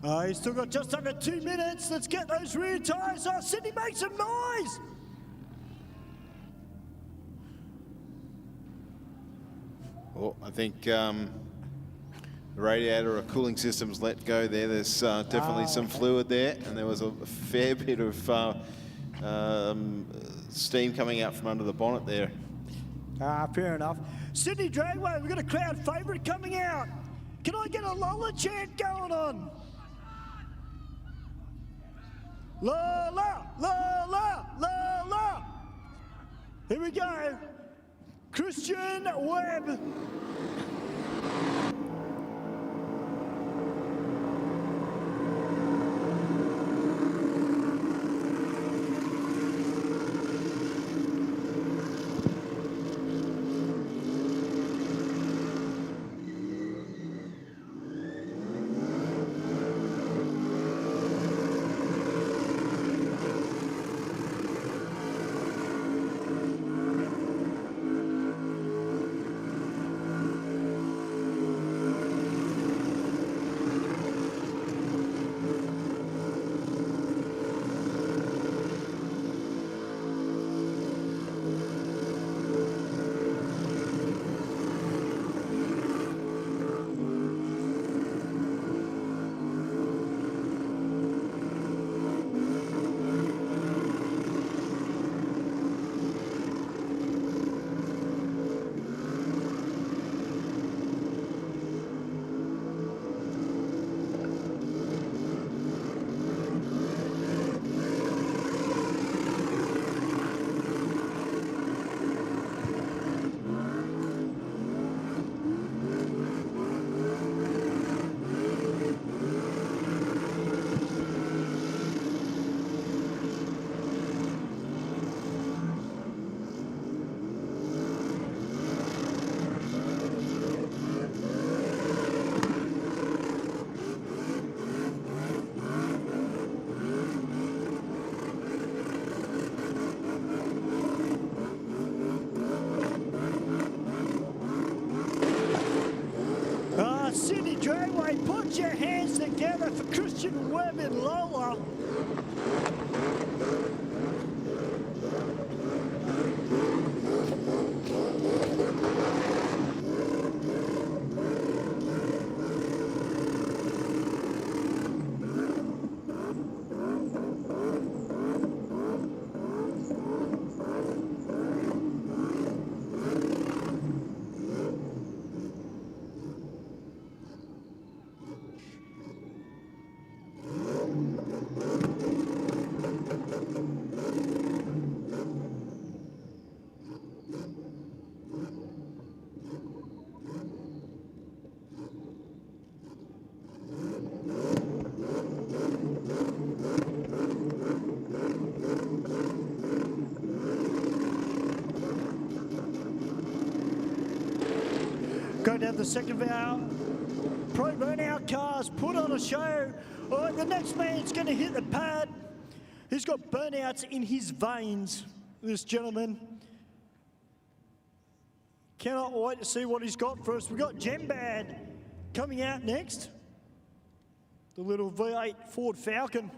He's still got just under 2 minutes. Let's get those rear tyres. Oh, Sydney, make some noise. Well, I think the radiator or cooling system's let go there. There's definitely some fluid there, and there was a fair bit of steam coming out from under the bonnet there. Fair enough. Sydney Dragway, we've got a crowd favourite coming out. Can I get a Lola chant going on? Lola, Lola, Lola. Here we go. Christian Webb. Sydney Dragway, put your hands together for Christian Webb and Lola. Going down the second of our Pro Burnout cars, put on a show. All right, the next man's going to hit the pad. He's got burnouts in his veins, this gentleman. Cannot wait to see what he's got for us. We've got Gembad coming out next. The little V8 Ford Falcon.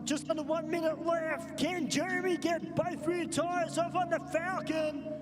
Just under 1 minute left. Can Jeremy get both rear tyres off on the Falcon?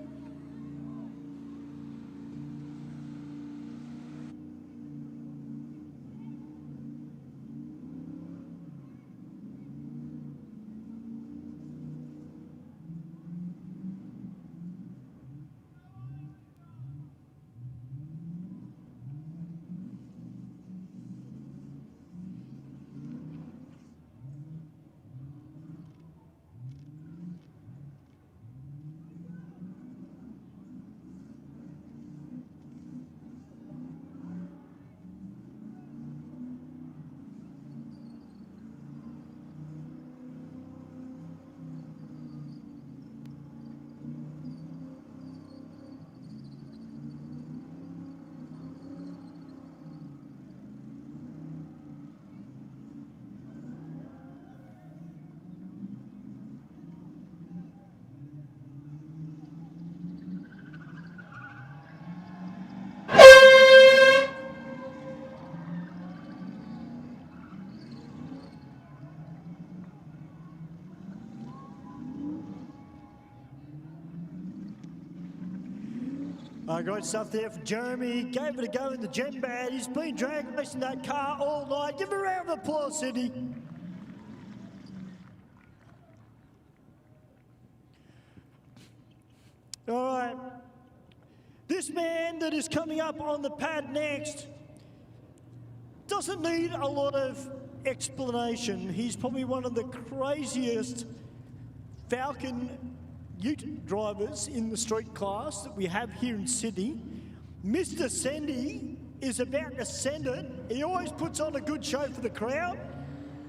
Great stuff there for Jeremy. Gave it a go in the gem bad. He's been drag racing that car all night. Give him a round of applause, Sydney. All right. This man that is coming up on the pad next doesn't need a lot of explanation. He's probably one of the craziest Falcon Ute drivers in the street class that we have here in Sydney. Mr. Sendy is about to send it. He always puts on a good show for the crowd.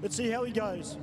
Let's see how he goes.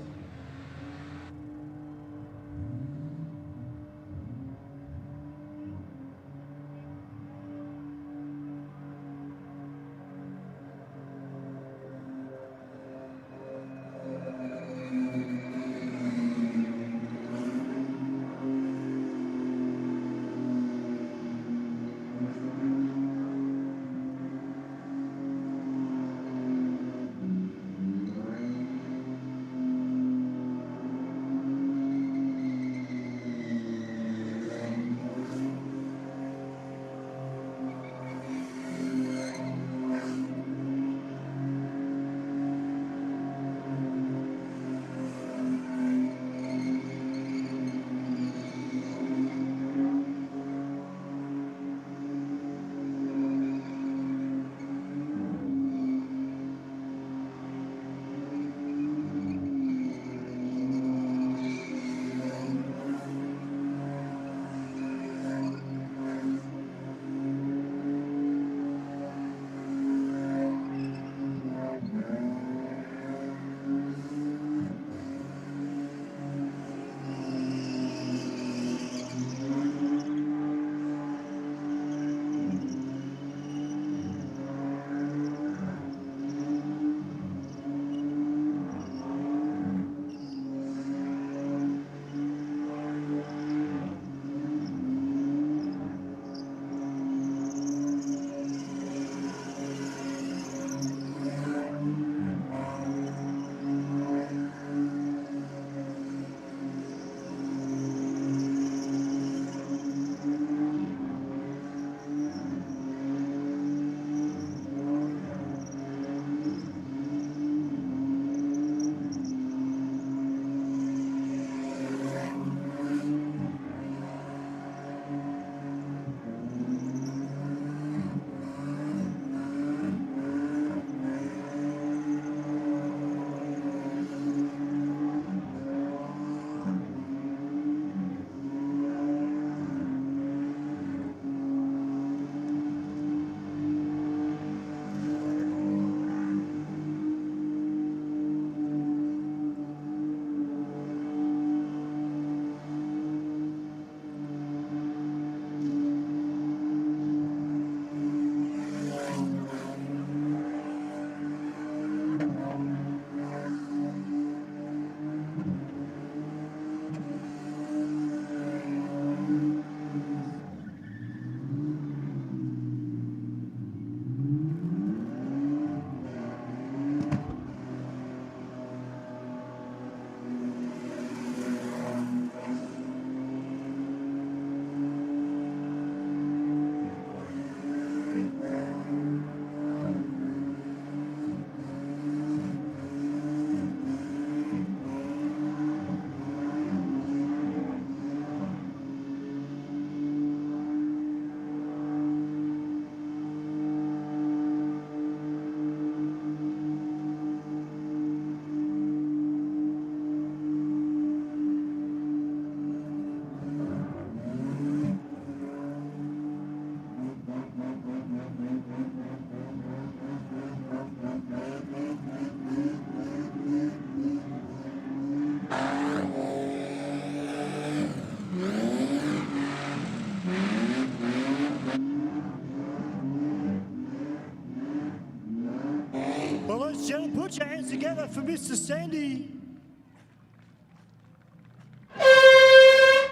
together for Mr. Sandy.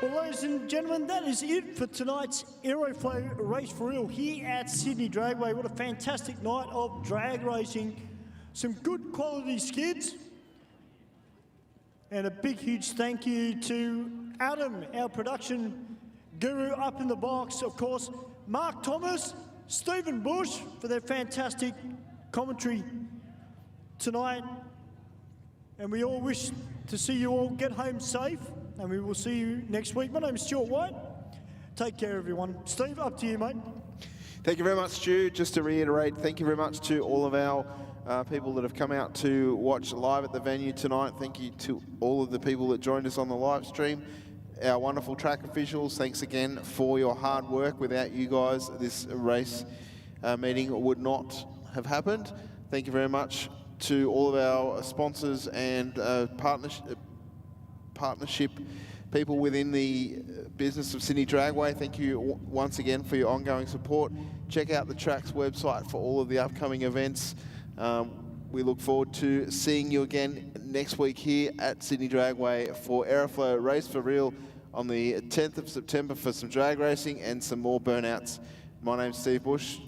Well, ladies and gentlemen, that is it for tonight's Aeroflow Race for Real here at Sydney Dragway. What a fantastic night of drag racing. Some good quality skids. And a big, huge thank you to Adam, our production guru up in the box. Of course, Mark Thomas, Stephen Bush for their fantastic commentary tonight. And we all wish to see you all get home safe. And we will see you next week. My name is Stuart White. Take care, everyone. Steve, up to you, mate. Thank you very much, Stu. Just to reiterate, thank you very much to all of our people that have come out to watch live at the venue tonight. Thank you to all of the people that joined us on the live stream. Our wonderful track officials, thanks again for your hard work. Without you guys, this race meeting would not have happened. Thank you very much to all of our sponsors and partnership people within the business of Sydney Dragway. Thank you once again for your ongoing support. Check out the track's website for all of the upcoming events. We look forward to seeing you again next week here at Sydney Dragway for Aeroflow Race for Real on the 10th of September for some drag racing and some more burnouts. My name's Steve Bush.